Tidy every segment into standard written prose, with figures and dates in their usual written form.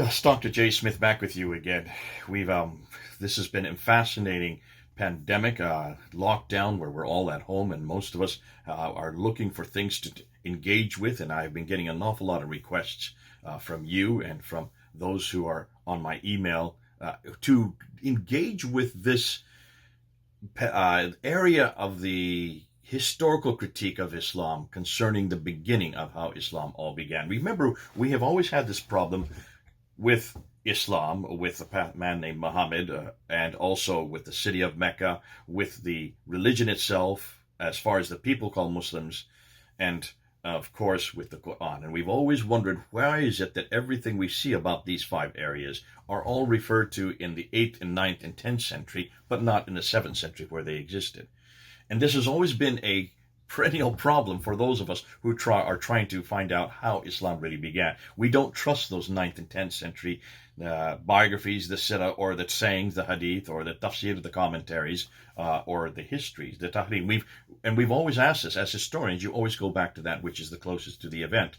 It's Dr. J. Smith back with you again. We've This has been a fascinating pandemic, lockdown where we're all at home and most of us are looking for things to engage with, and I've been getting an awful lot of requests from you and from those who are on my email to engage with this area of the historical critique of Islam concerning the beginning of how Islam all began. Remember, we have always had this problem with Islam, with a man named Muhammad, and also with the city of Mecca, with the religion itself, as far as the people call Muslims, and of course with the Quran. And we've always wondered, why is it that everything we see about these five areas are all referred to in the 8th and 9th and 10th century, but not in the 7th century where they existed? And this has always been a perennial problem for those of us who are trying to find out how Islam really began. We don't trust those 9th and 10th century biographies, the Sirah, or the sayings, the Hadith, or the Tafsir, the commentaries, or the histories, the Tahrim. We've always asked this, as historians, you always go back to that which is the closest to the event,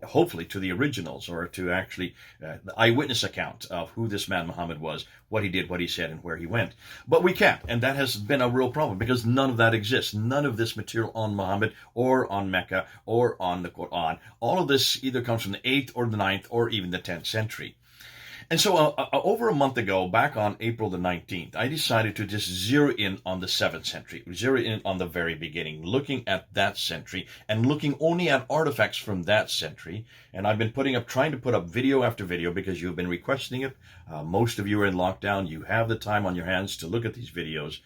hopefully to the originals, or to actually the eyewitness account of who this man Muhammad was, what he did, what he said, and where he went. But we can't, and that has been a real problem because none of that exists. None of this material on Muhammad or on Mecca or on the Quran. All of this either comes from the 8th or the 9th or even the 10th century. And so over a month ago, back on April the 19th, I decided to just zero in on the 7th century, zero in on the very beginning, looking at that century and looking only at artifacts from that century. And I've been trying to put up video after video because you've been requesting it. Most of you are in lockdown. You have the time on your hands to look at these videos.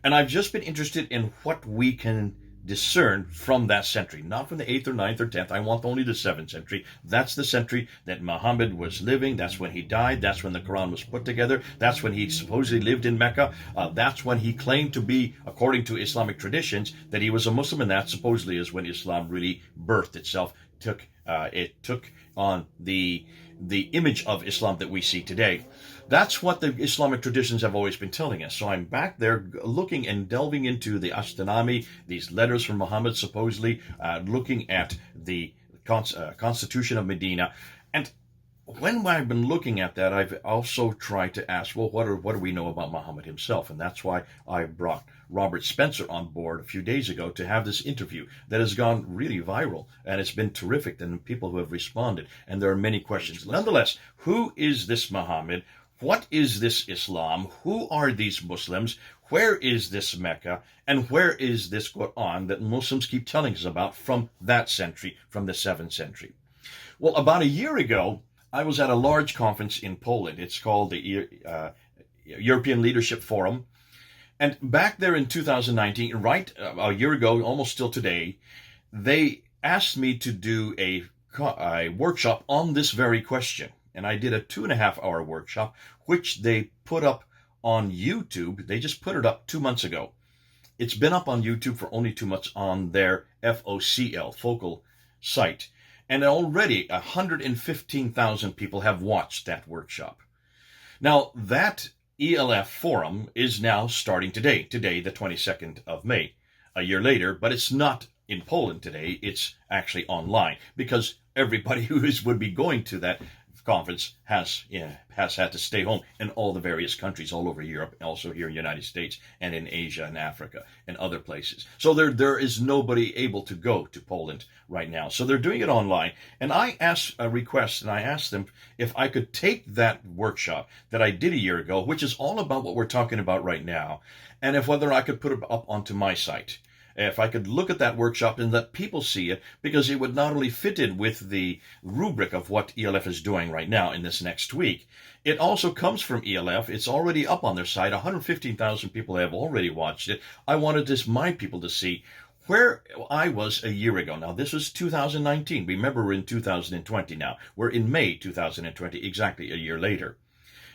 And I've just been interested in what we can discern from that century, not from the 8th or 9th or 10th. I want only the 7th century. That's the century that Muhammad was living. That's when he died. That's when the Quran was put together. That's when he supposedly lived in Mecca. That's when he claimed to be, according to Islamic traditions, that he was a Muslim, and that supposedly is when Islam really birthed itself. It took on the image of Islam that we see today. That's what the Islamic traditions have always been telling us. So I'm back there looking and delving into the Astronomy, these letters from Muhammad supposedly, looking at the Constitution of Medina. And when I've been looking at that, I've also tried to ask, well, what do we know about Muhammad himself? And that's why I brought Robert Spencer on board a few days ago to have this interview that has gone really viral, and it's been terrific, and people who have responded, and there are many questions. Nonetheless, who is this Muhammad? What is this Islam? Who are these Muslims? Where is this Mecca? And where is this Quran that Muslims keep telling us about from that century, from the 7th century? Well, about a year ago, I was at a large conference in Poland. It's called the European Leadership Forum. And back there in 2019, right a year ago, almost still today, they asked me to do a workshop on this very question. And I did a 2.5-hour workshop, which they put up on YouTube. They just put it up 2 months ago. It's been up on YouTube for only 2 months on their FOCL site. And already 115,000 people have watched that workshop. Now, that ELF forum is now starting today, the 22nd of May, a year later, but it's not in Poland today. It's actually online because everybody who would be going to that conference has had to stay home in all the various countries all over Europe, also here in the United States and in Asia and Africa and other places. So there is nobody able to go to Poland right now. So they're doing it online. And I asked a request, and I asked them if I could take that workshop that I did a year ago, which is all about what we're talking about right now, and if whether I could put it up onto my site. If I could look at that workshop and let people see it, because it would not only fit in with the rubric of what ELF is doing right now in this next week, it also comes from ELF. It's already up on their site. 115,000 people have already watched it. I wanted my people to see where I was a year ago. Now, this was 2019. Remember, we're in 2020 now. We're in May 2020, exactly a year later.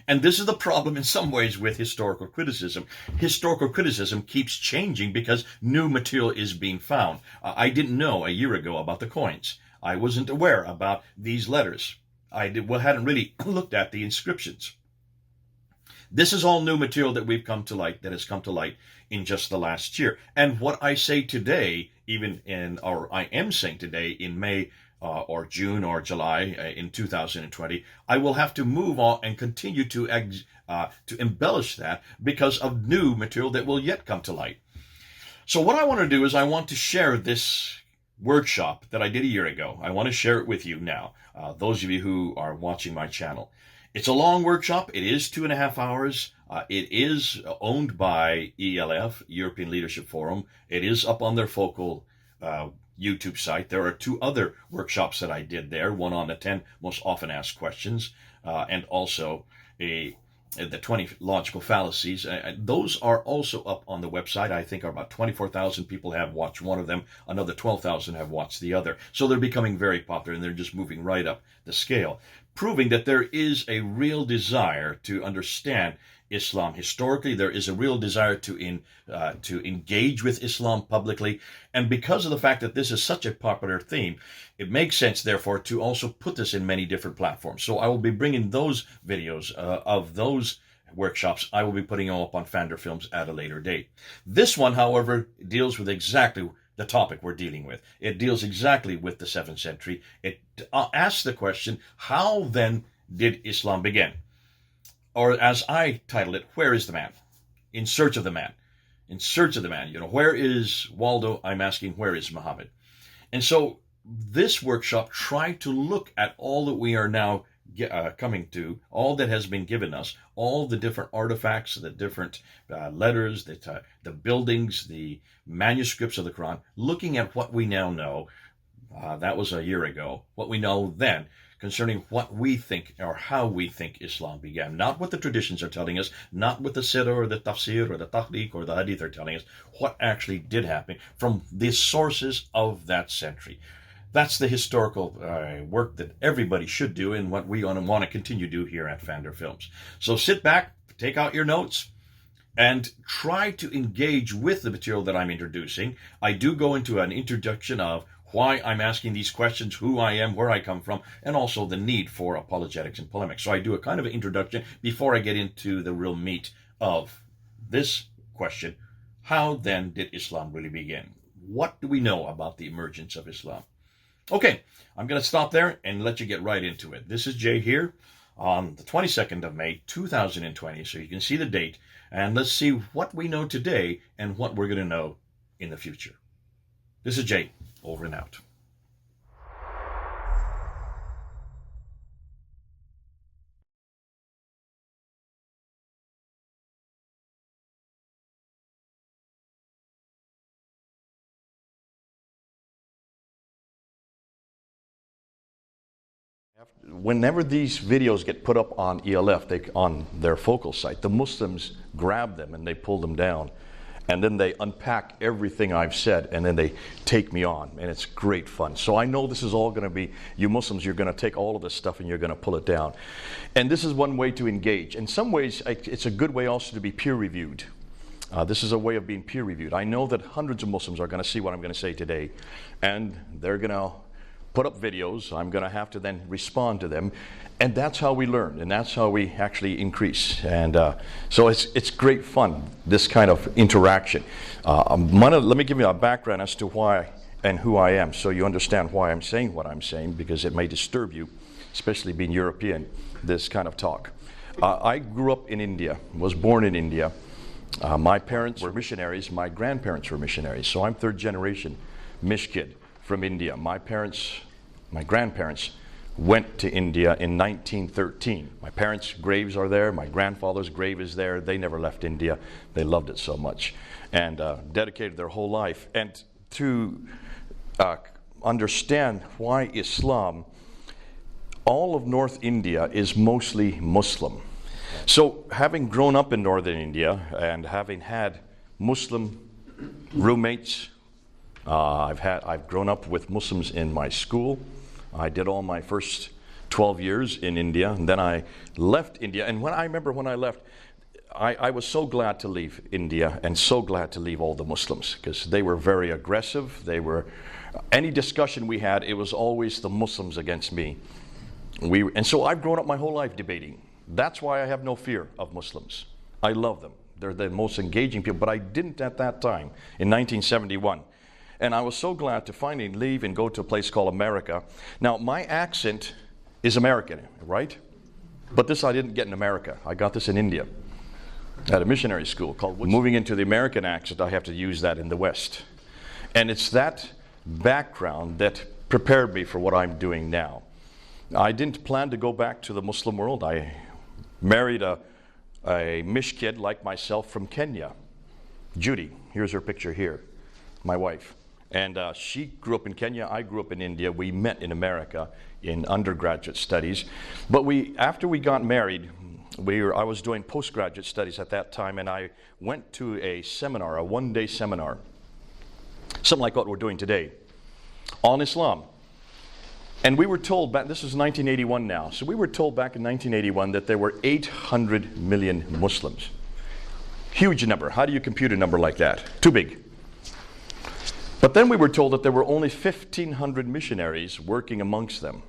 And this is the problem in some ways with historical criticism. Historical criticism keeps changing because new material is being found. I didn't know a year ago about the coins. I wasn't aware about these letters. I hadn't really looked at the inscriptions. This is all new material that has come to light in just the last year. And what I say today, I am saying today in May or June or July in 2020, I will have to move on and continue to embellish that because of new material that will yet come to light. So what I want to do is I want to share this workshop that I did a year ago. I want to share it with you now, those of you who are watching my channel. It's a long workshop. It is 2.5 hours. It is owned by ELF, European Leadership Forum. It is up on their FOCL YouTube site. There are 2 other workshops that I did there, one on the 10 most often asked questions, and also the 20 logical fallacies. Those are also up on the website. I think about 24,000 people have watched one of them. Another 12,000 have watched the other. So they're becoming very popular, and they're just moving right up the scale, proving that there is a real desire to understand Islam historically. There is a real desire to engage with Islam publicly. And because of the fact that this is such a popular theme, it makes sense, therefore, to also put this in many different platforms. So I will be bringing those videos of those workshops. I will be putting them up on Pfanderfilms at a later date. This one, however, deals with exactly the topic we're dealing with. It deals exactly with the 7th century. It asks the question, how then did Islam begin? Or as I titled it, where is the man? In search of the man. In search of the man. Where is Waldo? I'm asking, where is Muhammad? And so this workshop tried to look at all that we are now coming to, all that has been given us, all the different artifacts, the different letters, the buildings, the manuscripts of the Quran, looking at what we now know. That was a year ago. What we know then, concerning what we think or how we think Islam began. Not what the traditions are telling us, not what the Sirah or the Tafsir or the Tahriq or the Hadith are telling us, what actually did happen from the sources of that century. That's the historical work that everybody should do and what we want to continue to do here at Pfanderfilms. So sit back, take out your notes, and try to engage with the material that I'm introducing. I do go into an introduction of why I'm asking these questions, who I am, where I come from, and also the need for apologetics and polemics. So I do a kind of an introduction before I get into the real meat of this question. How then did Islam really begin? What do we know about the emergence of Islam? Okay, I'm going to stop there and let you get right into it. This is Jay here on the 22nd of May, 2020, so you can see the date, and let's see what we know today and what we're going to know in the future. This is Jay. Over and out. Whenever these videos get put up on ELF, on their FOCL site, the Muslims grab them and they pull them down. And then they unpack everything I've said, and then they take me on, and it's great fun. So I know this is all going to be, you Muslims, you're going to take all of this stuff and you're going to pull it down. And this is one way to engage. In some ways, it's a good way also to be peer-reviewed. This is a way of being peer-reviewed. I know that hundreds of Muslims are going to see what I'm going to say today, and they're going to put up videos. I'm going to have to then respond to them. And that's how we learn, and that's how we actually increase. And so it's great fun, this kind of interaction. Let me give you a background as to why and who I am, so you understand why I'm saying what I'm saying, because it may disturb you, especially being European, this kind of talk. I grew up in India, was born in India. My parents were missionaries, my grandparents were missionaries, so I'm 3rd generation Mish kid from India. My grandparents went to India in 1913. My parents' graves are there. My grandfather's grave is there. They never left India. They loved it so much and dedicated their whole life. And to understand why Islam, all of North India is mostly Muslim. So having grown up in northern India and having had Muslim roommates, I've grown up with Muslims in my school. I did all my first 12 years in India, and then I left India. And I remember when I left, I was so glad to leave India and so glad to leave all the Muslims, because they were very aggressive. Any discussion we had, it was always the Muslims against me. And so I've grown up my whole life debating. That's why I have no fear of Muslims. I love them. They're the most engaging people, but I didn't at that time in 1971. And I was so glad to finally leave and go to a place called America. Now, my accent is American, right? But this I didn't get in America. I got this in India at a missionary school called Woodstock. Moving into the American accent, I have to use that in the West. And it's that background that prepared me for what I'm doing now. I didn't plan to go back to the Muslim world. I married a Mish kid like myself from Kenya. Judy, here's her picture here, my wife. And she grew up in Kenya, I grew up in India. We met in America in undergraduate studies. But after we got married, I was doing postgraduate studies at that time, and I went to a seminar, a one-day seminar, something like what we're doing today, on Islam. And we were told back, this is 1981 now, so we were told back in 1981 that there were 800 million Muslims. Huge number. How do you compute a number like that? Too big. But then we were told that there were only 1,500 missionaries working amongst them.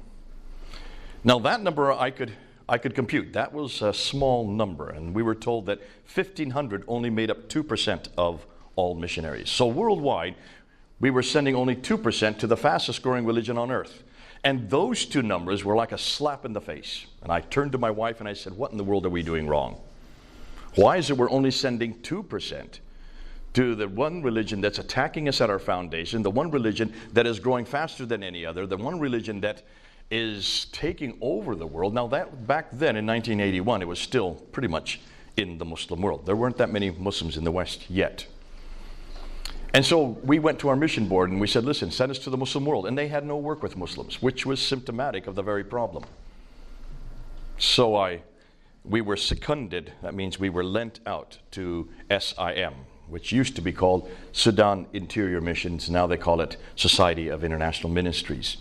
Now that number I could compute. That was a small number, and we were told that 1,500 only made up 2% of all missionaries. So worldwide, we were sending only 2% to the fastest growing religion on earth. And those two numbers were like a slap in the face. And I turned to my wife and I said, what in the world are we doing wrong? Why is it we're only sending 2% to the one religion that's attacking us at our foundation, the one religion that is growing faster than any other, the one religion that is taking over the world? Now that back then in 1981, it was still pretty much in the Muslim world. There weren't that many Muslims in the West yet. And so we went to our mission board and we said, listen, send us to the Muslim world. And they had no work with Muslims, which was symptomatic of the very problem. So we were seconded, that means we were lent out to SIM, which used to be called Sudan Interior Missions. Now they call it Society of International Ministries.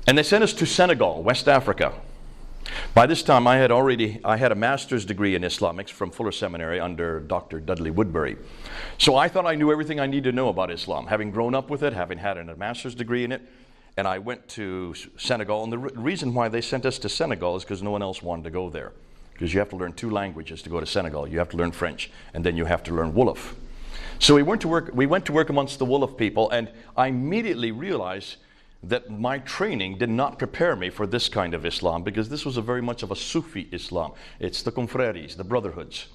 And they sent us to Senegal, West Africa. By this time, I had a master's degree in Islamics from Fuller Seminary under Dr. Dudley Woodbury. So I thought I knew everything I needed to know about Islam, having grown up with it, having had a master's degree in it. And I went to Senegal, and the reason why they sent us to Senegal is because no one else wanted to go there. Because you have to learn 2 languages to go to Senegal. You have to learn French, and then you have to learn Wolof. So we went to work amongst the Wolof people, and I immediately realized that my training did not prepare me for this kind of Islam, because this was very much of a Sufi Islam. It's the confreries, the brotherhoods,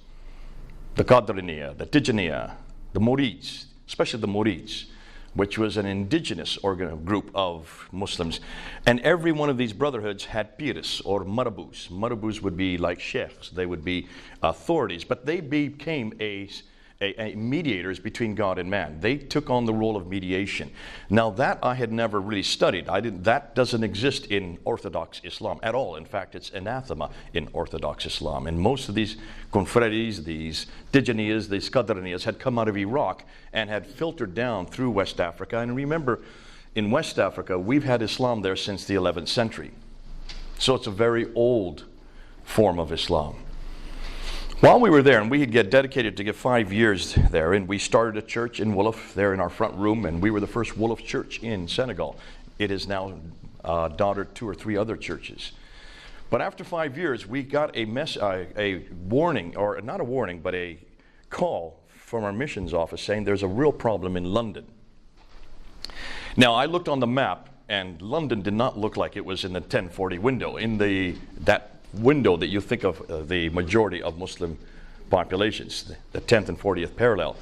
the Qadriniya, the Tijaniya, the Murids, especially the Murids, which was an indigenous group of Muslims. And every one of these brotherhoods had pirs or marabouts. Marabouts would be like sheikhs. They would be authorities, but they became mediators between God and man. They took on the role of mediation. Now that I had never really studied. That doesn't exist in Orthodox Islam at all. In fact, it's anathema in Orthodox Islam. And most of these confreries, these Tijaniyas, these Qadraniyas had come out of Iraq and had filtered down through West Africa. And remember, in West Africa, we've had Islam there since the 11th century. So it's a very old form of Islam. While we were there, and we had get dedicated to get 5 years there, and we started a church in Wolof there in our front room, and we were the first Wolof church in Senegal. It is now daughter 2 or 3 other churches. But after 5 years, we got a warning, or not a warning, but a call from our missions office saying there's a real problem in London. Now, I looked on the map, and London did not look like it was in the 1040 window, in that window that you think of the majority of Muslim populations, the 10th and 40th parallel.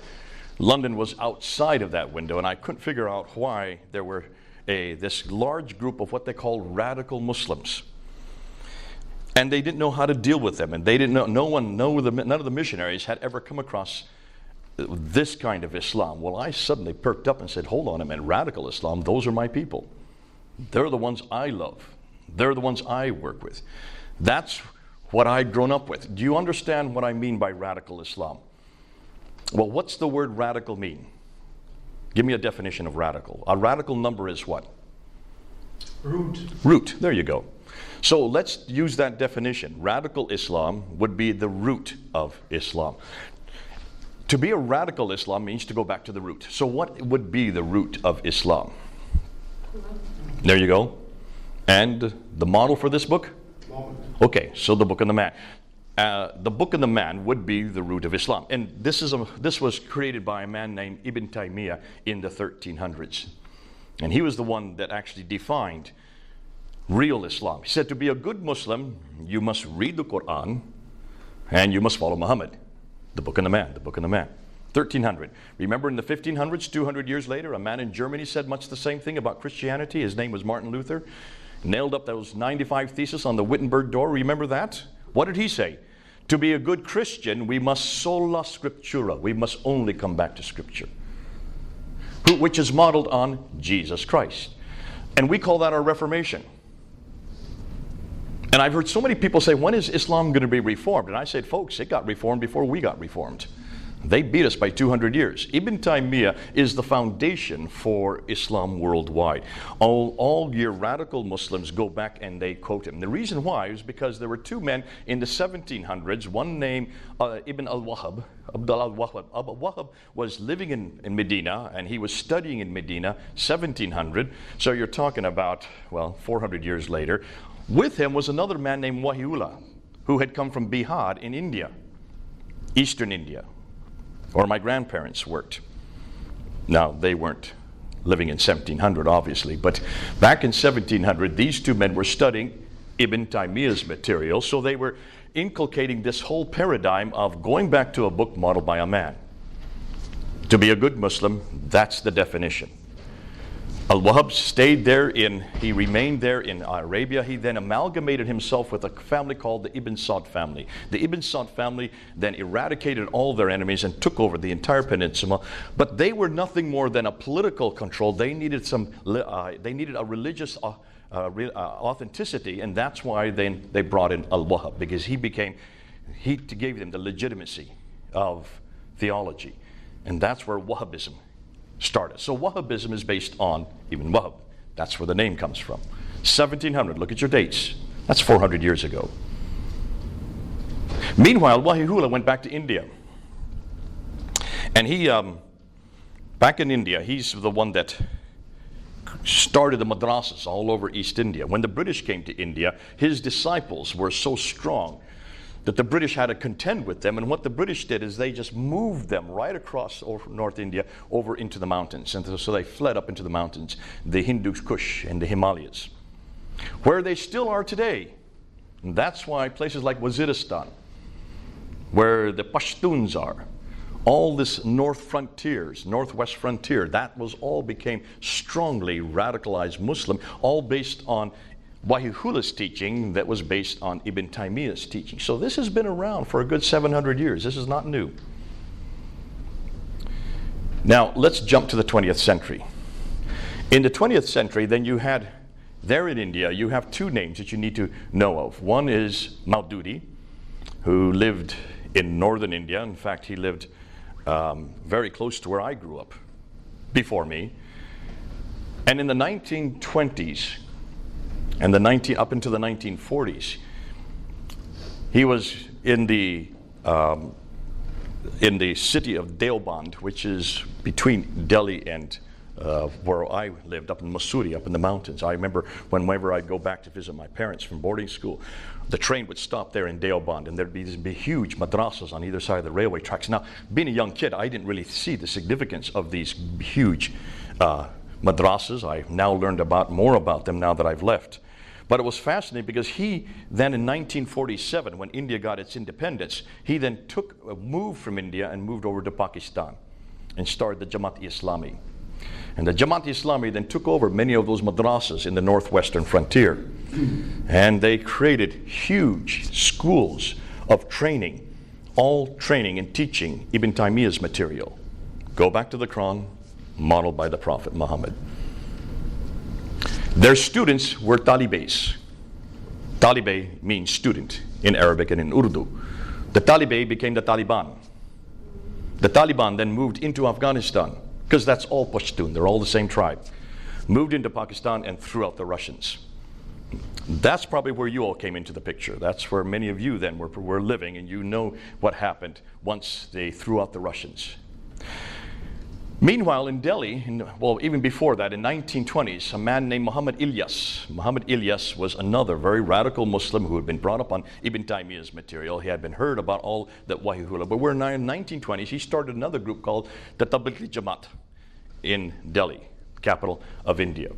London was outside of that window, and I couldn't figure out why there were this large group of what they called radical Muslims. And they didn't know how to deal with them, and they didn't know, none of the missionaries had ever come across this kind of Islam. Well, I suddenly perked up and said, hold on a minute, radical Islam, those are my people. They're the ones I love. They're the ones I work with. That's what I'd grown up with. Do you understand what I mean by radical Islam? Well, what's the word radical mean? Give me a definition of radical. A radical number is what? Root. Root, there you go. So let's use that definition. Radical Islam would be the root of Islam. To be a radical Islam means to go back to the root. So what would be the root of Islam? There you go. And the model for this book? Okay, so the book and the man. the Book of the Man would be the root of Islam. And this was created by a man named Ibn Taymiyyah in the 1300s. And he was the one that actually defined real Islam. He said, to be a good Muslim, you must read the Quran and you must follow Muhammad. The Book of the Man, the Book of the Man. 1300. Remember in the 1500s, 200 years later, a man in Germany said much the same thing about Christianity. His name was Martin Luther. Nailed up those 95 theses on the Wittenberg door. Remember that? What did he say? To be a good Christian, we must sola scriptura. We must only come back to Scripture, which is modeled on Jesus Christ. And we call that our Reformation. And I've heard so many people say, when is Islam going to be reformed? And I said, folks, it got reformed before we got reformed. They beat us by 200 years. Ibn Taymiyyah is the foundation for Islam worldwide. All your radical Muslims go back and they quote him. The reason why is because there were two men in the 1700s, one named Ibn al-Wahhab. Abdullah al-Wahhab. Al-Wahhab was living in Medina, and he was studying in Medina, 1700. So you're talking about, 400 years later. With him was another man named Wahiullah, who had come from Bihar in India, Eastern India, where my grandparents worked. Now, they weren't living in 1700, obviously, but back in 1700, these two men were studying Ibn Taymiyyah's material, so they were inculcating this whole paradigm of going back to a book modeled by a man. To be a good Muslim, that's the definition. Al-Wahhab he remained there in Arabia. He then amalgamated himself with a family called the Ibn Saud family. The Ibn Saud family then eradicated all their enemies and took over the entire peninsula. But they were nothing more than a political control. They needed a religious authenticity, and that's why they brought in Al-Wahhab, because he gave them the legitimacy of theology. And that's where Wahhabism started. So Wahhabism is based on Ibn Wahhab. That's where the name comes from. 1700, look at your dates. That's 400 years ago. Meanwhile, Wahiullah went back to India. And he, back in India, he's the one that started the madrasas all over East India. When the British came to India, his disciples were so strong that the British had to contend with them. And what the British did is they just moved them right across over North India over into the mountains. And so they fled up into the mountains, the Hindu Kush and the Himalayas, where they still are today. And that's why places like Waziristan, where the Pashtuns are, all this northwest frontier, that was all became strongly radicalized Muslim, all based on Wahiullah's teaching that was based on Ibn Taymiyyah's teaching. So this has been around for a good 700 years. This is not new. Now, let's jump to the 20th century. In the 20th century, then you had, there in India, you have two names that you need to know of. One is Maududi, who lived in northern India. In fact, he lived very close to where I grew up before me. And in the 1920s, and up into the 1940s, he was in the city of Deoband, which is between Delhi and where I lived, up in Mussoorie, up in the mountains. I remember whenever I'd go back to visit my parents from boarding school, the train would stop there in Deoband, and there'd be these big, huge madrasas on either side of the railway tracks. Now, being a young kid, I didn't really see the significance of these huge madrasas. I've now learned more about them now that I've left. But it was fascinating because he then in 1947, when India got its independence, he then moved from India and moved over to Pakistan and started the Jamaat-e-Islami. And the Jamaat-e-Islami then took over many of those madrasas in the northwestern frontier. And they created huge schools of training, all training and teaching Ibn Taymiyyah's material. Go back to the Quran, modeled by the Prophet Muhammad. Their students were talibés. Talibé means student in Arabic and in Urdu. The talibé became the Taliban. The Taliban then moved into Afghanistan, because that's all Pashtun, they're all the same tribe. Moved into Pakistan and threw out the Russians. That's probably where you all came into the picture. That's where many of you then were living, and you know what happened once they threw out the Russians. Meanwhile, in Delhi, well, even before that, in 1920s, a man named Muhammad Ilyas. Muhammad Ilyas was another very radical Muslim who had been brought up on Ibn Taymiyyah's material. He had been heard about all that Wahihullah. But we're now in 1920s, he started another group called the Tablighi Jamaat in Delhi, capital of India.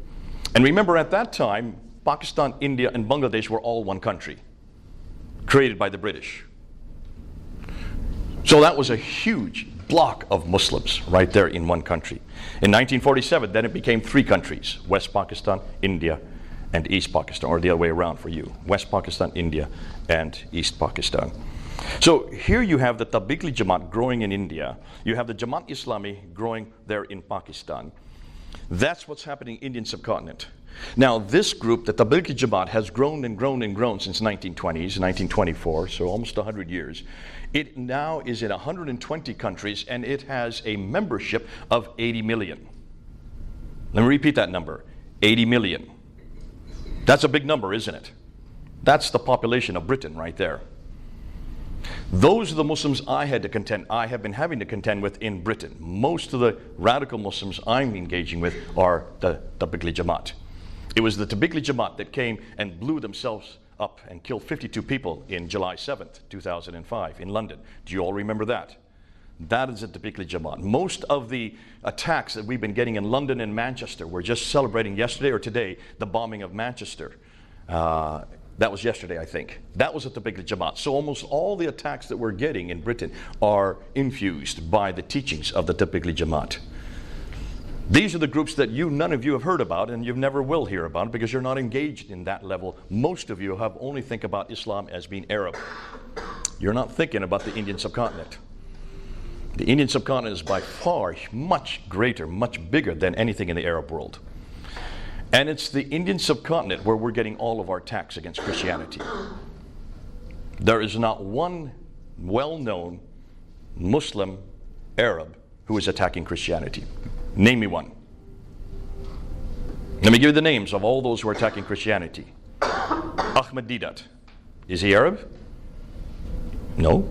And remember, at that time, Pakistan, India, and Bangladesh were all one country, created by the British. So that was a huge block of Muslims right there in one country. In 1947, then it became three countries: West Pakistan, India, and East Pakistan, or the other way around for you: West Pakistan, India, and East Pakistan. So here you have the Tablighi Jamaat growing in India. You have the Jamaat Islami growing there in Pakistan. That's what's happening in the Indian subcontinent. Now, this group, the Tablighi Jamaat, has grown and grown and grown since 1920s, 1924, so almost 100 years. It now is in 120 countries, and it has a membership of 80 million. Let me repeat that number, 80 million. That's a big number, isn't it? That's the population of Britain right there. Those are the Muslims I have been having to contend with in Britain. Most of the radical Muslims I'm engaging with are the Tablighi Jamaat. It was the Tablighi Jamaat that came and blew themselves up and killed 52 people in July 7th, 2005 in London. Do you all remember that? That is the Tablighi Jamaat. Most of the attacks that we've been getting in London and Manchester, we're just celebrating yesterday or today the bombing of Manchester. That was yesterday, I think. That was at the Tablighi Jamaat. So almost all the attacks that we're getting in Britain are infused by the teachings of the Tablighi Jamaat. These are the groups that none of you have heard about, and you never will hear about because you're not engaged in that level. Most of you have only think about Islam as being Arab. You're not thinking about the Indian subcontinent. The Indian subcontinent is by far much greater, much bigger than anything in the Arab world. And it's the Indian subcontinent where we're getting all of our attacks against Christianity. There is not one well-known Muslim Arab who is attacking Christianity. Name me one. Let me give you the names of all those who are attacking Christianity. Ahmed Didat. Is he Arab? No.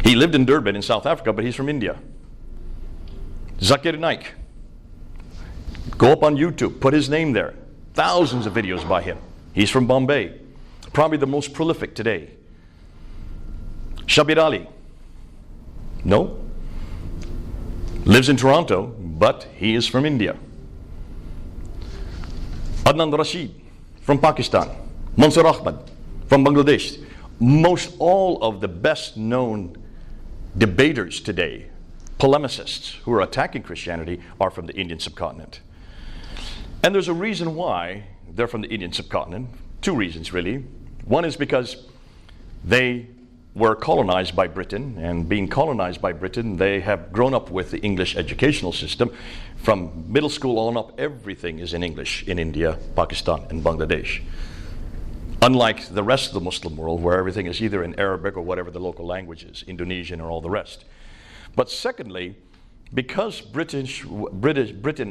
He lived in Durban in South Africa, but he's from India. Zakir Naik. Go up on YouTube, put his name there. Thousands of videos by him. He's from Bombay. Probably the most prolific today. Shabir Ali. No. Lives in Toronto, but he is from India. Adnan Rashid from Pakistan. Mansur Ahmad from Bangladesh. Most all of the best known debaters today, polemicists who are attacking Christianity, are from the Indian subcontinent. And there's a reason why they're from the Indian subcontinent. Two reasons, really. One is because they were colonized by Britain, and being colonized by Britain, they have grown up with the English educational system. From middle school on up, everything is in English in India, Pakistan, and Bangladesh. Unlike the rest of the Muslim world, where everything is either in Arabic or whatever the local language is, Indonesian or all the rest. But secondly, because Britain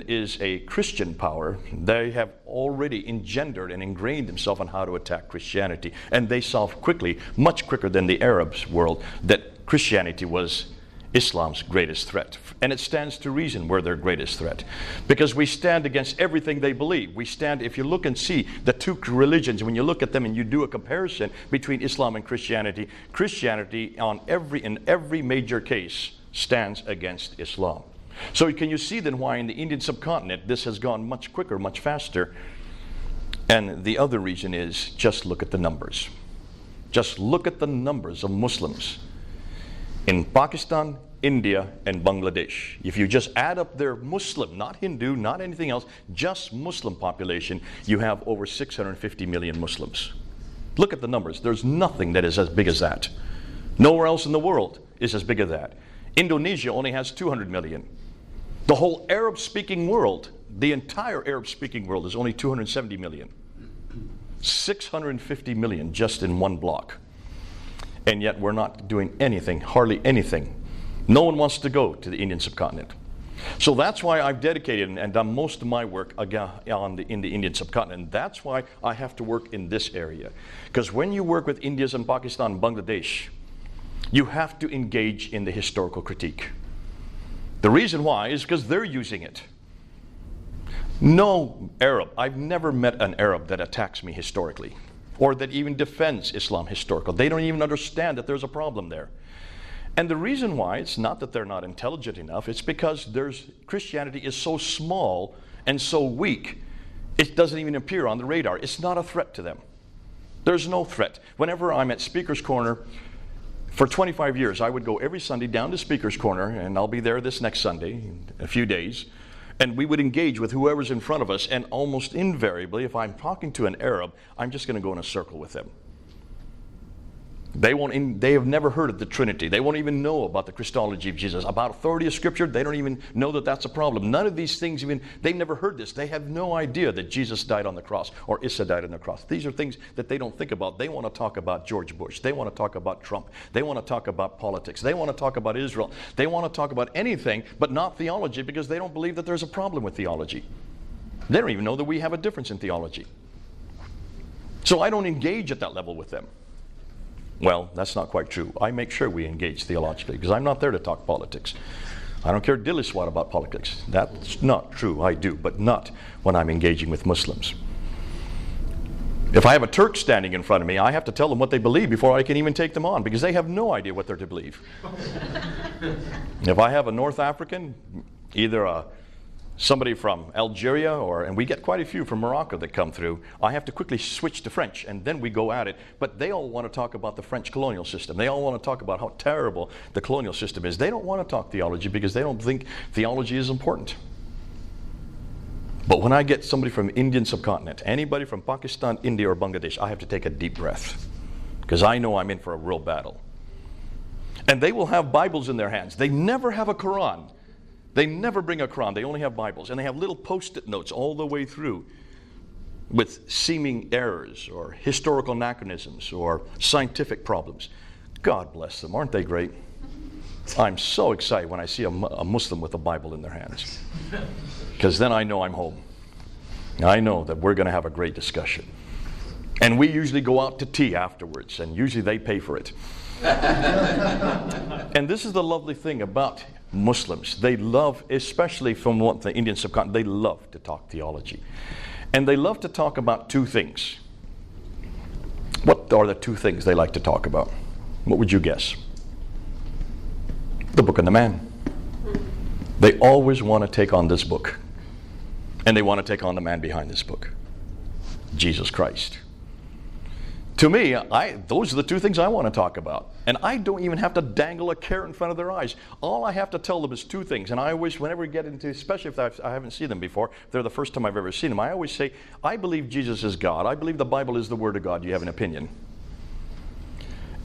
is a Christian power, they have already engendered and ingrained themselves on how to attack Christianity. And they saw quickly, much quicker than the Arab world, that Christianity was Islam's greatest threat. And it stands to reason we're their greatest threat. Because we stand against everything they believe. We stand, if you look and see the two religions, when you look at them and you do a comparison between Islam and Christianity, Christianity in every major case stands against Islam. So can you see then why in the Indian subcontinent this has gone much quicker, much faster? And the other reason is, just look at the numbers. Just look at the numbers of Muslims in Pakistan, India, and Bangladesh. If you just add up their Muslim, not Hindu, not anything else, just Muslim population, you have over 650 million Muslims. Look at the numbers. There's nothing that is as big as that. Nowhere else in the world is as big as that. Indonesia only has 200 million. The whole Arab-speaking world, the entire Arab-speaking world, is only 270 million. 650 million just in one block. And yet we're not doing anything, hardly anything. No one wants to go to the Indian subcontinent. So that's why I've dedicated and done most of my work in the Indian subcontinent. That's why I have to work in this area. Because when you work with Indians and Pakistan and Bangladesh, you have to engage in the historical critique. The reason why is because they're using it. No Arab, I've never met an Arab that attacks me historically or that even defends Islam historical. They don't even understand that there's a problem there. And the reason why, it's not that they're not intelligent enough, it's because Christianity is so small and so weak, it doesn't even appear on the radar. It's not a threat to them. There's no threat. Whenever I'm at Speaker's Corner, for 25 years, I would go every Sunday down to Speaker's Corner, and I'll be there this next Sunday, in a few days, and we would engage with whoever's in front of us, and almost invariably, if I'm talking to an Arab, I'm just going to go in a circle with them. They have never heard of the Trinity. They won't even know about the Christology of Jesus. About authority of Scripture, they don't even know that that's a problem. None of these things they've never heard this. They have no idea that Jesus died on the cross or Isa died on the cross. These are things that they don't think about. They want to talk about George Bush. They want to talk about Trump. They want to talk about politics. They want to talk about Israel. They want to talk about anything but not theology, because they don't believe that there's a problem with theology. They don't even know that we have a difference in theology. So I don't engage at that level with them. Well, that's not quite true. I make sure we engage theologically, because I'm not there to talk politics. I don't care dilly swat about politics. That's not true. I do, but not when I'm engaging with Muslims. If I have a Turk standing in front of me, I have to tell them what they believe before I can even take them on, because they have no idea what they're to believe. If I have a North African, either somebody from Algeria, and we get quite a few from Morocco that come through, I have to quickly switch to French, and then we go at it. But they all want to talk about the French colonial system. They all want to talk about how terrible the colonial system is. They don't want to talk theology because they don't think theology is important. But when I get somebody from Indian subcontinent, anybody from Pakistan, India, or Bangladesh, I have to take a deep breath, because I know I'm in for a real battle. And they will have Bibles in their hands. They never have a Quran. They never bring a Quran. They only have Bibles. And they have little post-it notes all the way through with seeming errors or historical anachronisms or scientific problems. God bless them. Aren't they great? I'm so excited when I see a Muslim with a Bible in their hands, because then I know I'm home. I know that we're going to have a great discussion. And we usually go out to tea afterwards, and usually they pay for it. And this is the lovely thing about Muslims. They love, especially from the Indian subcontinent, they love to talk theology. And they love to talk about two things. What are the two things they like to talk about? What would you guess? The book and the man. They always want to take on this book. And they want to take on the man behind this book, Jesus Christ. To me, those are the two things I want to talk about. And I don't even have to dangle a carrot in front of their eyes. All I have to tell them is two things. And I always, whenever we get into, especially if I haven't seen them before, if they're the first time I've ever seen them, I always say, I believe Jesus is God. I believe the Bible is the Word of God. Do you have an opinion?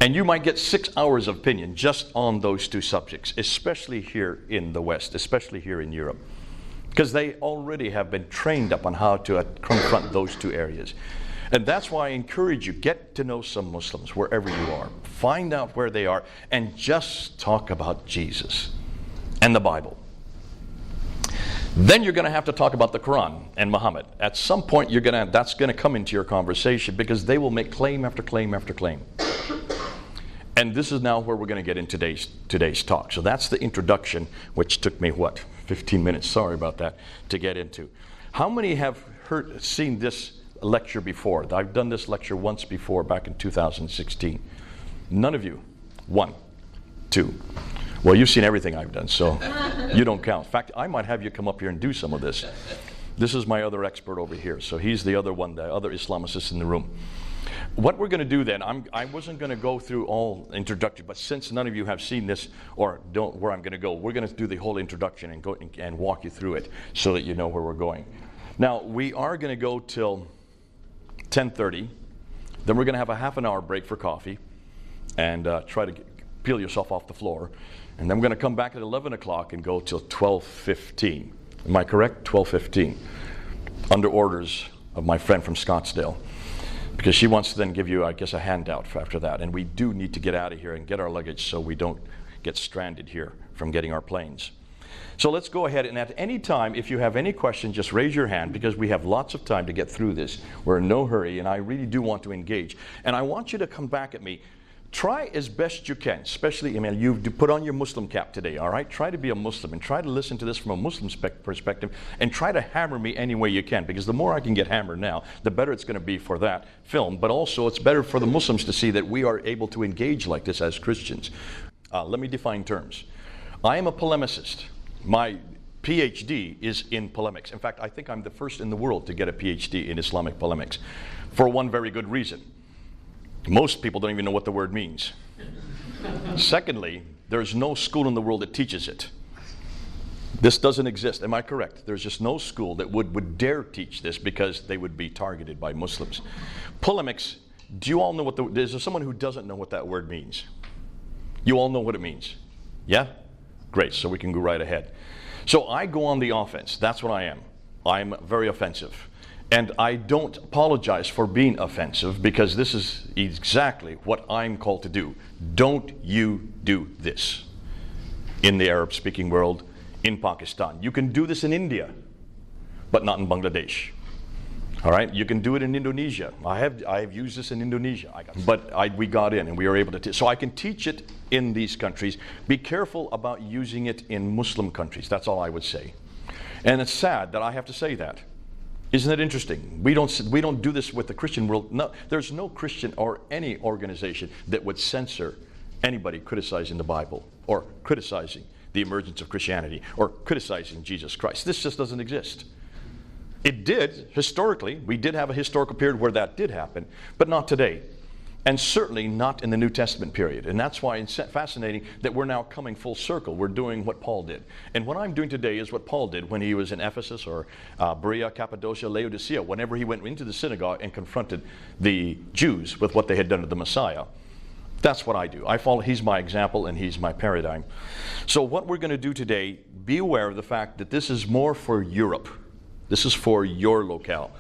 And you might get 6 hours of opinion just on those two subjects, especially here in the West, especially here in Europe. Because they already have been trained up on how to confront those two areas. And that's why I encourage you, get to know some Muslims wherever you are. Find out where they are and just talk about Jesus and the Bible. Then you're going to have to talk about the Quran and Muhammad. At some point, that's going to come into your conversation, because they will make claim after claim after claim. And this is now where we're going to get in today's talk. So that's the introduction, which took me, 15 minutes, sorry about that, to get into. How many have seen this lecture before? I've done this lecture once before, back in 2016. None of you? 1, 2. Well, you've seen everything I've done, so you don't count. In fact, I might have you come up here and do some of this. This is my other expert over here, so he's the other one, the other Islamicist in the room. What we're going to do then, I wasn't going to go through all introductory, but since none of you have seen this or don't where I'm going to go, we're going to do the whole introduction and go and walk you through it so that you know where we're going. Now, we are going to go till 10:30. Then we're going to have a half an hour break for coffee and try to peel yourself off the floor. And then we're going to come back at 11 o'clock and go till 12:15. Am I correct? 12:15. Under orders of my friend from Scottsdale. Because she wants to then give you, I guess, a handout after that. And we do need to get out of here and get our luggage so we don't get stranded here from getting our planes. So let's go ahead, and at any time, if you have any questions, just raise your hand, because we have lots of time to get through this. We're in no hurry, and I really do want to engage. And I want you to come back at me. try as best you can, especially, I mean, you put on your Muslim cap today, all right? Try to be a Muslim and try to listen to this from a Muslim perspective and try to hammer me any way you can, because the more I can get hammered now, the better it's going to be for that film. But also, it's better for the Muslims to see that we are able to engage like this as Christians. Let me define terms. I am a polemicist. My PhD is in polemics. In fact, I think I'm the first in the world to get a PhD in Islamic polemics for one very good reason. Most people don't even know what the word means. Secondly, there's no school in the world that teaches it. This doesn't exist. Am I correct? There's just no school that would dare teach this, because they would be targeted by Muslims. Polemics, do you all know what is there someone who doesn't know what that word means? You all know what it means? Yeah? Great, so we can go right ahead. So I go on the offense. That's what I am. I'm very offensive. And I don't apologize for being offensive, because this is exactly what I'm called to do. Don't you do this in the Arab-speaking world, in Pakistan. You can do this in India, but not in Bangladesh. All right, you can do it in Indonesia. I have used this in Indonesia, we got in and we were able to. So I can teach it in these countries. Be careful about using it in Muslim countries. That's all I would say. And it's sad that I have to say that. Isn't it interesting? We don't do this with the Christian world. No, there's no Christian or any organization that would censor anybody criticizing the Bible or criticizing the emergence of Christianity or criticizing Jesus Christ. This just doesn't exist. It did historically. We did have a historical period where that did happen, but not today. And certainly not in the New Testament period. And that's why it's fascinating that we're now coming full circle. We're doing what Paul did. And what I'm doing today is what Paul did when he was in Ephesus or Berea, Cappadocia, Laodicea, whenever he went into the synagogue and confronted the Jews with what they had done to the Messiah. That's what I do. I follow. He's my example and he's my paradigm. So what we're going to do today, be aware of the fact that this is more for Europe. This is for your locale.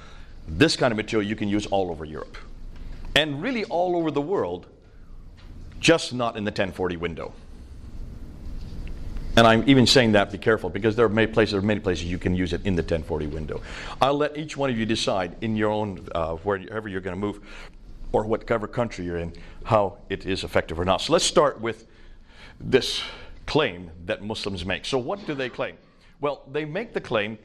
This kind of material you can use all over Europe. And really all over the world, just not in the 1040 window. And I'm even saying that, be careful, because there are many places you can use it in the 1040 window. I'll let each one of you decide in your own, wherever you're going to move, or whatever country you're in, how it is effective or not. So let's start with this claim that Muslims make. So what do they claim? Well, they make the claim,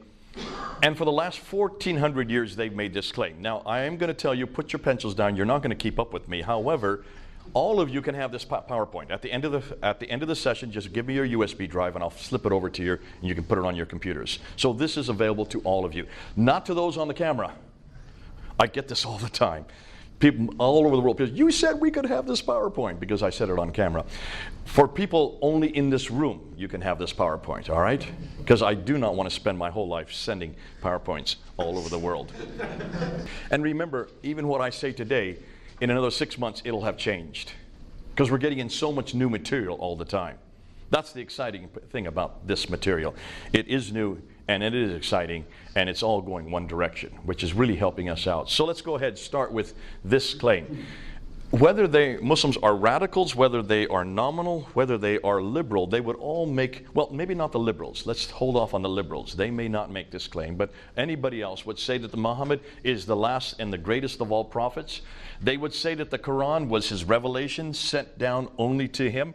and for the last 1,400 years, they've made this claim. Now, I am going to tell you, put your pencils down. You're not going to keep up with me. However, all of you can have this PowerPoint. At the end of the session, just give me your USB drive, and I'll slip it over to you, and you can put it on your computers. So this is available to all of you, not to those on the camera. I get this all the time. People all over the world, you said we could have this PowerPoint, because I said it on camera. For people only in this room, you can have this PowerPoint, all right? Because I do not want to spend my whole life sending PowerPoints all over the world. And remember, even what I say today, in another 6 months, it'll have changed. Because we're getting in so much new material all the time. That's the exciting thing about this material. It is new, and it is exciting, and it's all going one direction, which is really helping us out. So let's go ahead and start with this claim. Whether Muslims are radicals, whether they are nominal, whether they are liberal, they would all make, well, maybe not the liberals. Let's hold off on the liberals. They may not make this claim, but anybody else would say that Muhammad is the last and the greatest of all prophets. They would say that the Quran was his revelation sent down only to him,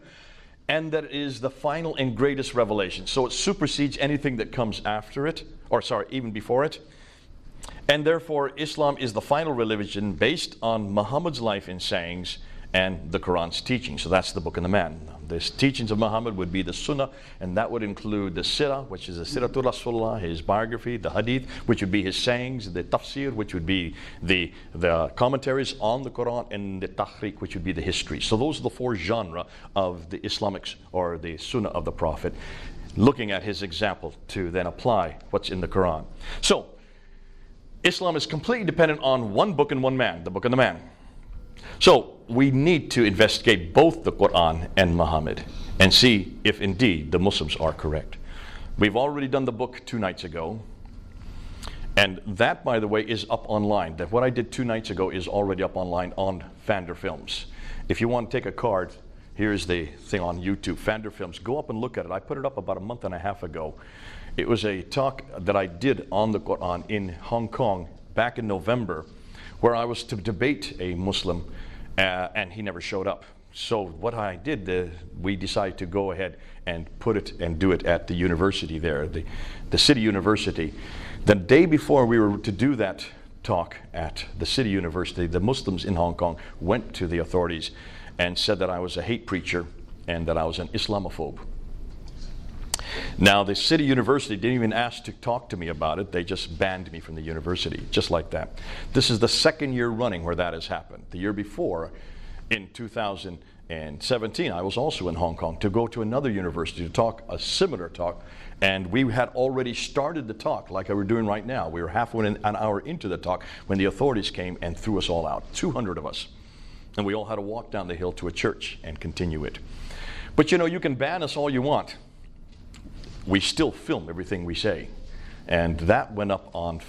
and that it is the final and greatest revelation. So it supersedes anything that comes after it, or sorry, even before it. And therefore, Islam is the final religion based on Muhammad's life and sayings and the Quran's teaching. So that's the book and the man. The teachings of Muhammad would be the Sunnah, and that would include the Sirah, which is the Siratul Rasulullah, his biography, the Hadith, which would be his sayings, the Tafsir, which would be the commentaries on the Quran, and the Tahriq, which would be the history. So those are the four genres of the Islamic, or the Sunnah of the Prophet, looking at his example to then apply what's in the Quran. So, Islam is completely dependent on one book and one man, the book and the man. So we need to investigate both the Quran and Muhammad and see if indeed the Muslims are correct. We've already done the book 2 nights ago, and that, by the way, is up online. That what I did 2 nights ago is already up online on Pfanderfilms. If you want to take a card, here's the thing on YouTube, Pfanderfilms. Go up and look at it. I put it up about a month and a half ago. It was a talk that I did on the Quran in Hong Kong back in November, where I was to debate a Muslim, and he never showed up. So what I did, we decided to go ahead and put it and do it at the university there, the city university. The day before we were to do that talk at the city university, the Muslims in Hong Kong went to the authorities and said that I was a hate preacher and that I was an Islamophobe. Now, the city university didn't even ask to talk to me about it. They just banned me from the university, just like that. This is the second year running where that has happened. The year before, in 2017, I was also in Hong Kong to go to another university to talk a similar talk, and we had already started the talk like we're doing right now. We were halfway an hour into the talk when the authorities came and threw us all out, 200 of us. And we all had to walk down the hill to a church and continue it. But you know, you can ban us all you want. We still film everything we say. And that went up on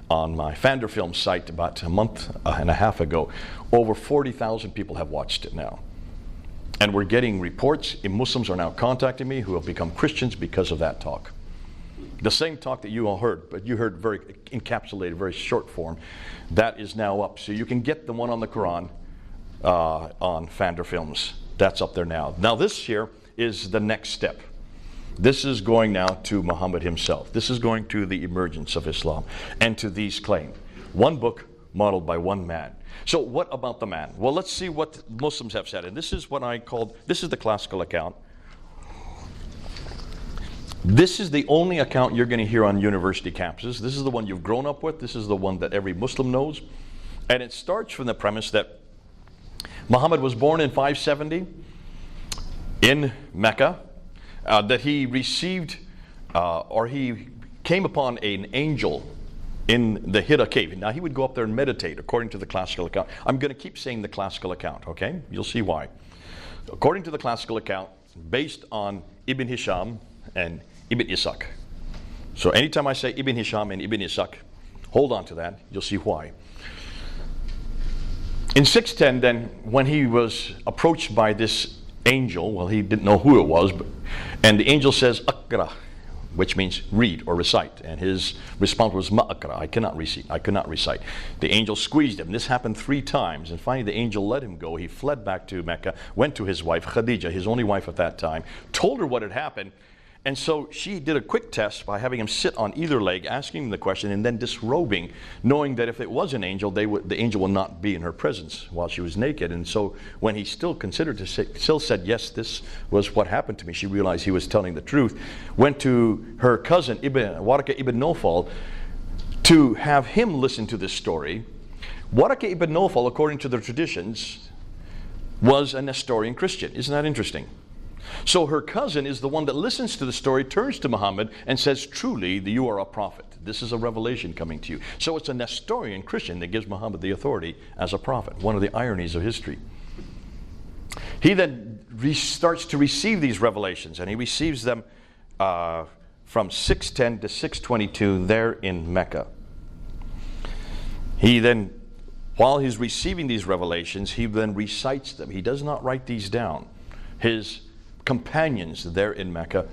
my Pfanderfilms site about a month and a half ago. Over 40,000 people have watched it now. And we're getting reports. Muslims are now contacting me who have become Christians because of that talk. The same talk that you all heard, but you heard very encapsulated, very short form, that is now up. So you can get the one on the Quran on Pfanderfilms. That's up there now. Now this here is the next step. This is going now to Muhammad himself. This is going to the emergence of Islam and to these claims. One book modeled by one man. So what about the man? Well, let's see what Muslims have said. And this is what I called, this is the classical account. This is the only account you're going to hear on university campuses. This is the one you've grown up with. This is the one that every Muslim knows. And it starts from the premise that Muhammad was born in 570 in Mecca. That he received, or he came upon an angel in the Hira cave. Now he would go up there and meditate according to the classical account. I'm going to keep saying the classical account, okay? You'll see why. According to the classical account, based on Ibn Hisham and Ibn Ishaq. So anytime I say Ibn Hisham and Ibn Ishaq, hold on to that, you'll see why. In 610 then, when he was approached by this angel, well, he didn't know who it was, and the angel says, Aqra, which means read or recite. And his response was, Ma aqra, I cannot recite. The angel squeezed him. This happened 3 times, and finally the angel let him go. He fled back to Mecca, went to his wife, Khadija, his only wife at that time, told her what had happened. And so she did a quick test by having him sit on either leg, asking him the question, and then disrobing, knowing that if it was an angel, the angel will not be in her presence while she was naked. And so when he still still said, yes, this was what happened to me, she realized he was telling the truth, went to her cousin, Waraka ibn Nawfal, to have him listen to this story. Waraka ibn Nawfal, according to the traditions, was a Nestorian Christian. Isn't that interesting? So her cousin is the one that listens to the story, turns to Muhammad and says, truly, you are a prophet. This is a revelation coming to you. So it's a Nestorian Christian that gives Muhammad the authority as a prophet, one of the ironies of history. He then starts to receive these revelations, and he receives them from 610 to 622 there in Mecca. He then, while he's receiving these revelations, he then recites them. He does not write these down. His companions there in Mecca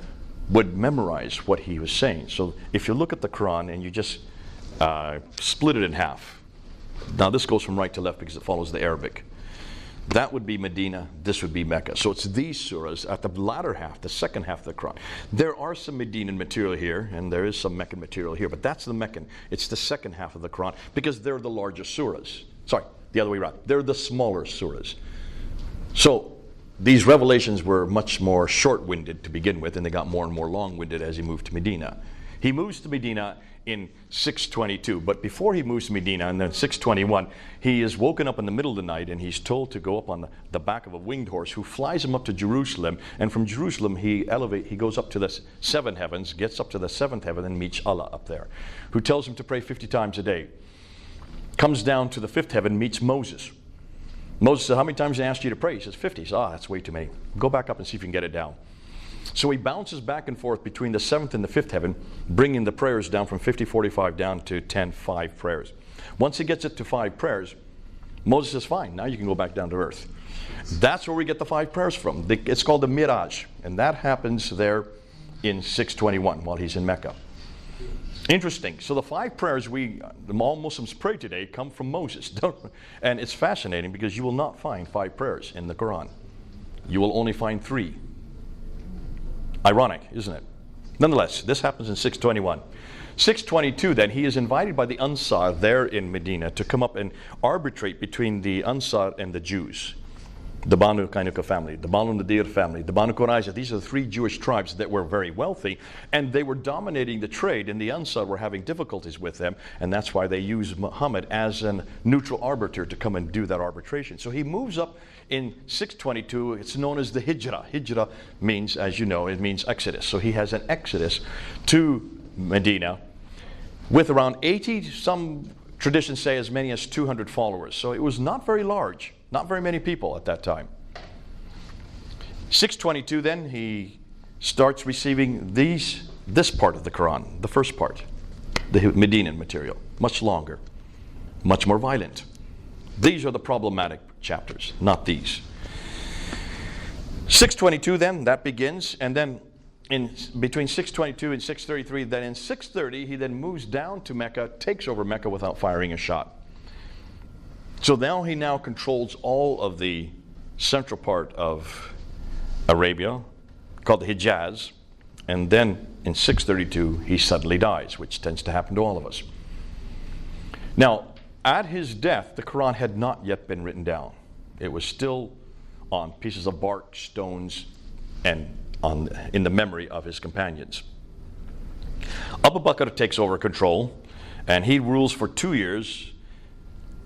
would memorize what he was saying. So if you look at the Quran and you just split it in half, now this goes from right to left because it follows the Arabic. That would be Medina, this would be Mecca. So it's these surahs at the latter half, the second half of the Quran. There are some Medinan material here, and there is some Meccan material here, but that's the Meccan. It's the second half of the Quran because they're the larger surahs. Sorry, the other way around. They're the smaller surahs. So these revelations were much more short-winded to begin with, and they got more and more long-winded as he moved to Medina. He moves to Medina in 622, but before he moves to Medina, and then 621, he is woken up in the middle of the night, and he's told to go up on the back of a winged horse who flies him up to Jerusalem, and from Jerusalem he goes up to the 7 heavens, gets up to the 7th heaven, and meets Allah up there, who tells him to pray 50 times a day. Comes down to the 5th heaven, meets Moses. Moses said, how many times did I ask you to pray? He says, 50. He says, that's way too many. Go back up and see if you can get it down. So he bounces back and forth between the 7th and the 5th heaven, bringing the prayers down from 50, 45 down to 10, 5 prayers. Once he gets it to 5 prayers, Moses says, fine, now you can go back down to earth. That's where we get the 5 prayers from. It's called the Miraj, and that happens there in 621 while he's in Mecca. Interesting. So the 5 prayers all Muslims pray today come from Moses. And it's fascinating because you will not find 5 prayers in the Quran. you will only find 3. Ironic, isn't it? Nonetheless, this happens in 621. 622, then, he is invited by the Ansar there in Medina to come up and arbitrate between the Ansar and the Jews. The Banu Kainuka family, the Banu Nadir family, the Banu Qurayza. These are the 3 Jewish tribes that were very wealthy, and they were dominating the trade, and the Ansar were having difficulties with them, and that's why they used Muhammad as a neutral arbiter to come and do that arbitration. So he moves up in 622. It's known as the Hijrah. Hijrah means, as you know, it means exodus. So he has an exodus to Medina with around 80, some traditions say as many as 200 followers. So it was not very large. Not very many people at that time. 622, then, he starts receiving this part of the Quran, the first part, the Medinan material, much longer, much more violent. These are the problematic chapters, not these. 622, then, that begins, and then in between 622 and 633, then in 630, he then moves down to Mecca, takes over Mecca without firing a shot. So now he controls all of the central part of Arabia, called the Hijaz, and then in 632 he suddenly dies, which tends to happen to all of us. Now, at his death, the Quran had not yet been written down. It was still on pieces of bark, stones, and in the memory of his companions. Abu Bakr takes over control, and he rules for 2 years.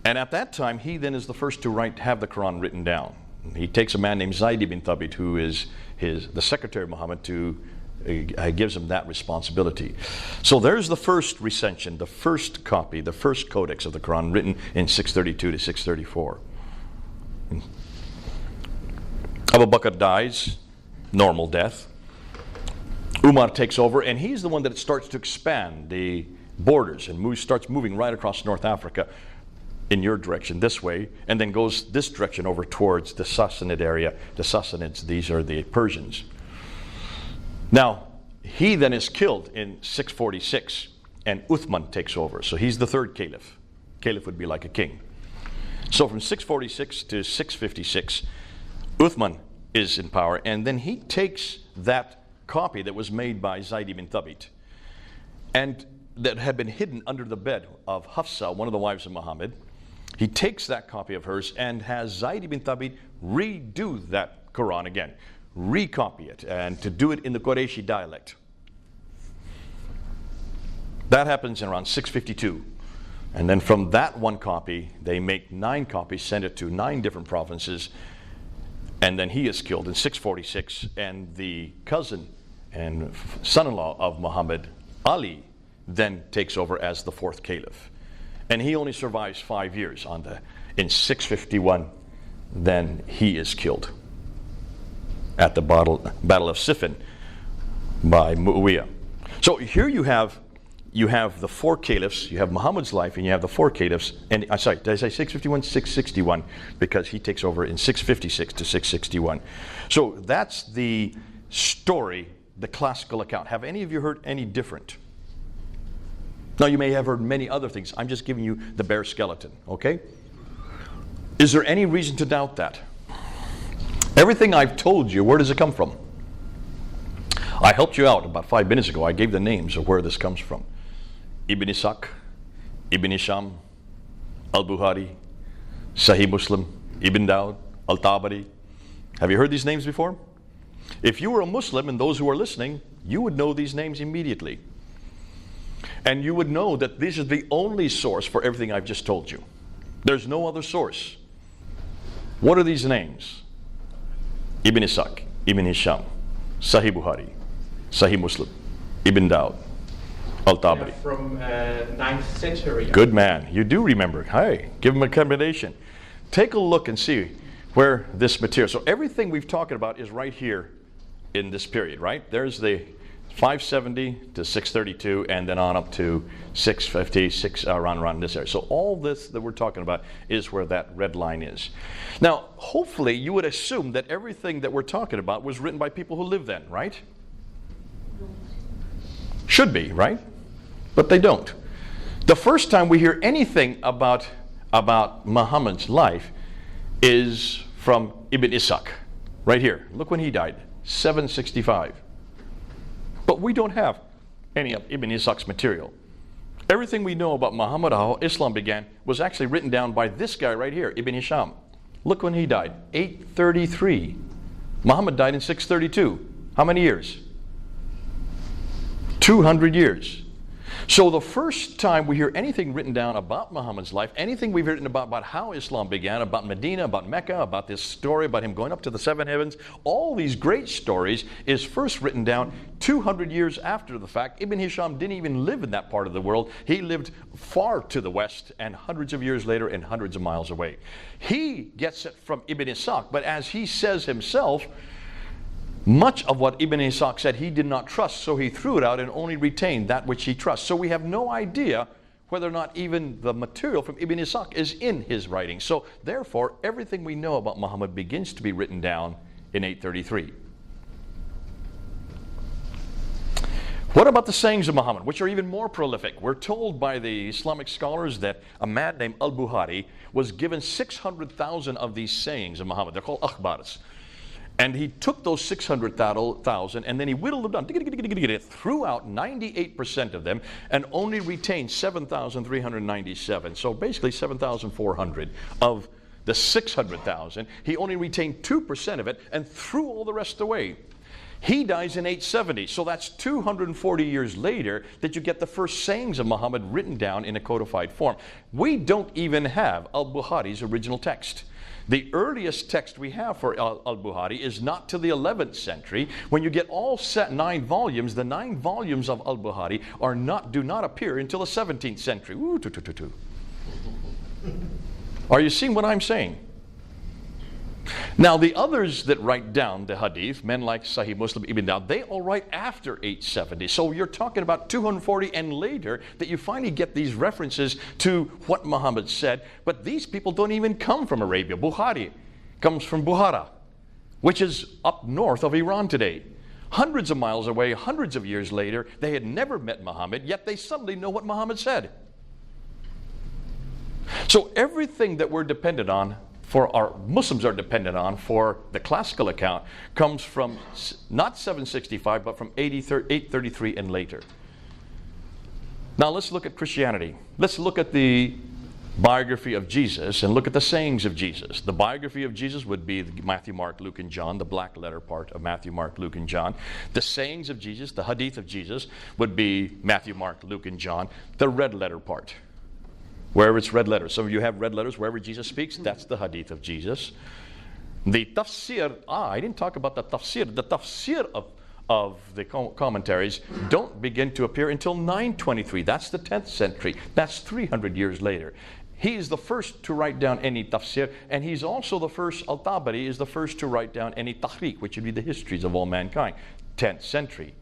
And at that time, he then is the first to have the Quran written down. He takes a man named Zayd ibn Thabit, who is the secretary of Muhammad, gives him that responsibility. So there's the first recension, the first copy, the first codex of the Quran written in 632 to 634. Abu Bakr dies, normal death. Umar takes over, and he's the one that starts to expand the borders and starts moving right across North Africa in your direction this way, and then goes this direction over towards the Sassanid area. The Sassanids, these are the Persians. Now, he then is killed in 646, and Uthman takes over. So he's the 3rd caliph. Caliph would be like a king. So from 646 to 656, Uthman is in power, and then he takes that copy that was made by Zayd ibn Thabit, and that had been hidden under the bed of Hafsa, one of the wives of Muhammad. He takes that copy of hers and has Zayd ibn Thabit redo that Quran again, recopy it, and to do it in the Qurayshi dialect. That happens in around 652. And then from that one copy, they make 9 copies, send it to 9 different provinces, and then he is killed in 646, and the cousin and son-in-law of Muhammad, Ali, then takes over as the 4th caliph. And he only survives 5 years. In 651, then he is killed at the Battle of Siffin by Muawiyah. So here you have the 4 caliphs, you have Muhammad's life, and you have the 4 caliphs. And sorry, did I say 651? 661, because he takes over in 656 to 661. So that's the story, the classical account. Have any of you heard any different? Now, you may have heard many other things. I'm just giving you the bare skeleton, okay? Is there any reason to doubt that? Everything I've told you, where does it come from? I helped you out about 5 minutes ago. I gave the names of where this comes from. Ibn Ishaq, Ibn Hisham, Al-Bukhari, Sahih Muslim, Ibn Dawud, Al-Tabari. Have you heard these names before? If you were a Muslim, and those who are listening, you would know these names immediately. And you would know that this is the only source for everything I've just told you. There's no other source. What are these names? Ibn Ishaq, Ibn Hisham, Sahih Bukhari, Sahih Muslim, Ibn Dawud, Al-Tabari. From 9th century. Good man. You do remember. Hey, give him a commendation. Take a look and see where this material. So everything we've talked about is right here in this period, right? There's the 570 to 632, and then on up to 656, around this area. So all this that we're talking about is where that red line is. Now, hopefully you would assume that everything that we're talking about was written by people who lived then, right? Should be, right? But they don't. The first time we hear anything about Muhammad's life is from Ibn Ishaq. Right here. Look when he died. 765. But we don't have any of Ibn Ishaq's material. Everything we know about Muhammad, how Islam began, was actually written down by this guy right here, Ibn Hisham. Look when he died. 833. Muhammad died in 632. How many years? 200 years. So the first time we hear anything written down about Muhammad's life, anything we've written about how Islam began, about Medina, about Mecca, about this story about him going up to the seven heavens, all these great stories is first written down 200 years after the fact. Ibn Hisham didn't even live in that part of the world. He lived far to the west and hundreds of years later and hundreds of miles away. He gets it from Ibn Ishaq, but as he says himself, much of what Ibn Ishaq said he did not trust, so he threw it out and only retained that which he trusts. So we have no idea whether or not even the material from Ibn Ishaq is in his writing. So therefore, everything we know about Muhammad begins to be written down in 833. What about the sayings of Muhammad, which are even more prolific? We're told by the Islamic scholars that a man named Al-Bukhari was given 600,000 of these sayings of Muhammad. They're called akhbars. And he took those 600,000 and then he whittled them down, threw out 98% of them, and only retained 7,397. So basically 7,400 of the 600,000. He only retained 2% of it and threw all the rest away. He dies in 870, so that's 240 years later that you get the first sayings of Muhammad written down in a codified form. We don't even have Al-Bukhari's original text. The earliest text we have for Al-Bukhari is not till the 11th century. When you get all 9 volumes, the 9 volumes of Al-Bukhari do not appear until the 17th century. Ooh, Are you seeing what I'm saying? Now, the others that write down the hadith, men like Sahih Muslim, Ibn Dawud, they all write after 870. So you're talking about 240 and later that you finally get these references to what Muhammad said. But these people don't even come from Arabia. Bukhari comes from Bukhara, which is up north of Iran today. Hundreds of miles away, hundreds of years later, they had never met Muhammad, yet they suddenly know what Muhammad said. So everything that we're dependent on, for our Muslims are dependent on for the classical account, comes from not 765 but from 833 and later. Now let's look at Christianity. Let's look at the biography of Jesus and look at the sayings of Jesus. The biography of Jesus would be Matthew, Mark, Luke, and John, the black letter part of Matthew, Mark, Luke, and John. The sayings of Jesus, the hadith of Jesus, would be Matthew, Mark, Luke, and John, the red letter part. Wherever it's red letters. Some of you have red letters. Wherever Jesus speaks, that's the hadith of Jesus. The tafsir, I didn't talk about the tafsir. The tafsir of the commentaries don't begin to appear until 923. That's the 10th century. That's 300 years later. He's the first to write down any tafsir, and he's also the first, Al-Tabari is the first to write down any tahriq, which would be the histories of all mankind, 10th century.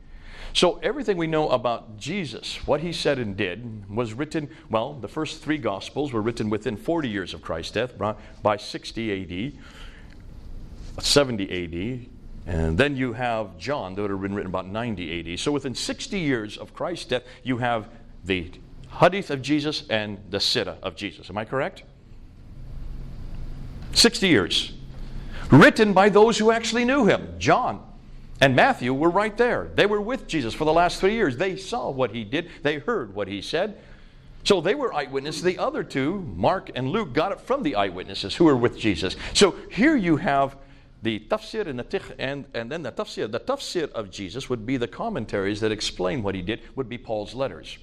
So everything we know about Jesus, what he said and did, was written, well, the first 3 Gospels were written within 40 years of Christ's death, by 60 AD, 70 AD, and then you have John that would have been written about 90 AD. So within 60 years of Christ's death, you have the hadith of Jesus and the sirah of Jesus. Am I correct? 60 years. Written by those who actually knew him. John and Matthew were right there. They were with Jesus for the last 3 years. They saw what he did. They heard what he said. So they were eyewitnesses. The other 2, Mark and Luke, got it from the eyewitnesses who were with Jesus. So here you have the tafsir and then the tafsir. The tafsir of Jesus would be the commentaries that explain what he did, would be Paul's letters.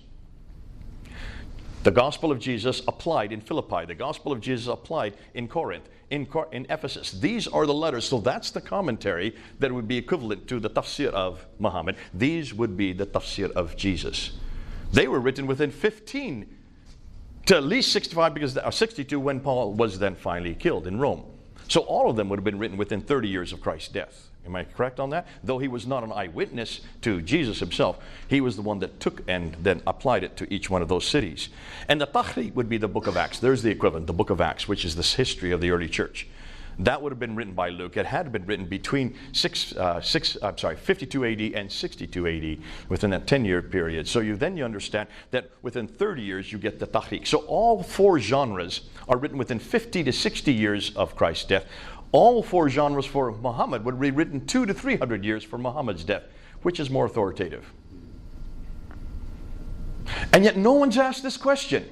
The gospel of Jesus applied in Philippi. The gospel of Jesus applied in Corinth, in Ephesus. These are the letters. So that's the commentary that would be equivalent to the tafsir of Muhammad. These would be the tafsir of Jesus. They were written within 15 to at least 65, because 62 when Paul was then finally killed in Rome. So all of them would have been written within 30 years of Christ's death. Am I correct on that? Though he was not an eyewitness to Jesus himself, he was the one that took and then applied it to each one of those cities. And the Tahriq would be the book of Acts. There's the equivalent, the book of Acts, which is this history of the early church. That would have been written by Luke. It had been written between 52 AD and 62 AD, within that 10-year period. So you understand that within 30 years you get the Tahriq. So all 4 genres are written within 50 to 60 years of Christ's death. All 4 genres for Muhammad would be written 200 to 300 years for Muhammad's death. Which is more authoritative? And yet no one's asked this question.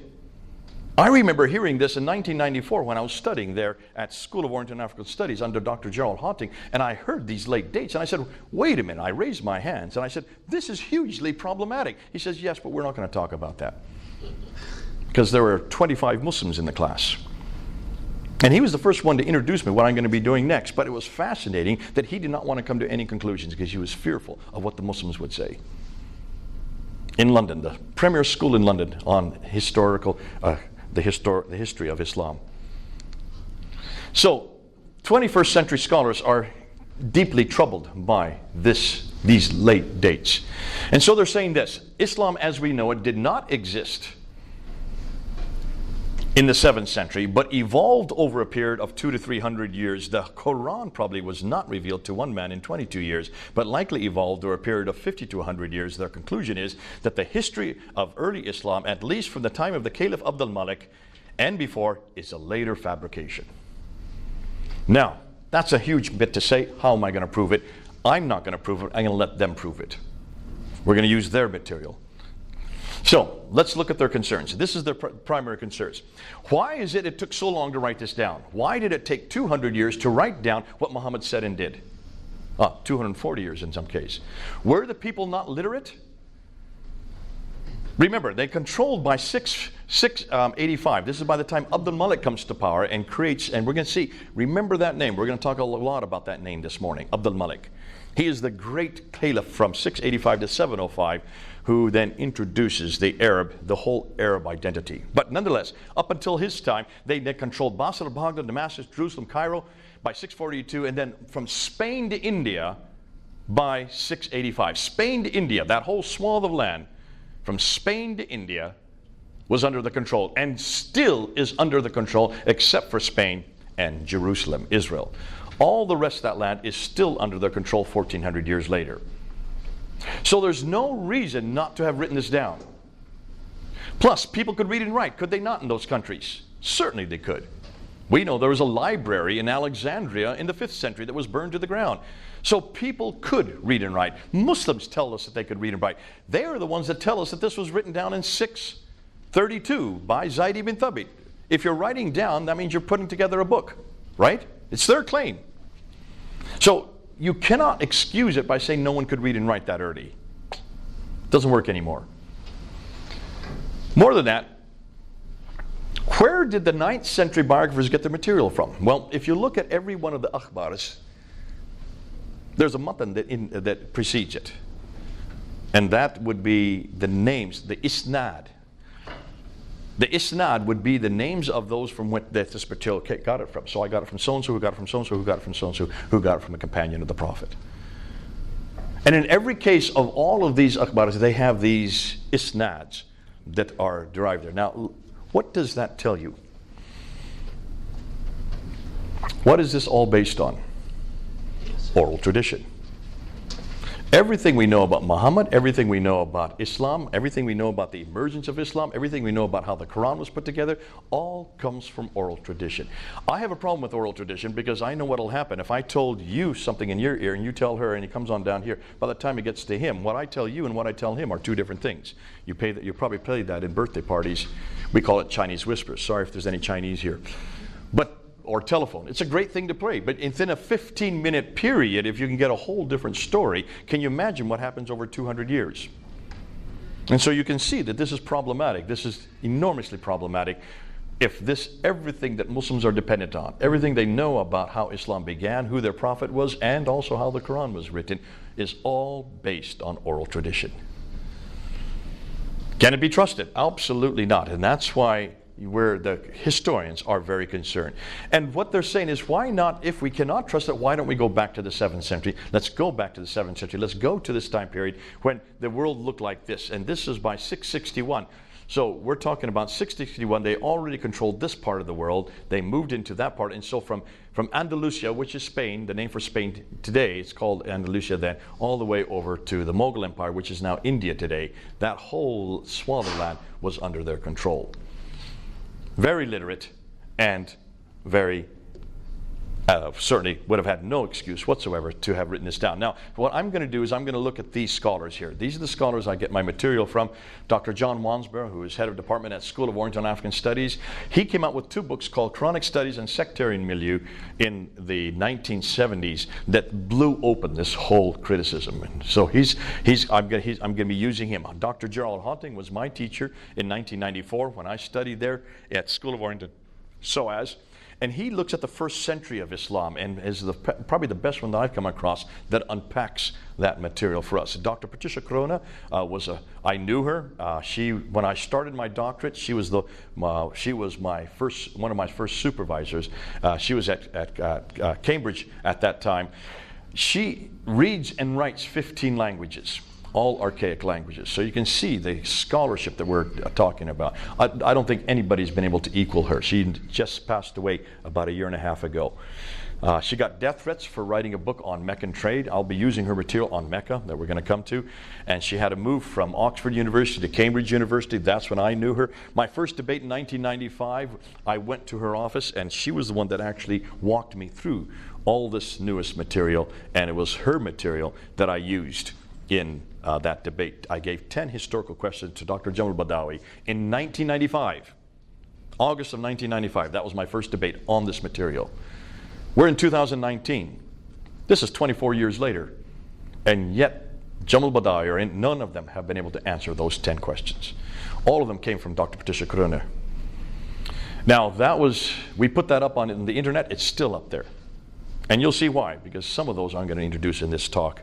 I remember hearing this in 1994 when I was studying there at School of Oriental and African Studies under Dr. Gerald Hotting, and I heard these late dates, and I said, wait a minute. I raised my hands, and I said, this is hugely problematic. He says, yes, but we're not going to talk about that. Because there were 25 Muslims in the class. And he was the first one to introduce me what I'm going to be doing next, but it was fascinating that he did not want to come to any conclusions because he was fearful of what the Muslims would say. In London, the premier school in London on the history of Islam. So, 21st century scholars are deeply troubled by these late dates. And so they're saying this: Islam as we know it did not exist in the 7th century, but evolved over a period of 200 to 300 years. The Quran probably was not revealed to one man in 22 years, but likely evolved over a period of 50 to 100 years. Their conclusion is that the history of early Islam, at least from the time of the Caliph Abdul Malik and before, is a later fabrication. Now, that's a huge bit to say. How am I going to prove it? I'm not going to prove it. I'm going to let them prove it. We're going to use their material. So, let's look at their concerns. This is their primary concerns. Why is it took so long to write this down? Why did it take 200 years to write down what Muhammad said and did? 240 years in some case. Were the people not literate? Remember, they controlled by 685. This is by the time Abdul Malik comes to power and creates, and we're going to see, remember that name. We're going to talk a lot about that name this morning, Abdul Malik. He is the great caliph from 685 to 705, who then introduces the whole Arab identity. But nonetheless, up until his time, they controlled Basra, Baghdad, Damascus, Jerusalem, Cairo by 642, and then from Spain to India by 685. Spain to India, that whole swath of land, from Spain to India, was under the control, and still is under the control, except for Spain and Jerusalem, Israel. All the rest of that land is still under their control 1400 years later. So there's no reason not to have written this down. Plus, people could read and write, could they not, in those countries? Certainly they could. We know there was a library in Alexandria in the 5th century that was burned to the ground. So people could read and write. Muslims tell us that they could read and write. They are the ones that tell us that this was written down in 632 by Zayd ibn Thabit. If you're writing down, that means you're putting together a book, right? It's their claim. So you cannot excuse it by saying no one could read and write that early. It doesn't work anymore. More than that, where did the 9th century biographers get their material from? Well, if you look at every one of the akhbars, there's a matan that precedes it. And that would be the names, the isnad. The isnad would be the names of those from what this material got it from. So I got it from so-and-so, who got it from so-and-so, who got it from so-and-so, who got it from a companion of the Prophet. And in every case of all of these akhbars, they have these isnads that are derived there. Now, what does that tell you? What is this all based on? Oral tradition. Everything we know about Muhammad, everything we know about Islam, everything we know about the emergence of Islam, everything we know about how the Quran was put together, all comes from oral tradition. I have a problem with oral tradition because I know what will happen. If I told you something in your ear and you tell her and it comes on down here, by the time it gets to him, what I tell you and what I tell him are two different things. You probably played that in birthday parties. We call it Chinese whispers. Sorry if there's any Chinese here. Or telephone. It's a great thing to play, but within a 15-minute period, if you can get a whole different story, can you imagine what happens over 200 years? And so you can see that this is problematic. This is enormously problematic if everything that Muslims are dependent on, everything they know about how Islam began, who their prophet was, and also how the Quran was written, is all based on oral tradition. Can it be trusted? Absolutely not. And that's why where the historians are very concerned. And what they're saying is, why not, if we cannot trust it, why don't we go back to the 7th century? Let's go back to the 7th century. Let's go to this time period when the world looked like this. And this is by 661. So we're talking about 661. They already controlled this part of the world. They moved into that part. And so from Andalusia, which is Spain, the name for Spain today, it's called Andalusia then, all the way over to the Mughal Empire, which is now India today, that whole swath of land was under their control. Very literate and very certainly would have had no excuse whatsoever to have written this down. Now, what I'm going to do is I'm going to look at these scholars here. These are the scholars I get my material from. Dr. John Wansborough, who is head of department at School of Oriental and African Studies, he came out with 2 books called Quranic Studies and Sectarian Milieu in the 1970s that blew open this whole criticism. And so I'm going to be using him. Dr. Gerald Haunting was my teacher in 1994 when I studied there at School of Oriental SOAS. And he looks at the first century of Islam and is probably the best one that I've come across that unpacks that material for us. Dr. Patricia Corona I knew her. When I started my doctorate, she was one of my first supervisors. She was at Cambridge at that time. She reads and writes 15 languages. All archaic languages. So you can see the scholarship that we're talking about. I don't think anybody's been able to equal her. She just passed away about 1.5 years ago. She got death threats for writing a book on Meccan trade. I'll be using her material on Mecca that we're going to come to. And she had to move from Oxford University to Cambridge University. That's when I knew her. My first debate in 1995, I went to her office and she was the one that actually walked me through all this newest material, and it was her material that I used in that debate. I gave 10 historical questions to Dr. Jamal Badawi in 1995, August of 1995. That was my first debate on this material. We're in 2019. This is 24 years later, and yet Jamal Badawi, none of them have been able to answer those 10 questions. All of them came from Dr. Patricia Corona. Now, we put that up on the internet. It's still up there. And you'll see why, because some of those I'm going to introduce in this talk.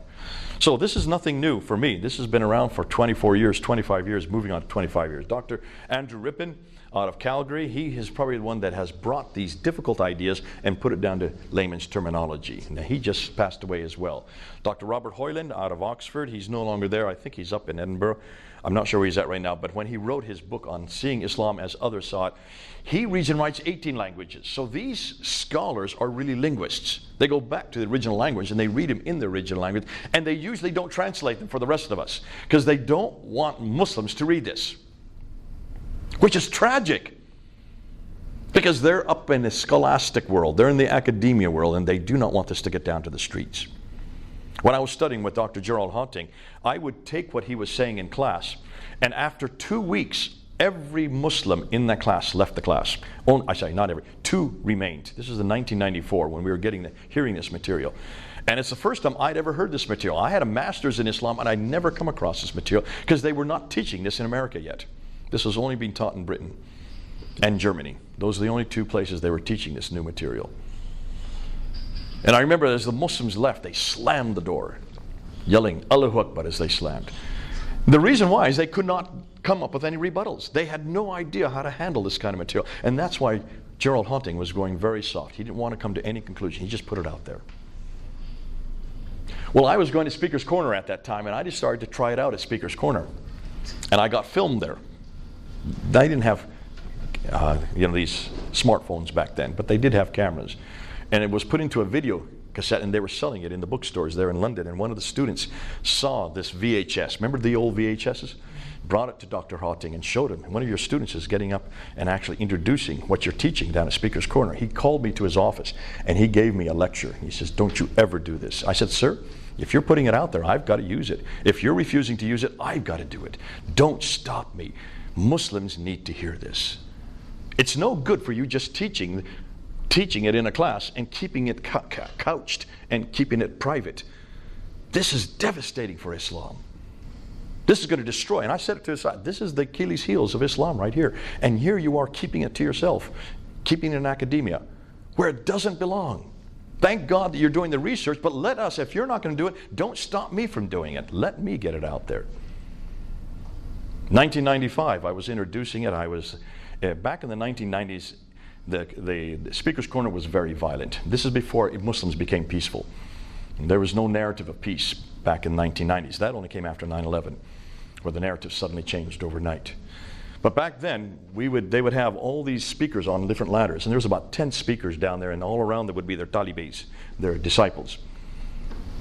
So this is nothing new for me. This has been around for 24 years, 25 years, moving on to 25 years. Dr. Andrew Rippin out of Calgary, he is probably the one that has brought these difficult ideas and put it down to layman's terminology. Now, he just passed away as well. Dr. Robert Hoyland out of Oxford, he's no longer there. I think he's up in Edinburgh. I'm not sure where he's at right now, but when he wrote his book on Seeing Islam as Others Saw It, he reads and writes 18 languages. So these scholars are really linguists. They go back to the original language and they read them in the original language, and they usually don't translate them for the rest of us because they don't want Muslims to read this, which is tragic because they're up in the scholastic world, they're in the academia world, and they do not want this to get down to the streets. When I was studying with Dr. Gerald Haunting, I would take what he was saying in class, and after 2 weeks, every Muslim in that class left the class. Not every, 2 remained. This is in 1994 when we were hearing this material. And it's the first time I'd ever heard this material. I had a master's in Islam and I'd never come across this material because they were not teaching this in America yet. This was only being taught in Britain and Germany. Those are the only 2 places they were teaching this new material. And I remember as the Muslims left, they slammed the door, yelling Allahu Akbar as they slammed. The reason why is they could not come up with any rebuttals. They had no idea how to handle this kind of material. And that's why Gerald Haunting was going very soft. He didn't want to come to any conclusion. He just put it out there. Well, I was going to Speaker's Corner at that time, and I just started to try it out at Speaker's Corner. And I got filmed there. They didn't have these smartphones back then, but they did have cameras. And it was put into a video cassette, and they were selling it in the bookstores there in London. And one of the students saw this VHS. Remember the old VHSs? Brought it to Dr. Haunting and showed him. And one of your students is getting up and actually introducing what you're teaching down at Speaker's Corner. He called me to his office, and he gave me a lecture. He says, "Don't you ever do this." I said, "Sir, if you're putting it out there, I've got to use it. If you're refusing to use it, I've got to do it. Don't stop me. Muslims need to hear this. It's no good for you just teaching it in a class and keeping it couched and keeping it private. This is devastating for Islam. This is going to destroy." And I said it to his side, this is the Achilles heels of Islam right here. And here you are keeping it to yourself, keeping it in academia, where it doesn't belong. Thank God that you're doing the research, but let us, if you're not going to do it, don't stop me from doing it. Let me get it out there. 1995, I was introducing it. I was, back in the 1990s, the Speaker's Corner was very violent. This is before Muslims became peaceful. There was no narrative of peace back in the 1990s. That only came after 9/11, where the narrative suddenly changed overnight. But back then, they would have all these speakers on different ladders, and there was about 10 speakers down there, and all around there would be their talibis, their disciples,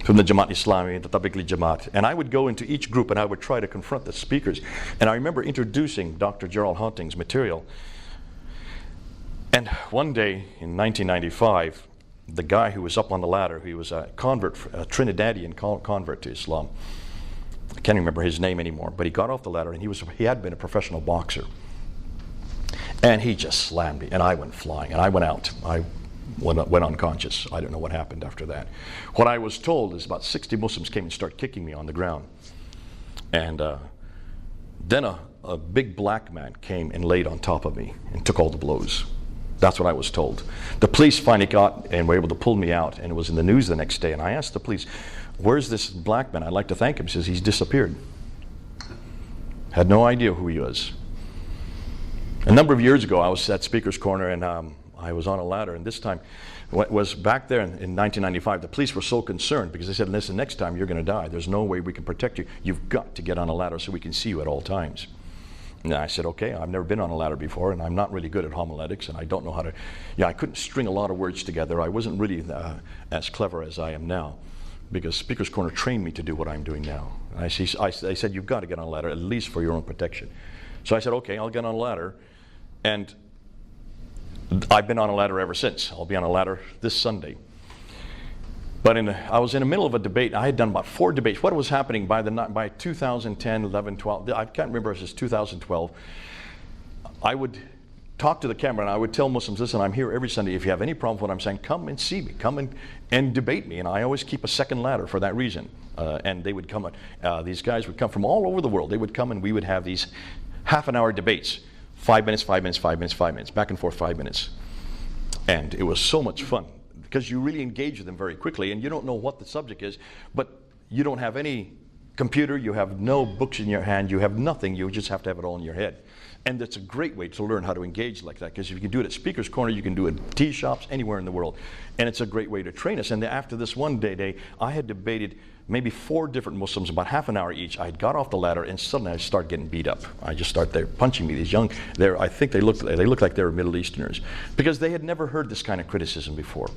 from the Jamaat Islami, the Tablighi Jamaat. And I would go into each group and I would try to confront the speakers. And I remember introducing Dr. Gerald Haunting's material. And one day in 1995, the guy who was up on the ladder, he was a convert, a Trinidadian convert to Islam. I can't remember his name anymore, but he got off the ladder, and he had been a professional boxer. And he just slammed me, and I went flying, and I went out. I went unconscious. I don't know what happened after that. What I was told is about 60 Muslims came and started kicking me on the ground. And then a big black man came and laid on top of me and took all the blows. That's what I was told. The police finally got and were able to pull me out, and it was in the news the next day. And I asked the police, "Where's this black man? I'd like to thank him." He says, "He's disappeared." Had no idea who he was. A number of years ago, I was at Speaker's Corner, and I was on a ladder, and this time, what was back there in 1995, the police were so concerned because they said, "Listen, next time you're going to die. There's no way we can protect you. You've got to get on a ladder so we can see you at all times." And I said, "Okay, I've never been on a ladder before, and I'm not really good at homiletics, and I don't know how to," I couldn't string a lot of words together. I wasn't really as clever as I am now, because Speaker's Corner trained me to do what I'm doing now. They said, "You've got to get on a ladder, at least for your own protection." So I said, "Okay, I'll get on a ladder." And I've been on a ladder ever since. I'll be on a ladder this Sunday. But I was in the middle of a debate. I had done about 4 debates. What was happening by 2010, 11, 12, I can't remember if it was 2012, I would talk to the camera and I would tell Muslims, "Listen, I'm here every Sunday. If you have any problem with what I'm saying, come and see me. Come and debate me." And I always keep a second ladder for that reason. And they would come, these guys would come from all over the world. They would come and we would have these half-an-hour debates. 5 minutes, 5 minutes, 5 minutes, 5 minutes, back and forth 5 minutes. And it was so much fun because you really engage with them very quickly, and you don't know what the subject is, but you don't have any computer, you have no books in your hand, you have nothing, you just have to have it all in your head. And it's a great way to learn how to engage like that, because if you can do it at Speaker's Corner, you can do it in tea shops, anywhere in the world. And it's a great way to train us. And after this one day, I had debated maybe 4 different Muslims, about half an hour each. I had got off the ladder, and suddenly I started getting beat up. I just started there punching me. These young, I think they looked like they were Middle Easterners, because they had never heard this kind of criticism before.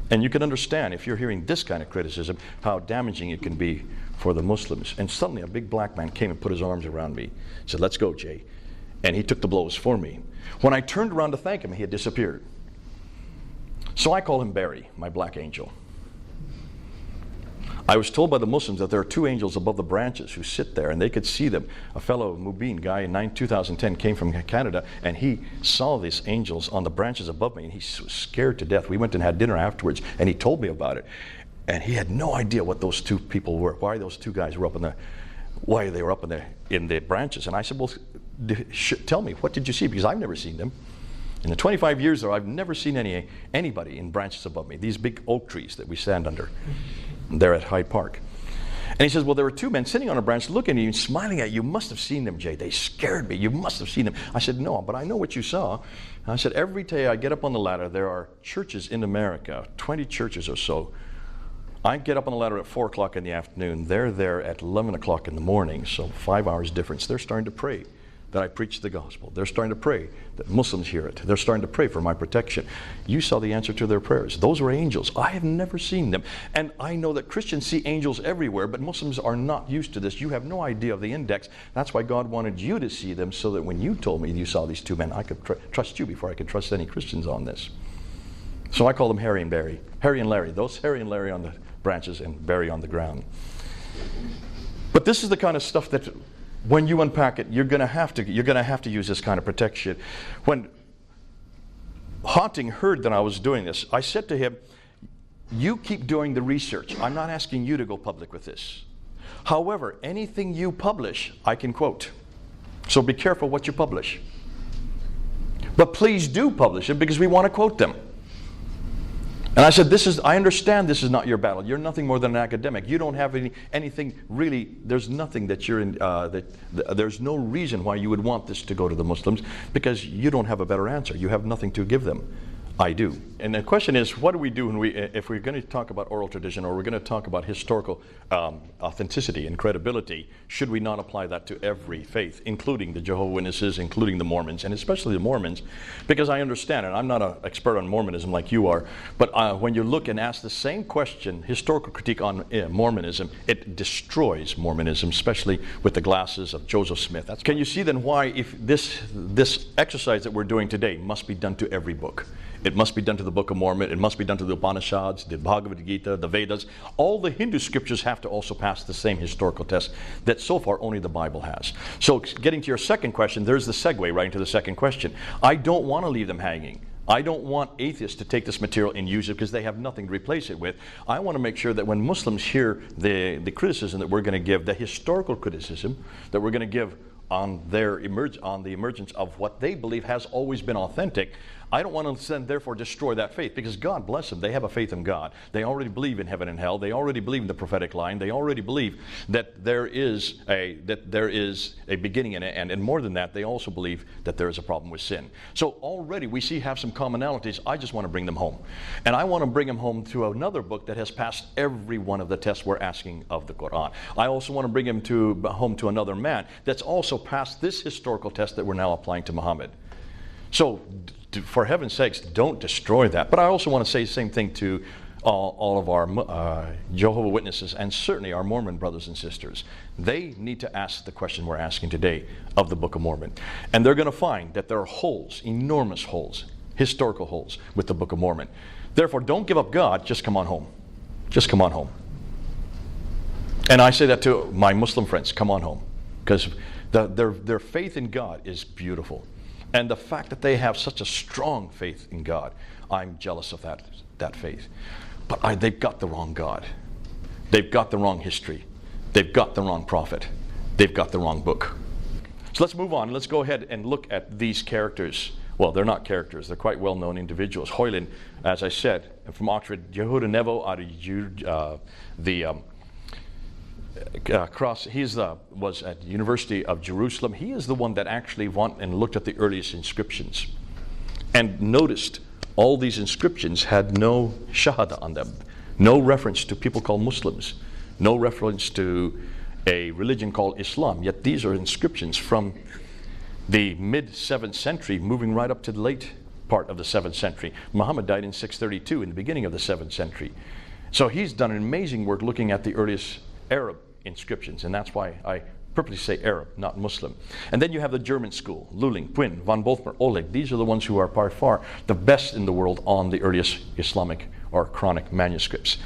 And you can understand, if you're hearing this kind of criticism, how damaging it can be for the Muslims. And suddenly a big black man came and put his arms around me, said, "Let's go, Jay." And he took the blows for me. When I turned around to thank him, he had disappeared. So I call him Barry, my black angel. I was told by the Muslims that there are 2 angels above the branches who sit there, and they could see them. A fellow, Mubin guy in 2010, came from Canada, and he saw these angels on the branches above me, and he was scared to death. We went and had dinner afterwards, and he told me about it. And he had no idea what those 2 people were, why those 2 guys were up why they were up in the branches. And I said, "Well, tell me, what did you see? Because I've never seen them. In the 25 years there, I've never seen anybody in branches above me, these big oak trees that we stand under there at Hyde Park." And he says, "Well, there were 2 men sitting on a branch looking at you and smiling at you. You must have seen them, Jay. They scared me. You must have seen them." I said, "No, but I know what you saw." And I said, "Every day I get up on the ladder, there are churches in America, 20 churches or so. I get up on the ladder at 4 o'clock in the afternoon. They're there at 11 o'clock in the morning, so 5 hours difference. They're starting to pray that I preach the gospel. They're starting to pray that Muslims hear it. They're starting to pray for my protection." You saw the answer to their prayers. Those were angels. I have never seen them. And I know that Christians see angels everywhere, but Muslims are not used to this. You have no idea of the index. That's why God wanted you to see them, so that when you told me you saw these 2 men, I could trust you before I could trust any Christians on this. So I call them Harry and Barry. Harry and Larry. Those Harry and Larry on the branches and Barry on the ground. But this is the kind of stuff that when you unpack it, you're going to have to use this kind of protection. When Haunting heard that I was doing this, I said to him, "You keep doing the research. I'm not asking you to go public with this. However, anything you publish, I can quote. So be careful what you publish. But please do publish it, because we want to quote them." And I said, I understand this is not your battle. You're nothing more than an academic. You don't have anything really, there's nothing that you're in, there's no reason why you would want this to go to the Muslims, because you don't have a better answer. You have nothing to give them. I do. And the question is, what do we do if we're going to talk about oral tradition, or we're going to talk about historical authenticity and credibility? Should we not apply that to every faith, including the Jehovah's Witnesses, including the Mormons, and especially the Mormons? Because I understand, and I'm not an expert on Mormonism like you are, but when you look and ask the same question, historical critique on Mormonism, it destroys Mormonism, especially with the glasses of Joseph Smith. Can you see then why, if this exercise that we're doing today must be done to every book? It must be done to the Book of Mormon. It must be done to the Upanishads, the Bhagavad Gita, the Vedas. All the Hindu scriptures have to also pass the same historical test that so far only the Bible has. So getting to your second question, there's the segue right into the second question. I don't want to leave them hanging. I don't want atheists to take this material and use it because they have nothing to replace it with. I want to make sure that when Muslims hear the criticism that we're going to give, the historical criticism that we're going to give on the emergence of what they believe has always been authentic, I don't want to then therefore destroy that faith, because God bless them, they have a faith in God. They already believe in heaven and hell. They already believe in the prophetic line. They already believe that there is a beginning and an end. And more than that, they also believe that there is a problem with sin. So already we have some commonalities. I just want to bring them home. And I want to bring them home to another book that has passed every one of the tests we're asking of the Quran. I also want to bring him home to another man that's also passed this historical test that we're now applying to Muhammad. So for heaven's sakes, don't destroy that. But I also want to say the same thing to all of our Jehovah's Witnesses and certainly our Mormon brothers and sisters. They need to ask the question we're asking today of the Book of Mormon. And they're going to find that there are holes, enormous holes, historical holes with the Book of Mormon. Therefore, don't give up God, just come on home. Just come on home. And I say that to my Muslim friends, come on home. Because their faith in God is beautiful. And the fact that they have such a strong faith in God, I'm jealous of that faith. But they've got the wrong God. They've got the wrong history. They've got the wrong prophet. They've got the wrong book. So let's move on. Let's go ahead and look at these characters. Well, they're not characters. They're quite well-known individuals. Hoyland, as I said, from Oxford. Yehuda Nevo out of was at the University of Jerusalem. He is the one that actually went and looked at the earliest inscriptions and noticed all these inscriptions had no shahada on them, no reference to people called Muslims, no reference to a religion called Islam. Yet these are inscriptions from the mid-7th century moving right up to the late part of the 7th century. Muhammad died in 632 in the beginning of the 7th century. So he's done an amazing work looking at the earliest Arab inscriptions, and that's why I purposely say Arab, not Muslim. And then you have the German school, Luling, Quinn, von Bothmer, Oleg. These are the ones who are by far the best in the world on the earliest Islamic or Quranic manuscripts.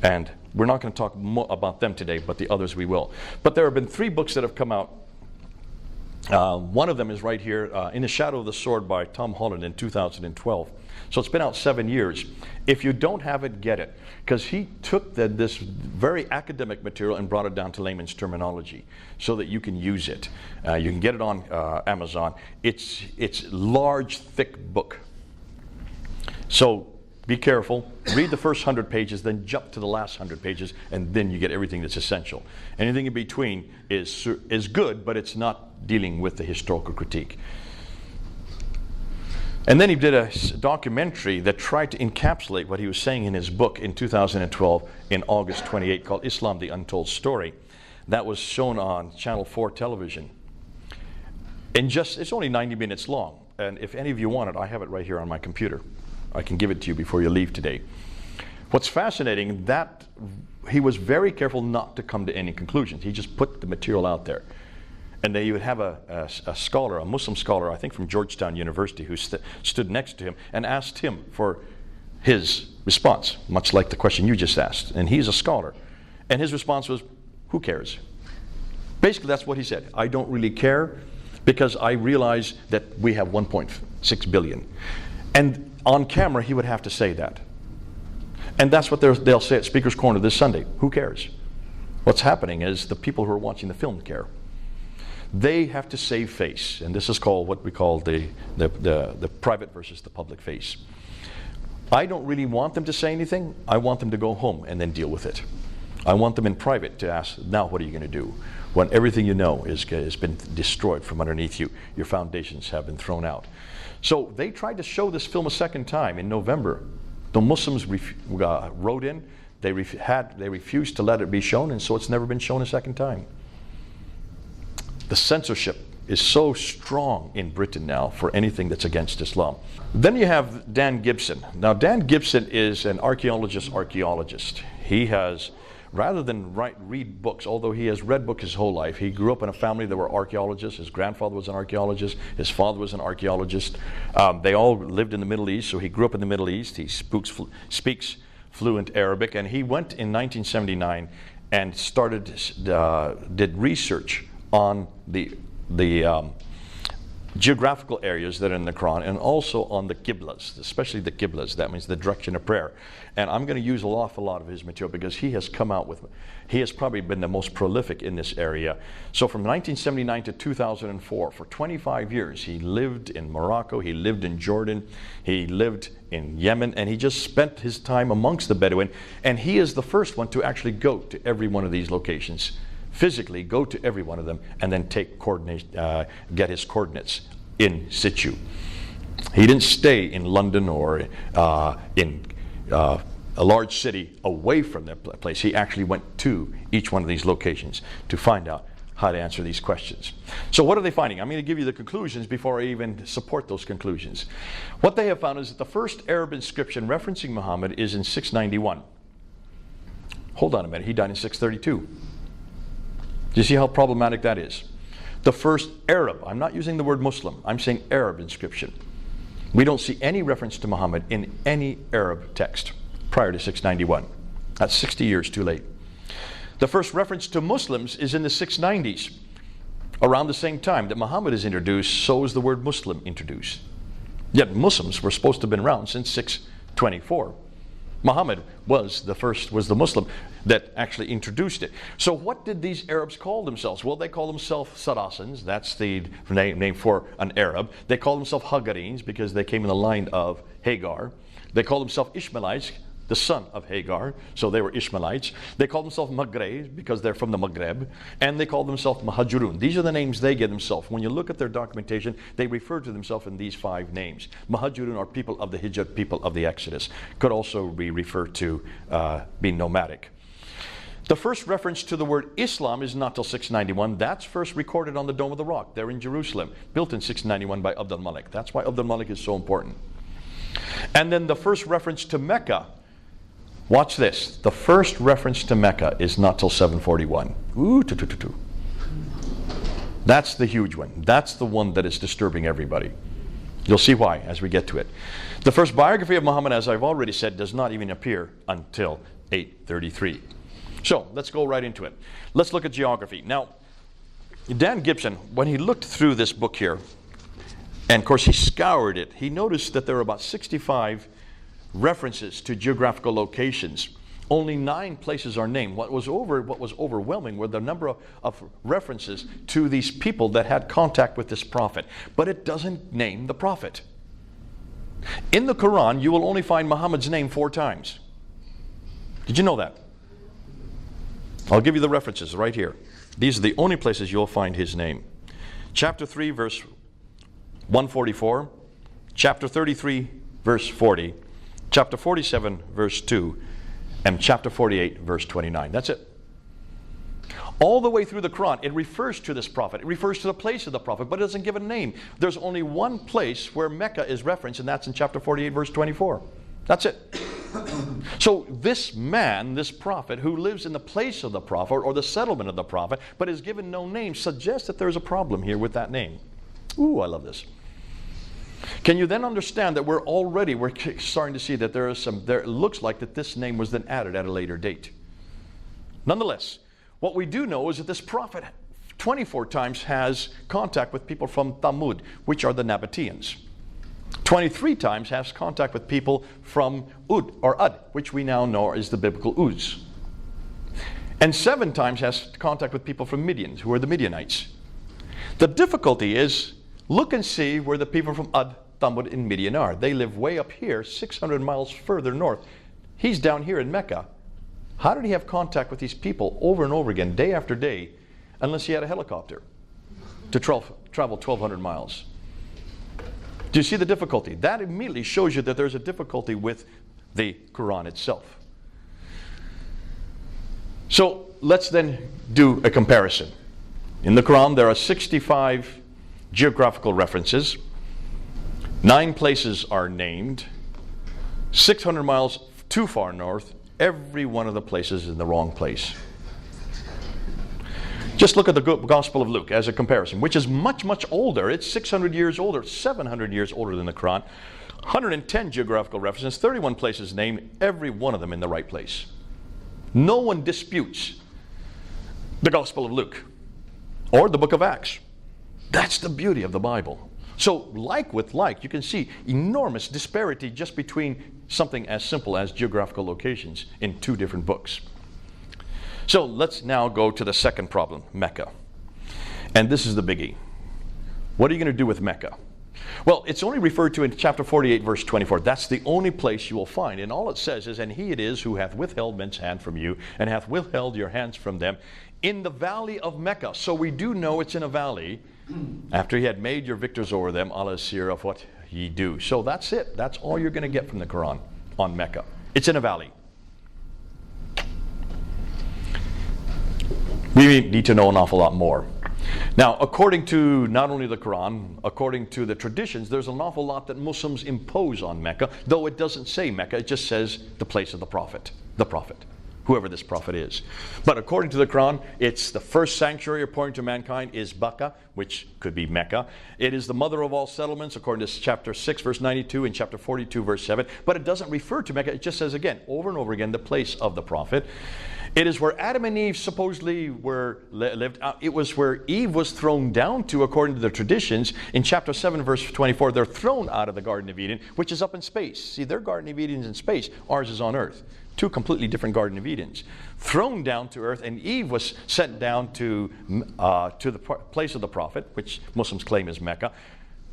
And we're not going to talk more about them today, but the others we will. But there have been 3 books that have come out. One of them is right here, In the Shadow of the Sword by Tom Holland in 2012. So it's been out 7 years. If you don't have it, get it. Because he took this very academic material and brought it down to layman's terminology so that you can use it. You can get it on Amazon. It's large, thick book. So be careful. Read the first 100 pages, then jump to the last 100 pages, and then you get everything that's essential. Anything in between is good, but it's not dealing with the historical critique. And then he did a documentary that tried to encapsulate what he was saying in his book in 2012 in August 28 called Islam, the Untold Story. That was shown on Channel 4 television. And it's only 90 minutes long. And if any of you want it, I have it right here on my computer. I can give it to you before you leave today. What's fascinating, that he was very careful not to come to any conclusions. He just put the material out there. And they would have a scholar, a Muslim scholar, I think from Georgetown University, who stood next to him and asked him for his response, much like the question you just asked. And he's a scholar. And his response was, who cares? Basically, that's what he said. I don't really care because I realize that we have 1.6 billion. And on camera, he would have to say that. And that's what they'll say at Speaker's Corner this Sunday. Who cares? What's happening is the people who are watching the film care. They have to save face, and this is called what we call the private versus the public face. I don't really want them to say anything. I want them to go home and then deal with it. I want them in private to ask, now what are you going to do? When everything you know has been destroyed from underneath you, your foundations have been thrown out. So they tried to show this film a second time in November. The Muslims wrote in, they refused to let it be shown, and so it's never been shown a second time. The censorship is so strong in Britain now for anything that's against Islam. Then you have Dan Gibson. Now Dan Gibson is an archaeologist. He has rather than read books, although he has read books his whole life, he grew up in a family that were archaeologists. His grandfather was an archaeologist. His father was an archaeologist. They all lived in the Middle East, so he grew up in the Middle East. He speaks fluent Arabic, and he went in 1979 and did research on the geographical areas that are in the Quran, and also on the Qiblas, especially the Qiblas. That means the direction of prayer. And I'm going to use an awful lot of his material because he has probably been the most prolific in this area. So from 1979 to 2004, for 25 years, he lived in Morocco, he lived in Jordan, he lived in Yemen, and he just spent his time amongst the Bedouin. And he is the first one to actually go to every one of these locations. Physically go to every one of them and then get his coordinates in situ. He didn't stay in London or in a large city away from that place. He actually went to each one of these locations to find out how to answer these questions. So what are they finding? I'm going to give you the conclusions before I even support those conclusions. What they have found is that the first Arab inscription referencing Muhammad is in 691. Hold on a minute, he died in 632. Do you see how problematic that is? The first Arab, I'm not using the word Muslim, I'm saying Arab inscription. We don't see any reference to Muhammad in any Arab text prior to 691. That's 60 years too late. The first reference to Muslims is in the 690s. Around the same time that Muhammad is introduced, so is the word Muslim introduced. Yet Muslims were supposed to have been around since 624. Muhammad was the Muslim that actually introduced it. So what did these Arabs call themselves? Well, they call themselves Saracens. That's the name for an Arab. They call themselves Hagarenes because they came in the line of Hagar. They call themselves Ishmaelites, the son of Hagar, so they were Ishmaelites. They call themselves Maghreb because they're from the Maghreb, and they call themselves Mahajurun. These are the names they give themselves. When you look at their documentation, they refer to themselves in these 5 names. Mahajurun are people of the Hijr, people of the Exodus. Could also be referred to being nomadic. The first reference to the word Islam is not till 691. That's first recorded on the Dome of the Rock there in Jerusalem, built in 691 by Abd al-Malik. That's why Abd al-Malik is so important. And then the first reference to Mecca, watch this. The first reference to Mecca is not till 741. That's the huge one. That's the one that is disturbing everybody. You'll see why as we get to it. The first biography of Muhammad, as I've already said, does not even appear until 833. So let's go right into it. Let's look at geography. Now, Dan Gibson, when he looked through this book here, and of course he scoured it, he noticed that there were about 65 references to geographical locations. Only 9 places are named. What was overwhelming were the number of references to these people that had contact with this prophet. But it doesn't name the prophet. In the Quran, you will only find Muhammad's name 4 times. Did you know that? I'll give you the references right here. These are the only places you'll find his name. Chapter 3, verse 144. Chapter 33, verse 40. Chapter 47, verse 2, and chapter 48, verse 29. That's it. All the way through the Quran, it refers to this prophet. It refers to the place of the prophet, but it doesn't give a name. There's only one place where Mecca is referenced, and that's in chapter 48, verse 24. That's it. So this man, this prophet, who lives in the place of the prophet, or the settlement of the prophet, but is given no name, suggests that there's a problem here with that name. Ooh, I love this. Can you then understand that we're starting to see that it looks like that this name was then added at a later date. Nonetheless, what we do know is that this prophet 24 times has contact with people from Thamud, which are the Nabateans. 23 times has contact with people from Ud, which we now know is the biblical Uz. And 7 times has contact with people from Midian, who are the Midianites. The difficulty is, look and see where the people from Ad, Thamud, and Midian are. They live way up here, 600 miles further north. He's down here in Mecca. How did he have contact with these people over and over again, day after day, unless he had a helicopter to travel 1,200 miles? Do you see the difficulty? That immediately shows you that there's a difficulty with the Quran itself. So let's then do a comparison. In the Quran, there are 65 geographical references. 9 places are named. 600 miles too far north, Every one of the places is in the wrong place. Just look at the Gospel of Luke as a comparison, which is much, much older. It's 600 years older, 700 years older than the Quran. 110 geographical references, 31 places named, every one of them in the right place. No one disputes the Gospel of Luke or the book of Acts. That's the beauty of the Bible. So like with like, you can see enormous disparity just between something as simple as geographical locations in two different books. So let's now go to the second problem, Mecca. And this is the biggie. What are you going to do with Mecca? Well, it's only referred to in chapter 48, verse 24. That's the only place you will find. And all it says is, and he it is who hath withheld men's hand from you, and hath withheld your hands from them, in the valley of Mecca. So we do know it's in a valley, after he had made your victors over them, Allah is seer of what ye do. So that's it. That's all you're going to get from the Quran on Mecca. It's in a valley. We need to know an awful lot more. Now, according to not only the Quran, according to the traditions, there's an awful lot that Muslims impose on Mecca, though it doesn't say Mecca, it just says the place of the prophet, whoever this prophet is. But according to the Quran, it's the first sanctuary according to mankind is Bakka, which could be Mecca. It is the mother of all settlements according to chapter 6, verse 92, and chapter 42, verse 7. But it doesn't refer to Mecca. It just says again, over and over again, the place of the prophet. It is where Adam and Eve supposedly lived. It was where Eve was thrown down to, according to the traditions. In chapter 7, verse 24, they're thrown out of the Garden of Eden, which is up in space. See, their Garden of Eden is in space. Ours is on earth. Two completely different Garden of Edens. Thrown down to earth, and Eve was sent down to the place of the prophet, which Muslims claim is Mecca.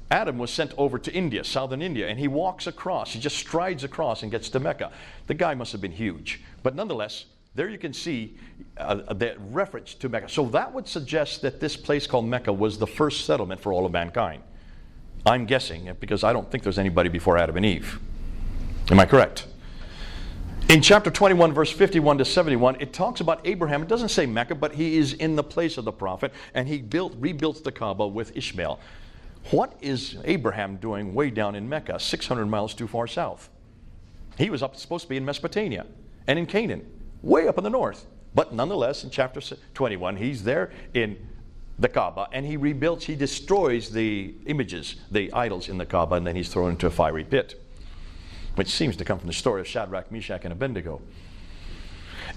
Adam was sent over to India, southern India, and he walks across. He just strides across and gets to Mecca. The guy must have been huge. But nonetheless, there you can see the reference to Mecca. So that would suggest that this place called Mecca was the first settlement for all of mankind. I'm guessing, because I don't think there's anybody before Adam and Eve. Am I correct? In chapter 21, verse 51 to 71, it talks about Abraham. It doesn't say Mecca, but he is in the place of the prophet, and he rebuilt the Kaaba with Ishmael. What is Abraham doing way down in Mecca, 600 miles too far south? He was supposed to be in Mesopotamia and in Canaan, way up in the north. But nonetheless, in chapter 21, he's there in the Kaaba, and he rebuilds, he destroys the images, the idols in the Kaaba, and then he's thrown into a fiery pit, which seems to come from the story of Shadrach, Meshach, and Abednego.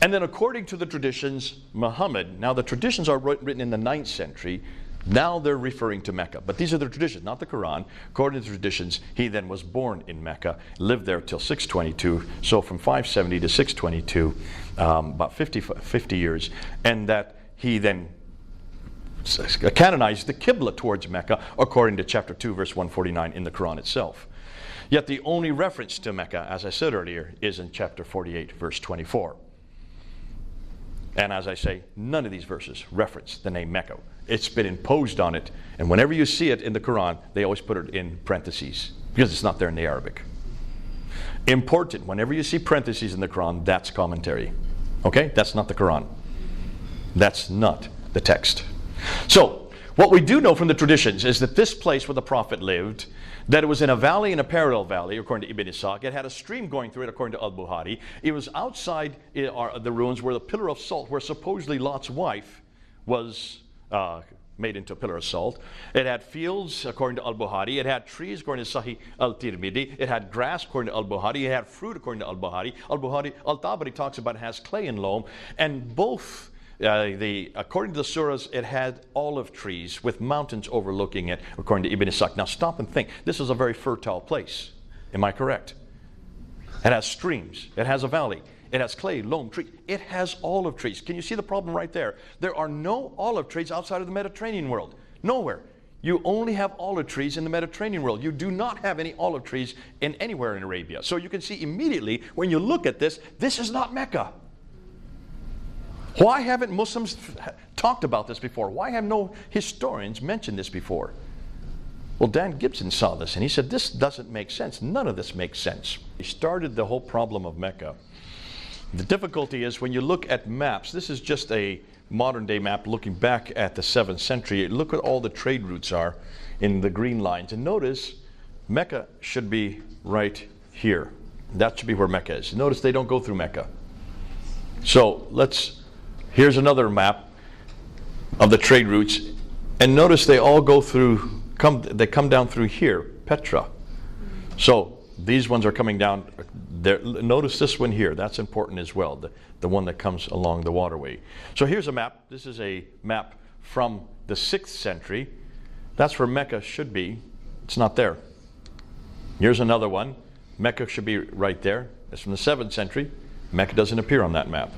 And then according to the traditions, Muhammad, now the traditions are written in the 9th century, now they're referring to Mecca. But these are the traditions, not the Quran. According to the traditions, he then was born in Mecca, lived there till 622, so from 570 to 622, about 50 years, and that he then canonized the Qibla towards Mecca, according to chapter 2, verse 149 in the Quran itself. Yet the only reference to Mecca, as I said earlier, is in chapter 48, verse 24. And as I say, none of these verses reference the name Mecca. It's been imposed on it, and whenever you see it in the Quran, they always put it in parentheses, because it's not there in the Arabic. Important, whenever you see parentheses in the Quran, that's commentary. Okay? That's not the Quran. That's not the text. So, what we do know from the traditions is that this place where the prophet lived, that it was in a valley, in a parallel valley, according to Ibn Ishaq. It had a stream going through it, according to Al-Bukhari. It was outside the ruins where the pillar of salt, where supposedly Lot's wife was made into a pillar of salt. It had fields, according to Al-Bukhari. It had trees, according to Sahih al-Tirmidhi. It had grass, according to Al-Bukhari. It had fruit, according to Al-Bukhari. Al-Tabari talks about it has clay and loam. And both, according to the surahs, it had olive trees with mountains overlooking it, according to Ibn Ishaq. Now stop and think. This is a very fertile place. Am I correct? It has streams. It has a valley. It has clay, loam, trees. It has olive trees. Can you see the problem right there? There are no olive trees outside of the Mediterranean world. Nowhere. You only have olive trees in the Mediterranean world. You do not have any olive trees anywhere in Arabia. So you can see immediately when you look at this, this is not Mecca. Why haven't Muslims talked about this before? Why have no historians mentioned this before? Well, Dan Gibson saw this and he said, this doesn't make sense. None of this makes sense. He started the whole problem of Mecca. The difficulty is when you look at maps, this is just a modern day map looking back at the 7th century. Look at all the trade routes are in the green lines. And notice Mecca should be right here. That should be where Mecca is. Notice they don't go through Mecca. So here's another map of the trade routes, and notice they all go through, they come down through here, Petra. So these ones are coming down there. Notice this one here, that's important as well, the one that comes along the waterway. So here's a map. This is a map from the 6th century. That's where Mecca should be. It's not there. Here's another one. Mecca should be right there. It's from the 7th century. Mecca doesn't appear on that map.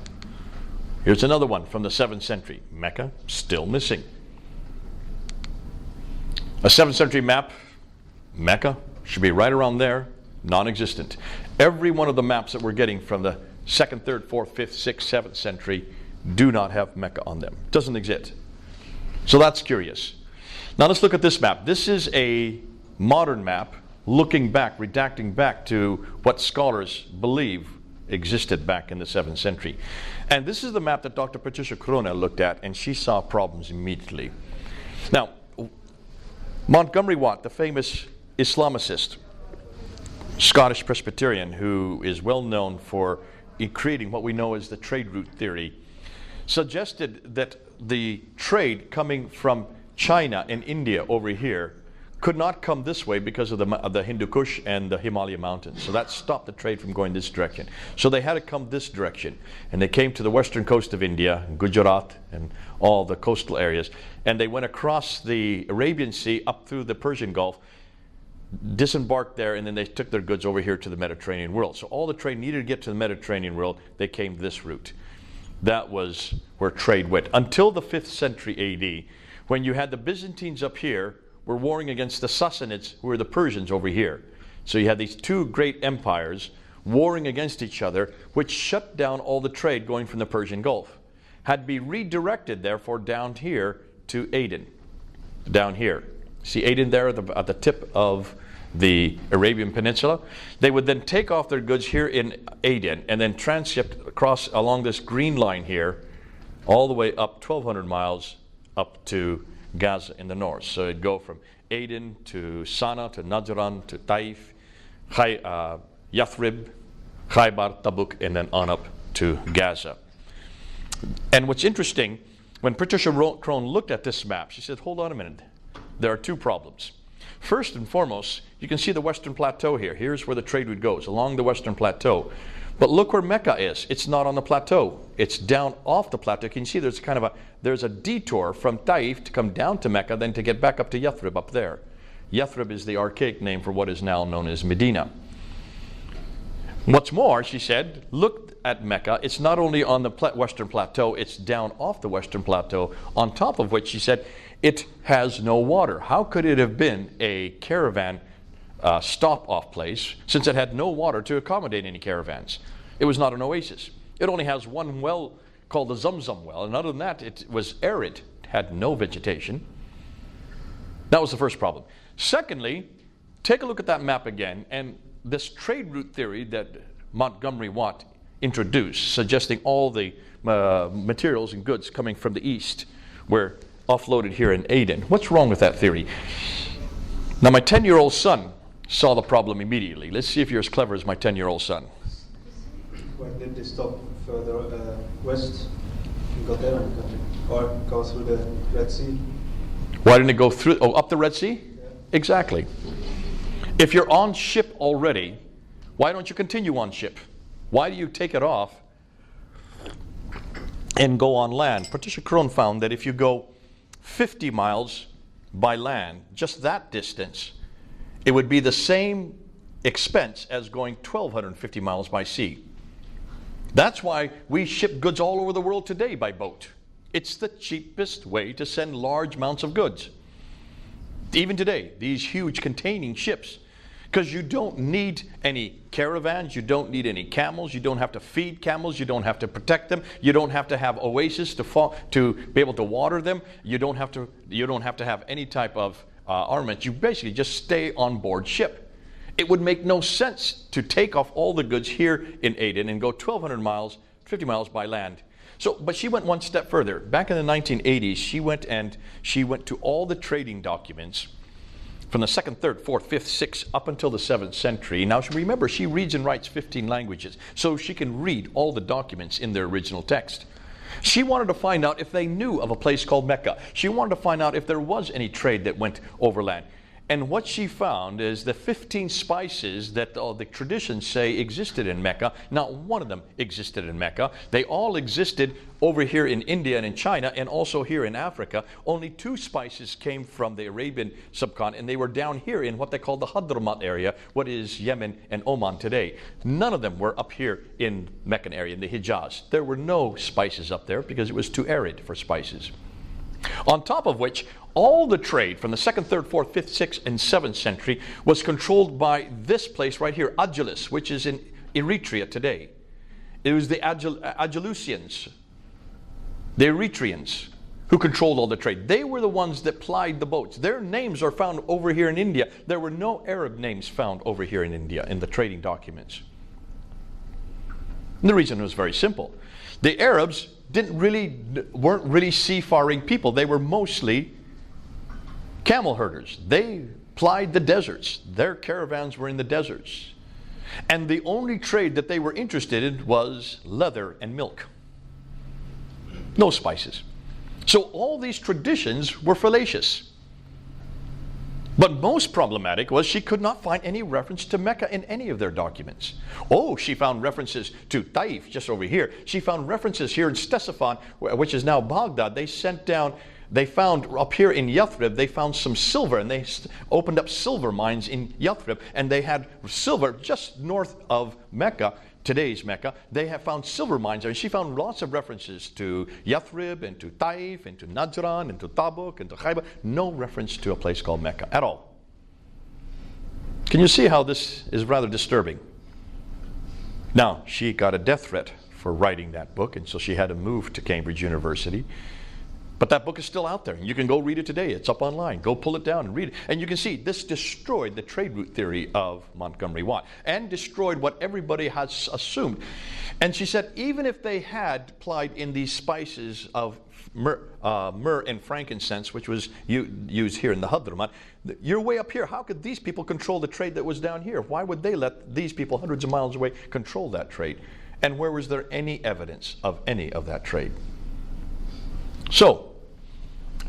Here's another one from the 7th century. Mecca, still missing. A 7th century map, Mecca should be right around there, non-existent. Every one of the maps that we're getting from the 2nd, 3rd, 4th, 5th, 6th, 7th century do not have Mecca on them. It doesn't exist. So that's curious. Now let's look at this map. This is a modern map looking back, redacting back to what scholars believe existed back in the 7th century. And this is the map that Dr. Patricia Corona looked at, and she saw problems immediately. Now, Montgomery Watt, the famous Islamicist, Scottish Presbyterian, who is well known for creating what we know as the trade route theory, suggested that the trade coming from China and India over here could not come this way because of the Hindu Kush and the Himalaya mountains. So that stopped the trade from going this direction. So they had to come this direction. And they came to the western coast of India, Gujarat, and all the coastal areas. And they went across the Arabian Sea up through the Persian Gulf, disembarked there, and then they took their goods over here to the Mediterranean world. So all the trade needed to get to the Mediterranean world, they came this route. That was where trade went. Until the 5th century AD, when you had the Byzantines up here, were warring against the Sassanids, who were the Persians over here. So you had these two great empires warring against each other, which shut down all the trade going from the Persian Gulf. Had to be redirected, therefore, down here to Aden. Down here. See Aden there at the tip of the Arabian Peninsula? They would then take off their goods here in Aden and then transship across along this green line here, all the way up 1,200 miles up to Gaza in the north. So it'd go from Aden to Sana'a to Najran to Taif, Yathrib, Khaybar, Tabuk, and then on up to Gaza. And what's interesting, when Patricia Crone looked at this map, she said, hold on a minute. There are two problems. First and foremost, you can see the Western Plateau here. Here's where the trade route goes, along the Western Plateau. But look where Mecca is. It's not on the plateau. It's down off the plateau. Can you see there's a detour from Taif to come down to Mecca, then to get back up to Yathrib up there. Yathrib is the archaic name for what is now known as Medina. What's more, she said, look at Mecca. It's not only on the Western Plateau, it's down off the Western Plateau, on top of which she said it has no water. How could it have been a caravan stop-off place, since it had no water to accommodate any caravans? It was not an oasis. It only has one well called the Zamzam well, and other than that, it was arid. It had no vegetation. That was the first problem. Secondly, take a look at that map again, and this trade route theory that Montgomery Watt introduced, suggesting all the materials and goods coming from the east were offloaded here in Aden. What's wrong with that theory? Now, my 10-year-old son saw the problem immediately. Let's see if you're as clever as my 10-year-old son. Why did they stop further west and go there or go through the Red Sea? Why didn't it go through, up the Red Sea? Yeah. Exactly. If you're on ship already, why don't you continue on ship? Why do you take it off and go on land? Patricia Crone found that if you go 50 miles by land, just that distance, it would be the same expense as going 1,250 miles by sea. That's why we ship goods all over the world today by boat. It's the cheapest way to send large amounts of goods. Even today, these huge containing ships, because you don't need any caravans, you don't need any camels, you don't have to feed camels, you don't have to protect them, you don't have to have oases to be able to water them, you don't have to have any type of armament. You basically just stay on board ship. It would make no sense to take off all the goods here in Aden and go 1,200 miles, 50 miles by land. But she went one step further. Back in the 1980s, she went to all the trading documents from the 2nd, 3rd, 4th, 5th, 6th, up until the 7th century. Now remember, she reads and writes 15 languages, so she can read all the documents in their original text. She wanted to find out if they knew of a place called Mecca. She wanted to find out if there was any trade that went overland. And what she found is the 15 spices that the traditions say existed in Mecca. Not one of them existed in Mecca. They all existed over here in India and in China, and also here in Africa. Only 2 spices came from the Arabian subcontinent, and they were down here in what they call the Hadramaut area, what is Yemen and Oman today. None of them were up here in Meccan area, in the Hijaz. There were no spices up there because it was too arid for spices. On top of which, all the trade from the 2nd, 3rd, 4th, 5th, 6th, and 7th century was controlled by this place right here, Agilis, which is in Eritrea today. It was the Agilusians, the Eritreans, who controlled all the trade. They were the ones that plied the boats. Their names are found over here in India. There were no Arab names found over here in India in the trading documents. And the reason was very simple. The Arabs weren't really seafaring people. They were mostly camel herders. They plied the deserts. Their caravans were in the deserts. And the only trade that they were interested in was leather and milk. No spices. So all these traditions were fallacious. But most problematic was she could not find any reference to Mecca in any of their documents. Oh, she found references to Taif just over here. She found references here in Ctesiphon, which is now Baghdad. They found up here in Yathrib, they found some silver, and they opened up silver mines in Yathrib, and they had silver just north of Mecca, today's Mecca. They have found silver mines there, and she found lots of references to Yathrib, and to Taif, and to Najran, and to Tabuk, and to Qibla. No reference to a place called Mecca at all. Can you see how this is rather disturbing? Now, she got a death threat for writing that book, and so she had to move to Cambridge University. But that book is still out there. You can go read it today. It's up online. Go pull it down and read it. And you can see this destroyed the trade route theory of Montgomery Watt and destroyed what everybody has assumed. And she said even if they had plied in these spices of myrrh and frankincense, which was used here in the Hadramaut, you're way up here. How could these people control the trade that was down here? Why would they let these people hundreds of miles away control that trade? And where was there any evidence of any of that trade? So,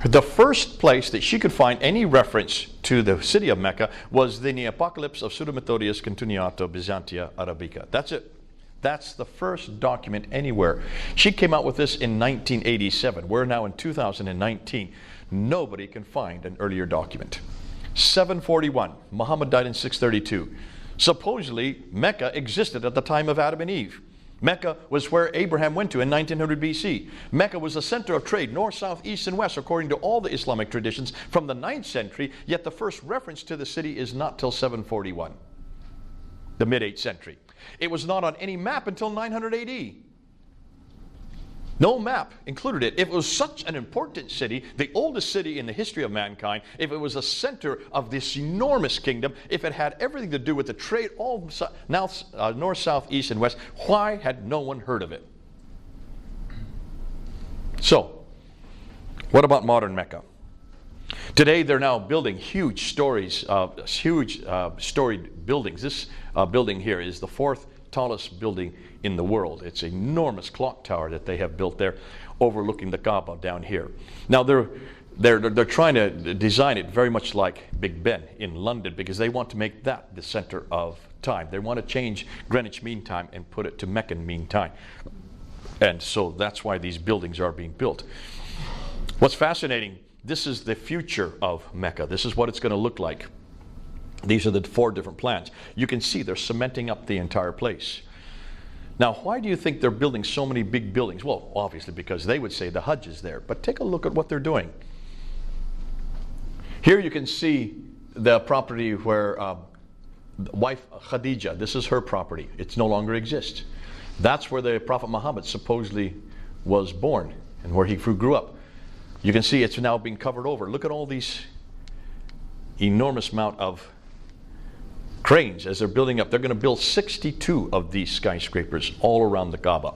the first place that she could find any reference to the city of Mecca was in the Apocalypse of Pseudo-Methodius Continuato Byzantia Arabica. That's it. That's the first document anywhere. She came out with this in 1987. We're now in 2019. Nobody can find an earlier document. 741. Muhammad died in 632. Supposedly, Mecca existed at the time of Adam and Eve. Mecca was where Abraham went to in 1900 BC. Mecca was the center of trade, north, south, east, and west, according to all the Islamic traditions from the 9th century, yet the first reference to the city is not till 741, the mid-8th century. It was not on any map until 900 AD. No map included it. If it was such an important city, the oldest city in the history of mankind, if it was a center of this enormous kingdom, if it had everything to do with the trade, all north, south, east, and west, why had no one heard of it? So, what about modern Mecca? Today they're now building huge storied buildings. This building here is the 4th tallest building in the world. It's an enormous clock tower that they have built there overlooking the Kaaba down here. Now they're trying to design it very much like Big Ben in London because they want to make that the center of time. They want to change Greenwich Mean Time and put it to Meccan Mean Time. And so that's why these buildings are being built. What's fascinating, this is the future of Mecca. This is what it's going to look like. These are the 4 different plans. You can see they're cementing up the entire place. Now, why do you think they're building so many big buildings? Well, obviously because they would say the Hajj is there. But take a look at what they're doing. Here you can see the property where wife Khadija, this is her property. It no longer exists. That's where the Prophet Muhammad supposedly was born and where he grew up. You can see it's now being covered over. Look at all these enormous amount of cranes as they're building up. They're going to build 62 of these skyscrapers all around the Kaaba.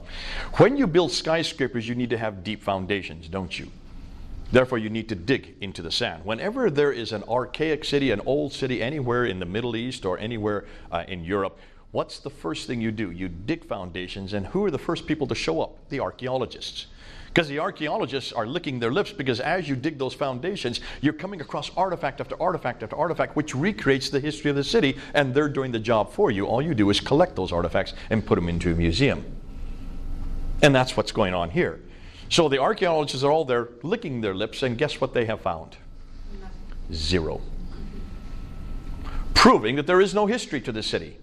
When you build skyscrapers, you need to have deep foundations, don't you? Therefore, you need to dig into the sand. Whenever there is an archaic city, an old city, anywhere in the Middle East or anywhere in Europe, what's the first thing you do? You dig foundations, and who are the first people to show up? The archaeologists. Because the archaeologists are licking their lips, because as you dig those foundations, you're coming across artifact after artifact after artifact, which recreates the history of the city, and they're doing the job for you. All you do is collect those artifacts and put them into a museum. And that's what's going on here. So the archaeologists are all there licking their lips, and guess what they have found? Zero. Proving that there is no history to the city.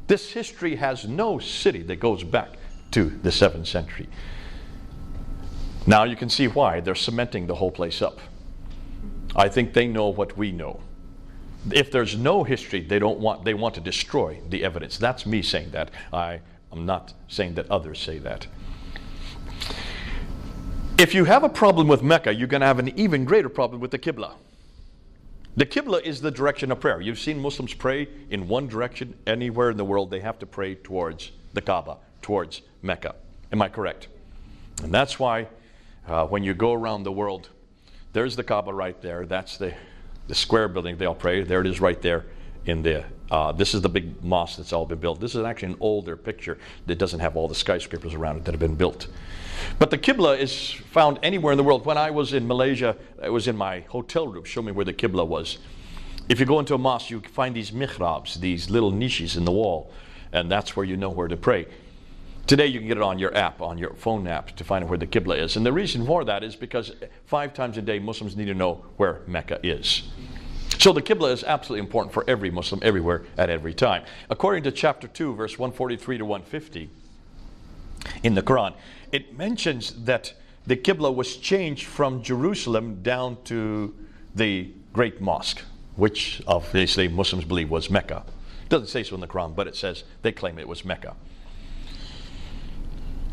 This history has no city that goes back to the 7th century. Now you can see why they're cementing the whole place up. I think they know what we know. If there's no history, they want to destroy the evidence. That's me saying that. I'm not saying that others say that. If you have a problem with Mecca, you're going to have an even greater problem with the Qibla. The Qibla is the direction of prayer. You've seen Muslims pray in one direction anywhere in the world. They have to pray towards the Kaaba, towards Mecca. Am I correct? And that's why when you go around the world, there's the Kaaba right there. That's the square building they all pray. There it is right there in the this is the big mosque that's all been built. This is actually an older picture that doesn't have all the skyscrapers around it that have been built. But the Qibla is found anywhere in the world. When I was in Malaysia, it was in my hotel room. Show me where the Qibla was. If you go into a mosque, you find these mihrabs, these little niches in the wall, and that's where you know where to pray. Today you can get it on your app, on your phone app, to find out where the Qibla is. And the reason for that is because 5 times a day Muslims need to know where Mecca is. So the Qibla is absolutely important for every Muslim everywhere at every time. According to chapter 2, verse 143 to 150 in the Quran, it mentions that the Qibla was changed from Jerusalem down to the Great Mosque, which obviously Muslims believe was Mecca. It doesn't say so in the Quran, but it says they claim it was Mecca.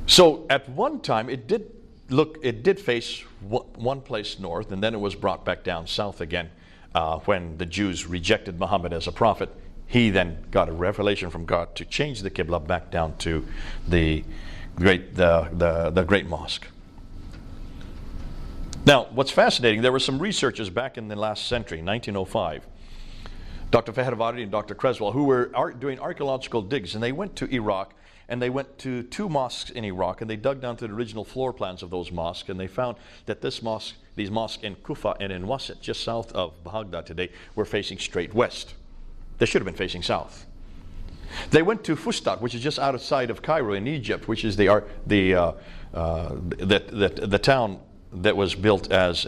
So at one time it did face one place north, and then it was brought back down south again when the Jews rejected Muhammad as a prophet. He then got a revelation from God to change the Qibla back down to the Great Mosque. Now, what's fascinating, there were some researchers back in the last century, 1905, Dr. Fabrication and Dr. Creswell, who were doing archaeological digs, and they went to Iraq, and they went to 2 mosques in Iraq, and they dug down to the original floor plans of those mosques, and they found that these mosques in Kufa and in Wasit, just south of Baghdad today, were facing straight west. They should have been facing south. They went to Fustat, which is just outside of Cairo in Egypt, which is the town that was built as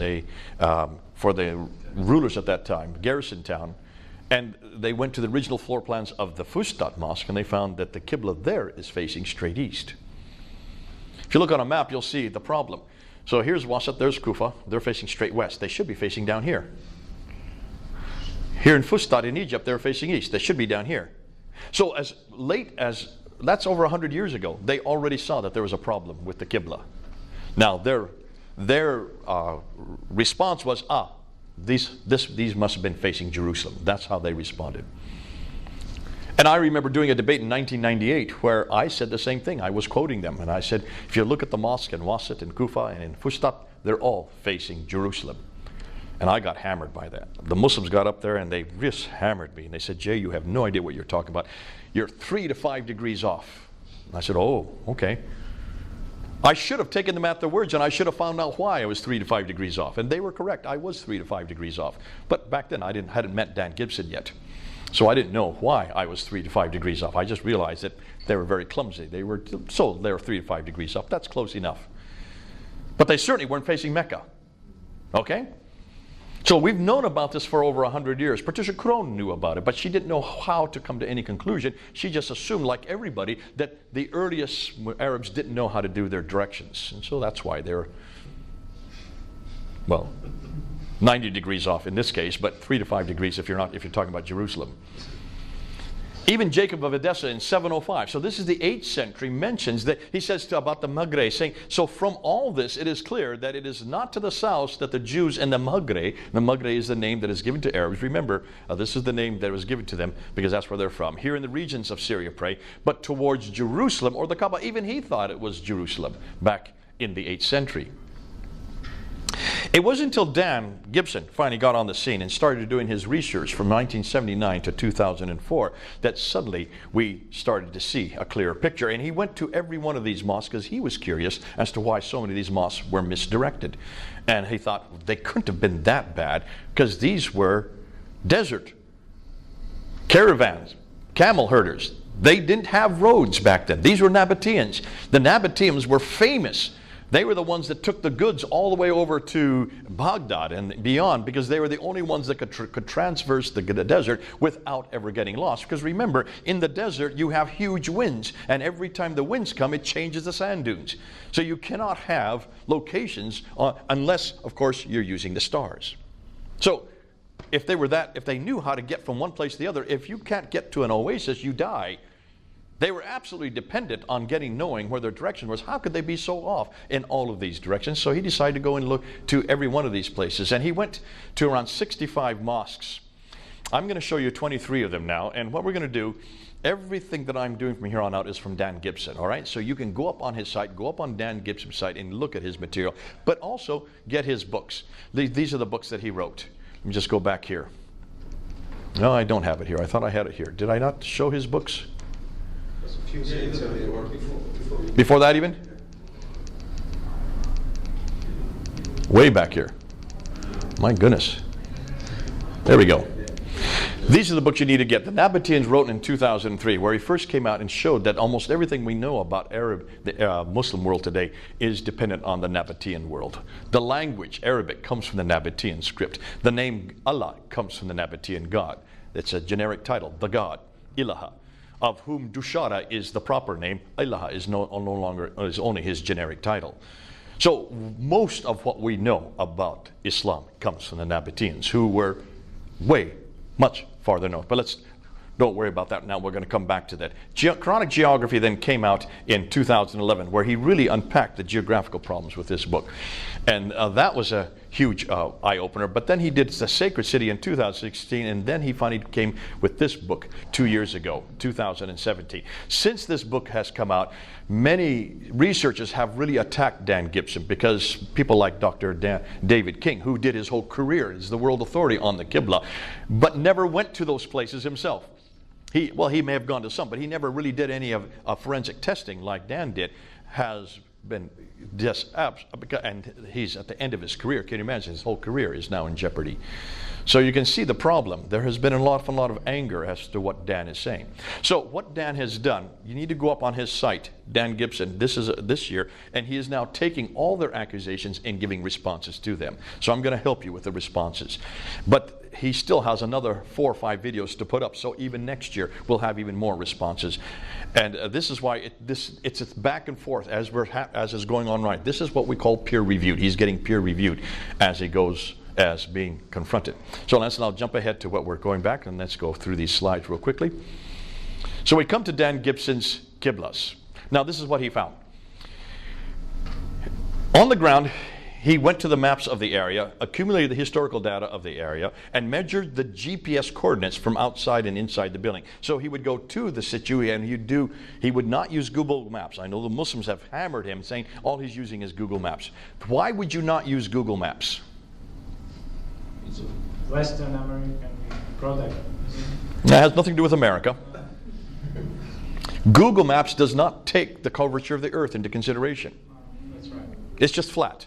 for the rulers at that time, garrison town. And they went to the original floor plans of the Fustat Mosque, and they found that the Qibla there is facing straight east. If you look on a map, you'll see the problem. So here's Wasit, there's Kufa. They're facing straight west. They should be facing down here. Here in Fustat in Egypt, they're facing east. They should be down here. So as late as, that's over 100 years ago, they already saw that there was a problem with the Qibla. Now their response was, these must have been facing Jerusalem. That's how they responded. And I remember doing a debate in 1998 where I said the same thing. I was quoting them, and I said, if you look at the mosque in Wasit and Kufa and in Fustat, they're all facing Jerusalem. And I got hammered by that. The Muslims got up there and they just hammered me. And they said, Jay, you have no idea what you're talking about. You're 3 to 5 degrees off. And I said, oh, okay. I should have taken them at their words, and I should have found out why I was 3 to 5 degrees off. And they were correct. I was 3 to 5 degrees off. But back then, I hadn't met Dan Gibson yet. So I didn't know why I was 3 to 5 degrees off. I just realized that they were very clumsy. They were 3 to 5 degrees off. That's close enough. But they certainly weren't facing Mecca. Okay? So we've known about this for over 100 years. Patricia Crone knew about it, but she didn't know how to come to any conclusion. She just assumed, like everybody, that the earliest Arabs didn't know how to do their directions. And so that's why they're, 90 degrees off in this case, but 3 to 5 degrees if you're talking about Jerusalem. Even Jacob of Edessa in 705, so this is the 8th century, mentions that he says about the Maghreb, saying, so from all this it is clear that it is not to the south that the Jews and the Maghreb is the name that is given to Arabs. Remember, this is the name that was given to them because that's where they're from. Here in the regions of Syria pray, but towards Jerusalem or the Kaaba. Even he thought it was Jerusalem back in the 8th century. It wasn't until Dan Gibson finally got on the scene and started doing his research from 1979 to 2004 that suddenly we started to see a clearer picture. And he went to every one of these mosques because he was curious as to why so many of these mosques were misdirected. And he thought they couldn't have been that bad because these were desert caravans, camel herders. They didn't have roads back then. These were Nabateans. The Nabateans were famous. They were the ones that took the goods all the way over to Baghdad and beyond because they were the only ones that could transverse the desert without ever getting lost. Because remember, in the desert you have huge winds, and every time the winds come it changes the sand dunes. So you cannot have locations unless, of course, you're using the stars. So if they knew how to get from one place to the other, if you can't get to an oasis, you die. They were absolutely dependent on knowing where their direction was. How could they be so off in all of these directions? So he decided to go and look to every one of these places. And he went to around 65 mosques. I'm going to show you 23 of them now. And what we're going to do, everything that I'm doing from here on out is from Dan Gibson. All right? So you can go up on his site, go up on Dan Gibson's site and look at his material. But also get his books. These are the books that he wrote. Let me just go back here. No, I don't have it here. I thought I had it here. Did I not show his books? Before that even? Way back here. My goodness. There we go. These are the books you need to get. The Nabateans wrote in 2003, where he first came out and showed that almost everything we know about the Muslim world today is dependent on the Nabatean world. The language, Arabic, comes from the Nabatean script. The name Allah comes from the Nabatean God. It's a generic title, the God, Ilaha, of whom Dushara is the proper name. Ilaha is no longer, is only his generic title. So most of what we know about Islam comes from the Nabateans, who were much farther north. But don't worry about that now. We're going to come back to that. Chronic Geography then came out in 2011, where he really unpacked the geographical problems with this book. And that was a huge eye-opener. But then he did The Sacred City in 2016, and then he finally came with this book 2 years ago, 2017. Since this book has come out, many researchers have really attacked Dan Gibson because people like Dr. David King, who did his whole career as the world authority on the Qibla, but never went to those places himself. He may have gone to some, but he never really did any of forensic testing like Dan did, has been just and he's at the end of his career. Can you imagine? His whole career is now in jeopardy. So you can see the problem. There has been a lot of anger as to what Dan is saying. So what Dan has done, you need to go up on his site, Dan Gibson, this year, and he is now taking all their accusations and giving responses to them. So I'm going to help you with the responses. But he still has another 4 or 5 videos to put up, so even next year we'll have even more responses. And this is why it's back and forth as is going on right. This is what we call peer reviewed. He's getting peer reviewed as he goes, as being confronted. So let's now jump ahead to what we're going back, and let's go through these slides real quickly. So we come to Dan Gibson's Qiblas. Now this is what he found. On the ground, he went to the maps of the area, accumulated the historical data of the area, and measured the GPS coordinates from outside and inside the building. So he would go to the situ and he would not use Google Maps. I know the Muslims have hammered him saying all he's using is Google Maps. Why would you not use Google Maps? It's a Western American product. That has nothing to do with America. Google Maps does not take the curvature of the earth into consideration. That's right. It's just flat.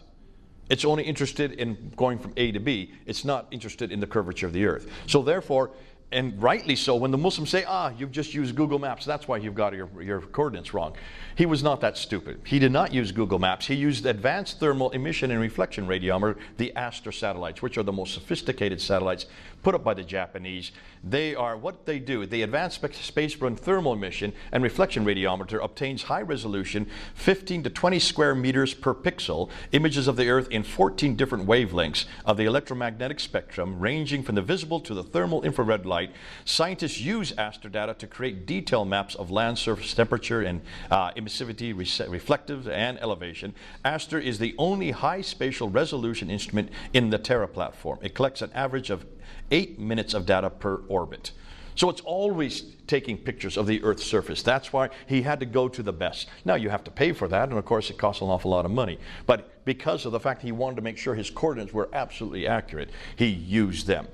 It's only interested in going from A to B. It's not interested in the curvature of the earth. So therefore, and rightly so, when the Muslims say, you've just used Google Maps, that's why you've got your coordinates wrong. He was not that stupid. He did not use Google Maps. He used Advanced Thermal Emission and Reflection Radiometer, the Astra satellites, which are the most sophisticated satellites put up by the Japanese. They are what they do. The Advanced Spaceborne Thermal Emission and Reflection Radiometer obtains high resolution, 15 to 20 square meters per pixel, images of the Earth in 14 different wavelengths of the electromagnetic spectrum, ranging from the visible to the thermal infrared light. Scientists use Astra data to create detailed maps of land surface temperature and emissivity, reflective, and elevation. Astra is the only high spatial resolution instrument in the Terra platform. It collects an average of 8 minutes of data per orbit. So it's always taking pictures of the Earth's surface. That's why he had to go to the best. Now you have to pay for that, and of course it costs an awful lot of money. But because of the fact he wanted to make sure his coordinates were absolutely accurate, he used them.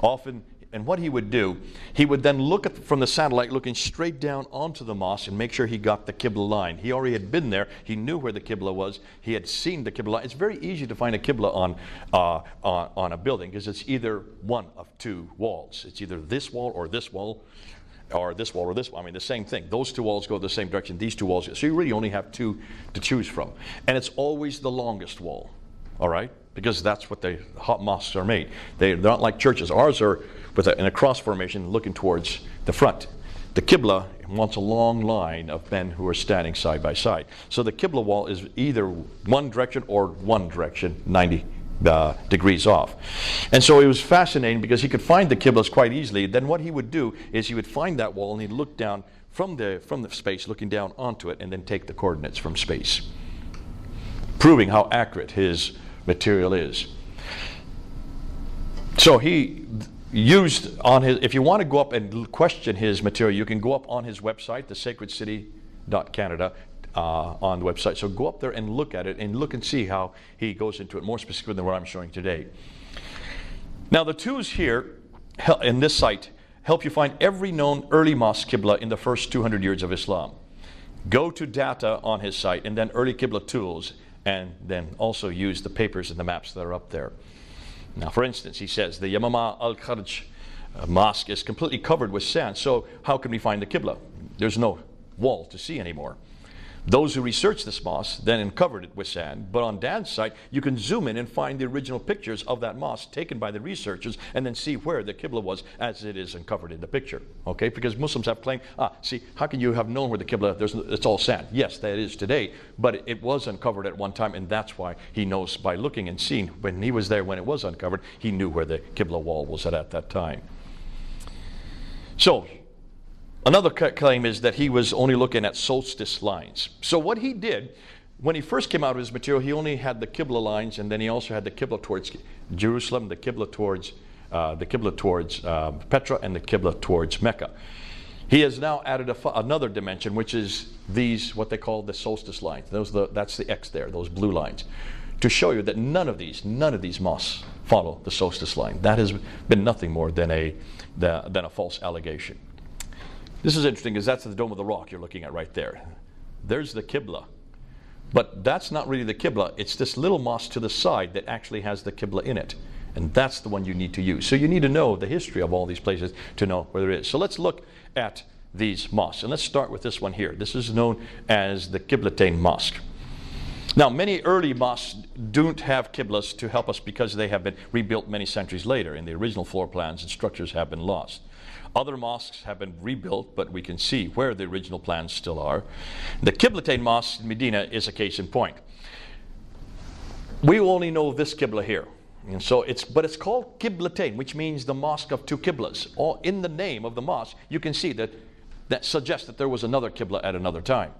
Often, and what he would do, he would then look at from the satellite, looking straight down onto the mosque and make sure he got the Qibla line. He already had been there. He knew where the Qibla was. He had seen the Qibla line. It's very easy to find a Qibla on a building because it's either one of two walls. It's either this wall or this wall, or this wall or this wall. I mean, the same thing. Those two walls go the same direction. These two walls. So you really only have two to choose from. And it's always the longest wall, all right? Because that's what the hot mosques are made. They're not like churches. Ours are in a cross formation looking towards the front. The Qibla wants a long line of men who are standing side by side. So the Qibla wall is either one direction or one direction, 90 degrees off. And so it was fascinating because he could find the Qiblas quite easily. Then what he would do is he would find that wall and he'd look down from the space, looking down onto it, and then take the coordinates from space, proving how accurate his material is. So he used on his, if you want to go up and question his material, you can go up on his website, thesacredcity.canada, on the website. So go up there and look at it and look and see how he goes into it more specifically than what I'm showing today. Now the tools here in this site help you find every known early mosque Qibla in the first 200 years of Islam. Go to data on his site and then early Qibla tools, and then also use the papers and the maps that are up there. Now, for instance, he says the Yamama al-Kharj mosque is completely covered with sand, so how can we find the Qibla? There's no wall to see anymore. Those who researched this mosque then uncovered it with sand, but on Dan's site, you can zoom in and find the original pictures of that mosque taken by the researchers and then see where the Qibla was as it is uncovered in the picture. Okay, because Muslims have claimed, see, how can you have known where the Qibla, it's all sand. Yes, that is today, but it was uncovered at one time, and that's why he knows by looking and seeing when he was there when it was uncovered, he knew where the Qibla wall was at that time. So, another claim is that he was only looking at solstice lines. So what he did, when he first came out of his material, he only had the Qibla lines, and then he also had the Qibla towards Jerusalem, the Qibla towards Petra, and the Qibla towards Mecca. He has now added another dimension, which is these, what they call the solstice lines. That's the X there, those blue lines, to show you that none of these mosques follow the solstice line. That has been nothing more than a false allegation. This is interesting because that's the Dome of the Rock you're looking at right there. There's the Qibla. But that's not really the Qibla. It's this little mosque to the side that actually has the Qibla in it. And that's the one you need to use. So you need to know the history of all these places to know where it is. So let's look at these mosques. And let's start with this one here. This is known as the Qiblatain Mosque. Now, many early mosques don't have Qiblas to help us because they have been rebuilt many centuries later, and the original floor plans and structures have been lost. Other mosques have been rebuilt, but we can see where the original plans still are. The Qiblatain Mosque in Medina is a case in point. We only know this Qibla here. And so it's called Qiblatain, which means the mosque of two Qiblas. All in the name of the mosque, you can see that suggests that there was another Qibla at another time.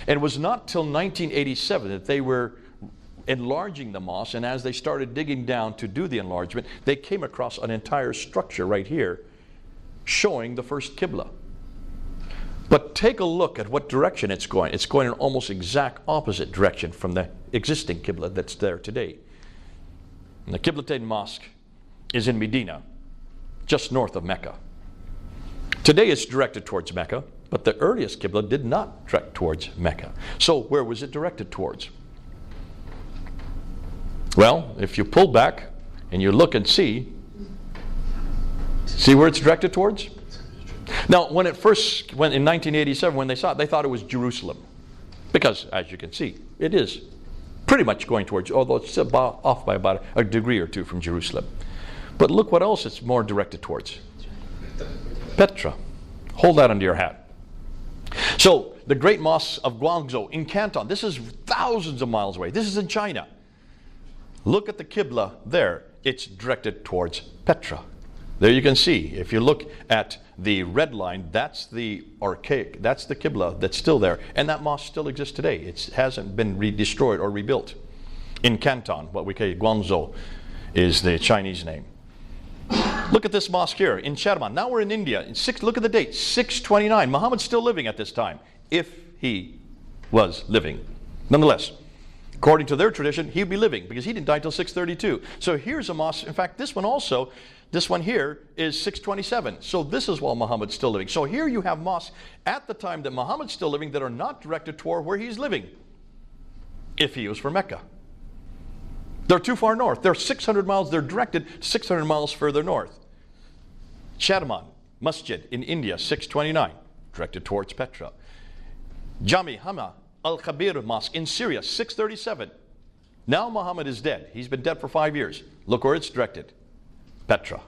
And it was not till 1987 that they were enlarging the mosque, and as they started digging down to do the enlargement, they came across an entire structure right here showing the first Qibla. But take a look at what direction it's going. It's going in almost exact opposite direction from the existing Qibla that's there today. And the Qiblatain Mosque is in Medina, just north of Mecca. Today it's directed towards Mecca, but the earliest Qibla did not direct towards Mecca. So where was it directed towards? Well, if you pull back and you look and see where it's directed towards? Now, when it first went in 1987, when they saw it, they thought it was Jerusalem. Because, as you can see, it is pretty much going towards, although it's off by about a degree or two from Jerusalem. But look what else it's more directed towards. Petra. Hold that under your hat. So, the great mosque of Guangzhou in Canton, this is thousands of miles away. This is in China. Look at the Qibla there. It's directed towards Petra. There you can see, if you look at the red line, that's the archaic, that's the Qibla that's still there. And that mosque still exists today. It hasn't been destroyed or rebuilt. In Canton, what we call Guangzhou is the Chinese name. Look at this mosque here in Cherman. Now we're in India. Look at the date, 629. Muhammad's still living at this time, if he was living. Nonetheless, According to their tradition, he'd be living because he didn't die until 632. So here's a mosque. In fact, this one also, this one here is 627. So this is while Muhammad's still living. So here you have mosques at the time that Muhammad's still living that are not directed toward where he's living, if he was for Mecca. They're too far north. They're 600 miles. They're directed 600 miles further north. Shadaman Masjid in India, 629, directed towards Petra. Jami Hama Al-Khabir Mosque in Syria, 637. Now Muhammad is dead. He's been dead for 5 years. Look where it's directed. Petra.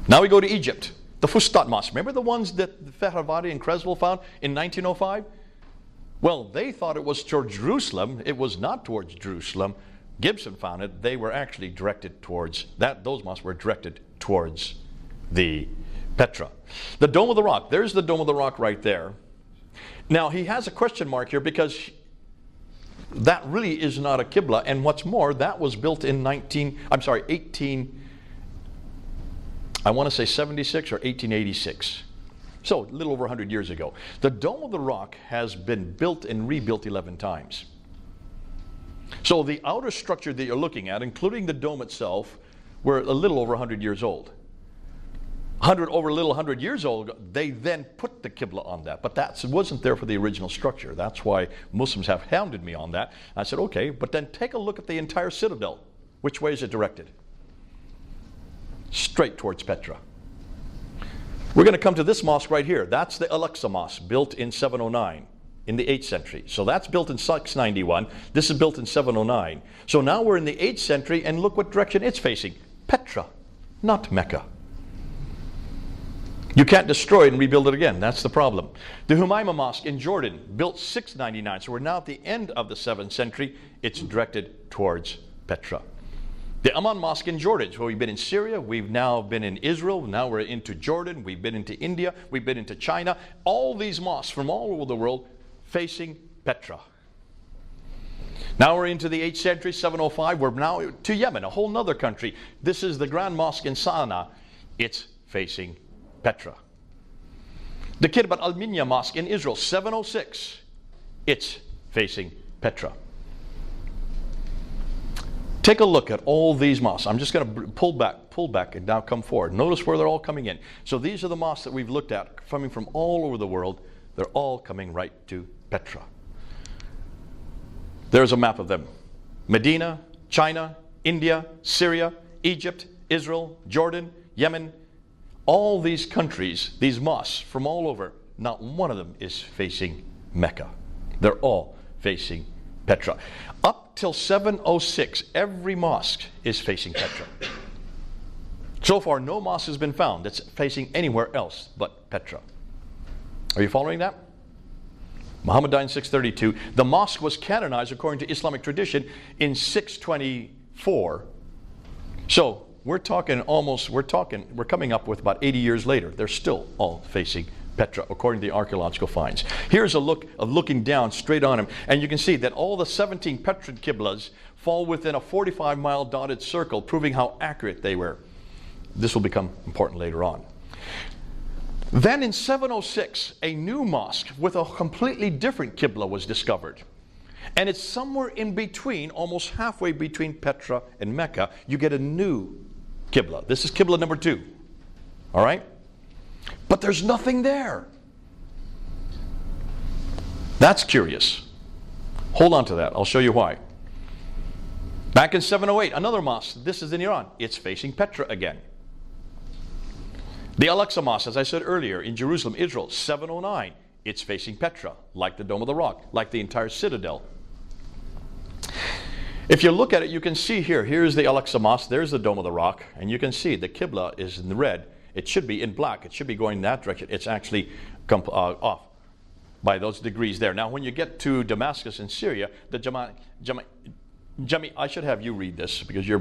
Now we go to Egypt. The Fustat Mosque. Remember the ones that Fehravadi and Creswell found in 1905? Well, they thought it was towards Jerusalem. It was not towards Jerusalem. Gibson found it. They were actually directed towards that. Those mosques were directed towards the Petra. The Dome of the Rock. There's the Dome of the Rock right there. Now he has a question mark here because that really is not a Qibla, and what's more, that was built in 18, I want to say 76 or 1886. So a little over 100 years ago. The Dome of the Rock has been built and rebuilt 11 times. So the outer structure that you're looking at, including the dome itself, were a little over 100 years old. 100 years old, they then put the Qibla on that. But that wasn't there for the original structure. That's why Muslims have hounded me on that. I said, okay, but then take a look at the entire citadel. Which way is it directed? Straight towards Petra. We're going to come to this mosque right here. That's the Al-Aqsa Mosque, built in 709 in the 8th century. So that's built in 691. This is built in 709. So now we're in the 8th century, and look what direction it's facing. Petra, not Mecca. You can't destroy it and rebuild it again. That's the problem. The Humayma Mosque in Jordan, built 699. So we're now at the end of the 7th century. It's directed towards Petra. The Amman Mosque in Jordan. So we've been in Syria. We've now been in Israel. Now we're into Jordan. We've been into India. We've been into China. All these mosques from all over the world facing Petra. Now we're into the 8th century, 705. We're now to Yemen, a whole nother country. This is the Grand Mosque in Sana'a. It's facing Petra. The Kirbat al-Minya Mosque in Israel, 706. It's facing Petra. Take a look at all these mosques. I'm just going to pull back and now come forward. Notice where they're all coming in. So these are the mosques that we've looked at coming from all over the world. They're all coming right to Petra. There's a map of them. Medina, China, India, Syria, Egypt, Israel, Jordan, Yemen. All these countries, these mosques from all over, not one of them is facing Mecca. They're all facing Petra. Up till 706, every mosque is facing Petra. So far, no mosque has been found that's facing anywhere else but Petra. Are you following that? Muhammad died in 632. The mosque was canonized according to Islamic tradition in 624. So we're coming up with about 80 years later. They're still all facing Petra, according to the archaeological finds. Here's a look of looking down straight on him, and you can see that all the 17 Petran Qiblas fall within a 45-mile dotted circle, proving how accurate they were. This will become important later on. Then in 706, a new mosque with a completely different Qibla was discovered. And it's somewhere in between, almost halfway between Petra and Mecca, you get a new Qibla. This is Qibla number 2. All right? But there's nothing there. That's curious. Hold on to that. I'll show you why. Back in 708, another mosque. This is in Iran. It's facing Petra again. The Al-Aqsa Mosque, as I said earlier, in Jerusalem, Israel, 709. It's facing Petra, like the Dome of the Rock, like the entire citadel. If you look at it, you can see here, here's the Al-Aqsa Mosque, there's the Dome of the Rock, and you can see the Qibla is in the red. It should be in black. It should be going in that direction. It's actually off by those degrees there. Now, when you get to Damascus in Syria, the Jami, I should have you read this because you're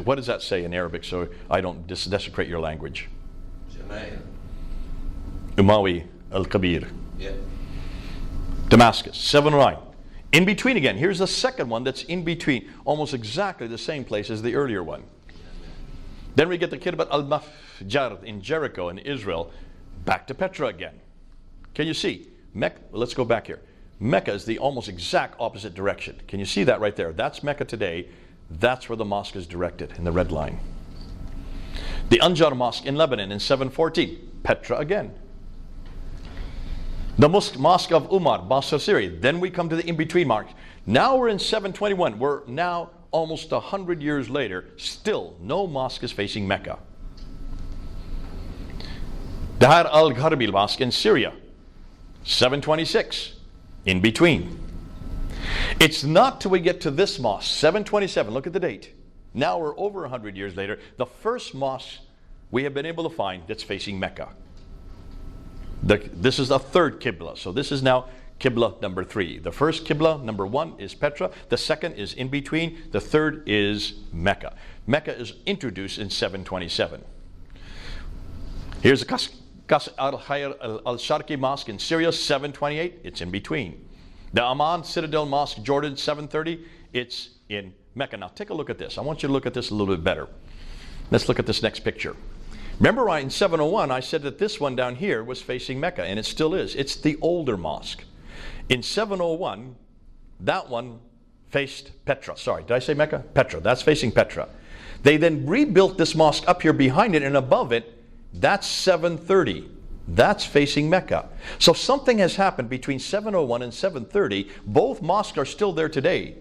what does that say in Arabic so I don't desecrate your language? Umawi al-Kabir. Yeah. Damascus, 709. In between again, here's the second one that's in between, almost exactly the same place as the earlier one. Then we get the Kirbat al-Mafjar in Jericho in Israel, back to Petra again. Can you see? Let's go back here. Mecca is the almost exact opposite direction. Can you see that right there? That's Mecca today. That's where the mosque is directed in the red line. The Anjar Mosque in Lebanon in 714. Petra again. The Mosque of Umar, Basra, Syria. Then we come to the in-between mark. Now we're in 721. We're now almost 100 years later. Still, no mosque is facing Mecca. Dahar al-Gharbil Mosque in Syria, 726. In between. It's not till we get to this mosque, 727. Look at the date. Now we're over 100 years later. The first mosque we have been able to find that's facing Mecca. This is the third Qibla. So this is now Qibla number 3. The first Qibla number 1 is Petra. The second is in between. The third is Mecca. Mecca is introduced in 727. Here's the Qasr al-Sharqi Mosque in Syria, 728. It's in between. The Amman Citadel Mosque, Jordan, 730. It's in Mecca. Now take a look at this. I want you to look at this a little bit better. Let's look at this next picture. Remember in 701 I said that this one down here was facing Mecca, and it still is. It's the older mosque. In 701, that one faced Petra. Sorry, did I say Mecca? Petra. That's facing Petra. They then rebuilt this mosque up here behind it and above it. That's 730. That's facing Mecca. So something has happened between 701 and 730. Both mosques are still there today.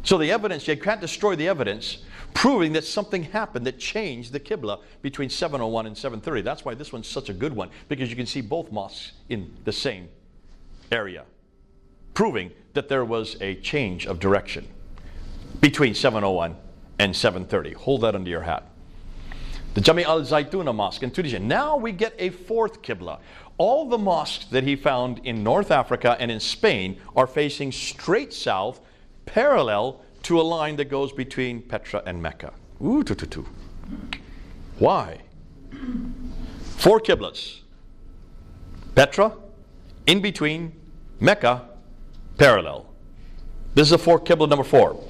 So the evidence, you can't destroy the evidence, proving that something happened that changed the Qibla between 701 and 730. That's why this one's such a good one, because you can see both mosques in the same area, proving that there was a change of direction between 701 and 730. Hold that under your hat. The Jami al-Zaytuna Mosque in Tunisia. Now we get a fourth Qibla. All the mosques that he found in North Africa and in Spain are facing straight south, parallel to a line that goes between Petra and Mecca. Ooh, Why? 4 Qiblas. Petra, in between, Mecca, parallel. This is a 4 Qibla number 4.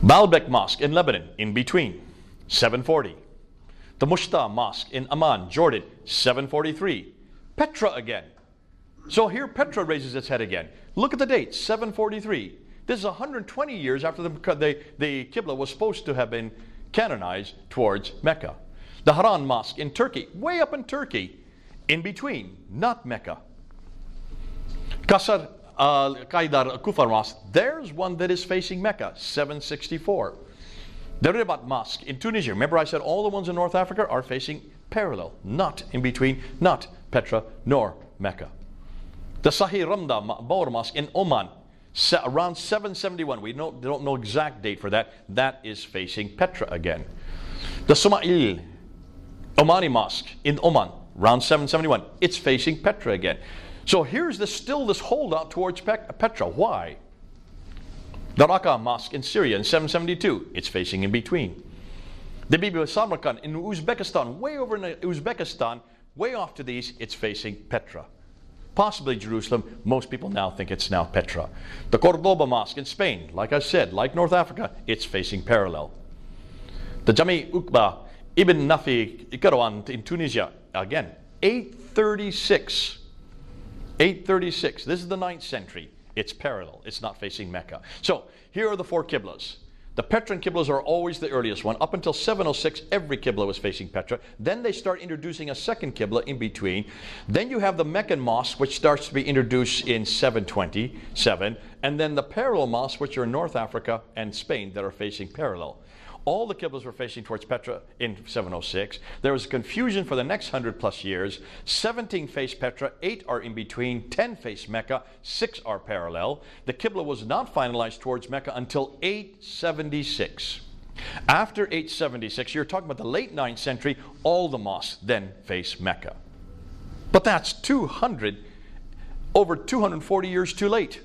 Baalbek Mosque in Lebanon, in between, 740. The Mushta Mosque in Amman, Jordan, 743. Petra again. So here Petra raises its head again. Look at the date, 743. This is 120 years after the Qibla was supposed to have been canonized towards Mecca. The Haran Mosque in Turkey, way up in Turkey, in between, not Mecca. Qasr al-Qaidar Kufar Mosque, there's one that is facing Mecca, 764. The Ribat Mosque in Tunisia, remember I said all the ones in North Africa are facing parallel, not in between, not Petra nor Mecca. The Sahih Ramda Bawr Mosque in Oman, around 771. We don't know exact date for that. That is facing Petra again. The Sumail Omani Mosque in Oman, around 771. It's facing Petra again. So here's still this holdout towards Petra. Why? The Raqqa Mosque in Syria in 772. It's facing in between. The Bibi Samarkand in Uzbekistan, way over in Uzbekistan, way off to the east, it's facing Petra. Possibly Jerusalem. Most people now think it's now Petra. The Cordoba Mosque in Spain, like I said, like North Africa, it's facing parallel. The Jami Uqba Ibn Nafi Ikarawan in Tunisia, again, 836. 836. This is the 9th century. It's parallel. It's not facing Mecca. So here are the 4 Qiblas. The Petran Qiblas are always the earliest one. Up until 706, every Qibla was facing Petra. Then they start introducing a second Qibla in between. Then you have the Meccan Mosque, which starts to be introduced in 727. And then the parallel mosques, which are in North Africa and Spain, that are facing parallel. All the Qiblas were facing towards Petra in 706. There was confusion for the next 100+ years. 17 face Petra, 8 are in between, 10 face Mecca, 6 are parallel. The Qibla was not finalized towards Mecca until 876. After 876, you're talking about the late 9th century, all the mosques then face Mecca. But that's over 240 years too late.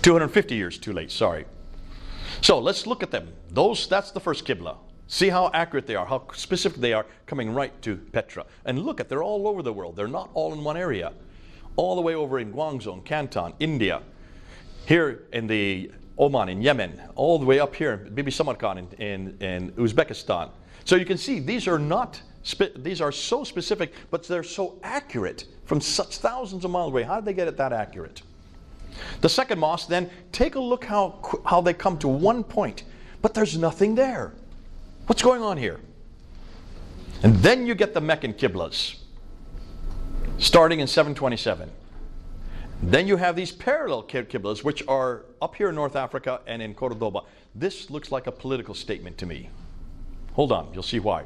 250 years too late, sorry. So let's look at them. That's the first Qibla. See how accurate they are, how specific they are, coming right to Petra. And look they're all over the world. They're not all in one area. All the way over in Guangzhou, Canton, India. Here in the Oman, in Yemen. All the way up here, Bibi Samarkand in Uzbekistan. So you can see these are not These are so specific, but they're so accurate from such thousands of miles away. How did they get it that accurate? The second mosque, then, take a look how they come to one point, but there's nothing there. What's going on here? And then you get the Meccan Qiblas, starting in 727. Then you have these parallel Qiblas, which are up here in North Africa and in Cordoba. This looks like a political statement to me. Hold on, you'll see why.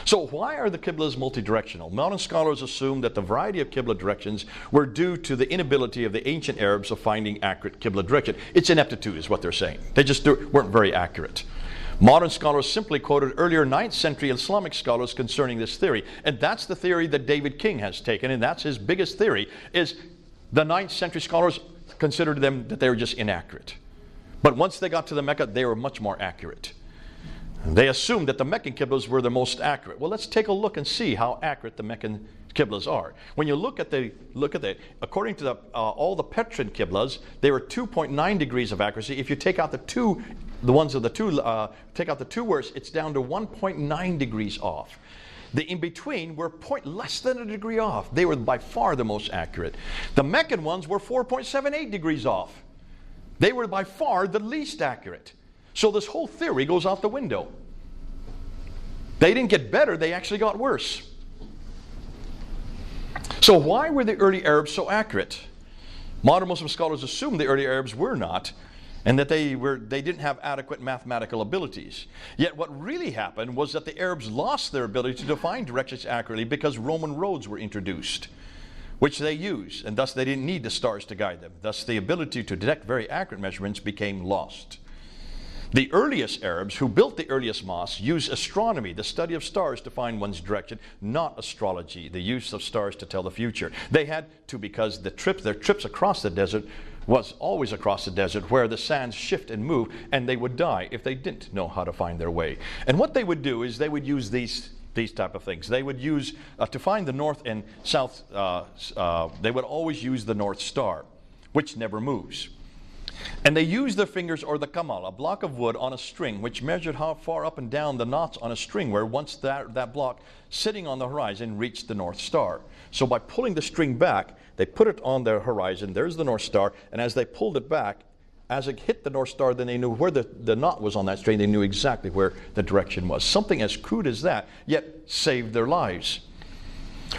So why are the Qiblas multi-directional? Modern scholars assume that the variety of Qibla directions were due to the inability of the ancient Arabs of finding accurate Qibla direction. It's ineptitude is what they're saying. They just weren't very accurate. Modern scholars simply quoted earlier 9th century Islamic scholars concerning this theory. And that's the theory that David King has taken, and that's his biggest theory, is the 9th century scholars considered them that they were just inaccurate. But once they got to the Mecca, they were much more accurate. They assumed that the Meccan Qiblas were the most accurate. Well, let's take a look and see how accurate the Meccan Qiblas are. When you look at according to all the Petran Qiblas, they were 2.9 degrees of accuracy. If you take out take out the two worst, it's down to 1.9 degrees off. The in-between were less than a degree off. They were by far the most accurate. The Meccan ones were 4.78 degrees off. They were by far the least accurate. So this whole theory goes out the window. They didn't get better, they actually got worse. So why were the early Arabs so accurate? Modern Muslim scholars assume the early Arabs were not, and that they didn't have adequate mathematical abilities. Yet what really happened was that the Arabs lost their ability to define directions accurately because Roman roads were introduced, which they used, and thus they didn't need the stars to guide them. Thus the ability to detect very accurate measurements became lost. The earliest Arabs who built the earliest mosques used astronomy, the study of stars, to find one's direction, not astrology, the use of stars to tell the future. They had to, because their trips across the desert was always across the desert where the sands shift and move, and they would die if they didn't know how to find their way. And what they would do is they would use these type of things. They would use, to find the north and south, they would always use the North Star, which never moves. And they used their fingers or the kamal, a block of wood on a string, which measured how far up and down the knots on a string were once that block sitting on the horizon reached the North Star. So by pulling the string back, they put it on their horizon. There's the North Star. And as they pulled it back, as it hit the North Star, then they knew where the knot was on that string. They knew exactly where the direction was. Something as crude as that, yet saved their lives.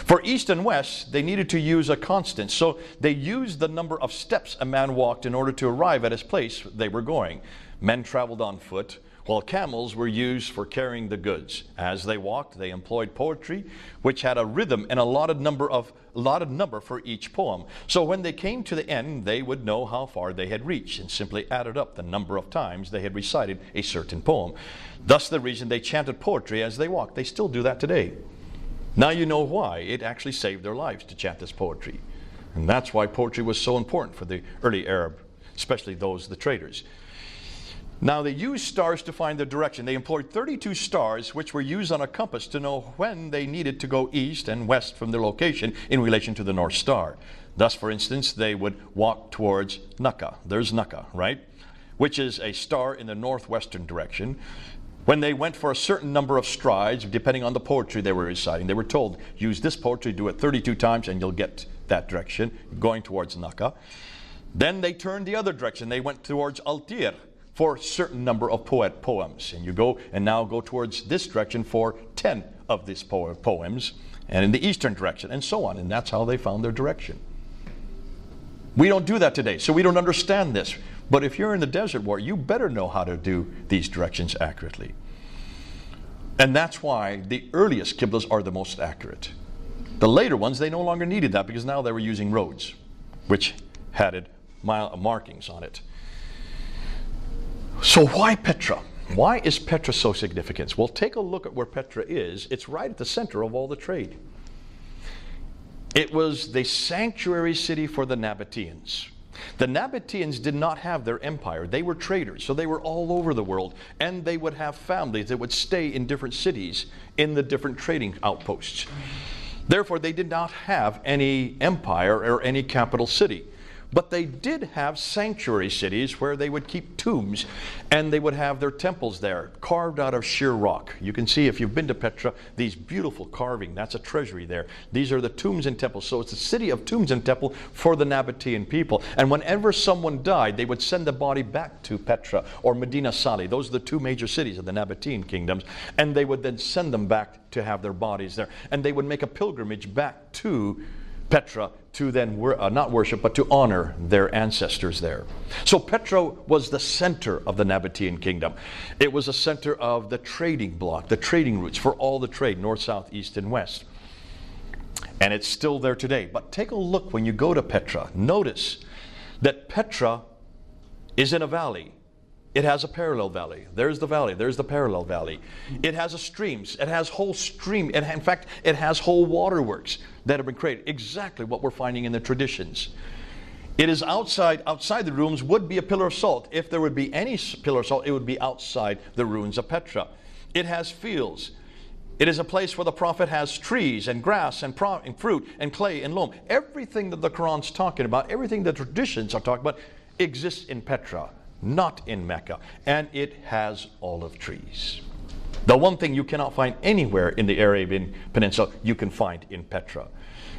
For east and west, they needed to use a constant, so they used the number of steps a man walked in order to arrive at his place they were going. Men traveled on foot, while camels were used for carrying the goods. As they walked, they employed poetry, which had a rhythm and a allotted number for each poem. So when they came to the end, they would know how far they had reached and simply added up the number of times they had recited a certain poem. Thus the reason they chanted poetry as they walked. They still do that today. Now you know why. It actually saved their lives to chant this poetry. And that's why poetry was so important for the early Arab, especially the traders. Now they used stars to find their direction. They employed 32 stars, which were used on a compass to know when they needed to go east and west from their location in relation to the North Star. Thus, for instance, they would walk towards Naka. There's Naka, right? Which is a star in the northwestern direction. When they went for a certain number of strides, depending on the poetry they were reciting, they were told, use this poetry, do it 32 times, and you'll get that direction, going towards Naka. Then they turned the other direction. They went towards Altir for a certain number of poems. And you go towards this direction for 10 of these poems, and in the eastern direction, and so on. And that's how they found their direction. We don't do that today, so we don't understand this. But if you're in the desert war, you better know how to do these directions accurately. And that's why the earliest Qiblas are the most accurate. The later ones, they no longer needed that because now they were using roads, which had markings on it. So why Petra? Why is Petra so significant? Well, take a look at where Petra is. It's right at the center of all the trade. It was the sanctuary city for the Nabateans. The Nabateans did not have their empire. They were traders, so they were all over the world, and they would have families that would stay in different cities in the different trading outposts. Therefore, they did not have any empire or any capital city. But they did have sanctuary cities where they would keep tombs, and they would have their temples there, carved out of sheer rock. You can see, if you've been to Petra, these beautiful carving. That's a treasury there. These are the tombs and temples. So it's a city of tombs and temple for the Nabatean people. And whenever someone died, they would send the body back to Petra or Medina Sali. Those are the two major cities of the Nabatean kingdoms. And they would then send them back to have their bodies there. And they would make a pilgrimage back to Petra to then not worship, but to honor their ancestors there. So Petra was the center of the Nabatean kingdom. It was a center of the trading bloc, the trading routes for all the trade, north, south, east, and west. And it's still there today. But take a look when you go to Petra. Notice that Petra is in a valley. It has a parallel valley. There's the valley. There's the parallel valley. It has a streams. It has whole stream. In fact, it has whole waterworks that have been created. Exactly what we're finding in the traditions. It is outside the ruins would be a pillar of salt. If there would be any pillar of salt, it would be outside the ruins of Petra. It has fields. It is a place where the prophet has trees and grass and fruit and clay and loam. Everything that the Quran's talking about, everything the traditions are talking about, exists in Petra, not in Mecca. And it has olive trees. The one thing you cannot find anywhere in the Arabian Peninsula, you can find in Petra.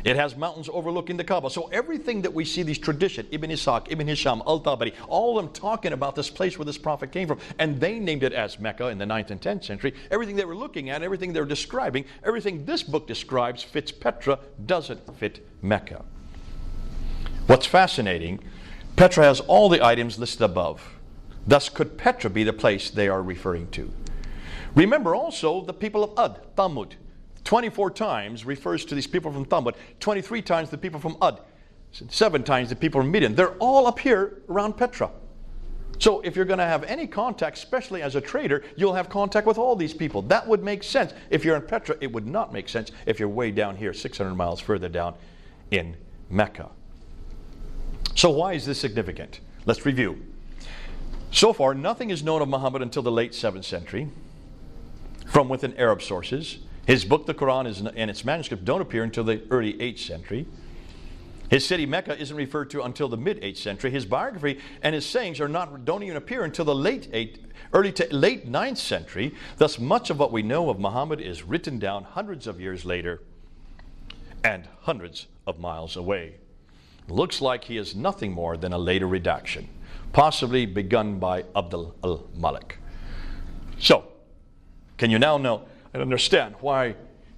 It has mountains overlooking the Kaaba. So everything that we see, these traditions, Ibn Ishaq, Ibn Hisham, Al-Tabari, all of them talking about this place where this prophet came from. And they named it as Mecca in the 9th and 10th century. Everything they were looking at, everything they're describing, everything this book describes fits Petra, doesn't fit Mecca. What's fascinating, Petra has all the items listed above. Thus, could Petra be the place they are referring to? Remember also the people of Ad, Thamud. 24 times refers to these people from Thamud. 23 times the people from Ad. 7 times the people from Midian. They're all up here around Petra. So if you're going to have any contact, especially as a trader, you'll have contact with all these people. That would make sense. If you're in Petra, it would not make sense if you're way down here, 600 miles further down in Mecca. So why is this significant? Let's review. So far, nothing is known of Muhammad until the late 7th century from within Arab sources. His book, the Quran, and its manuscripts don't appear until the early 8th century. His city, Mecca, isn't referred to until the mid-8th century. His biography and his sayings don't even appear until the early to late 9th century. Thus, much of what we know of Muhammad is written down hundreds of years later and hundreds of miles away. Looks like he is nothing more than a later redaction, possibly begun by Abd al-Malik. So, can you now know and understand why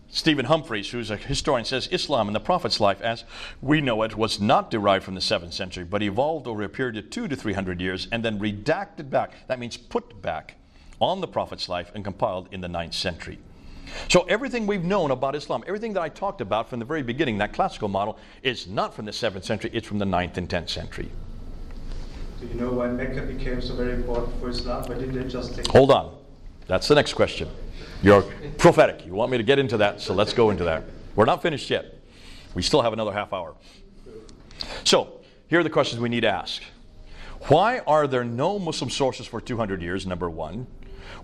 Stephen Humphreys, who's a historian, says Islam in the Prophet's life, as we know it, was not derived from the 7th century, but evolved over a period of 200 to 300 years and then redacted back, that means put back, on the Prophet's life and compiled in the 9th century. So everything we've known about Islam, everything that I talked about from the very beginning, that classical model, is not from the 7th century, it's from the 9th and 10th century. Do you know why Mecca became so very important for Islam? Why didn't they just take... Hold on. That's the next question. You're prophetic. You want me to get into that, so let's go into that. We're not finished yet. We still have another half hour. So, here are the questions we need to ask. Why are there no Muslim sources for 200 years, number one?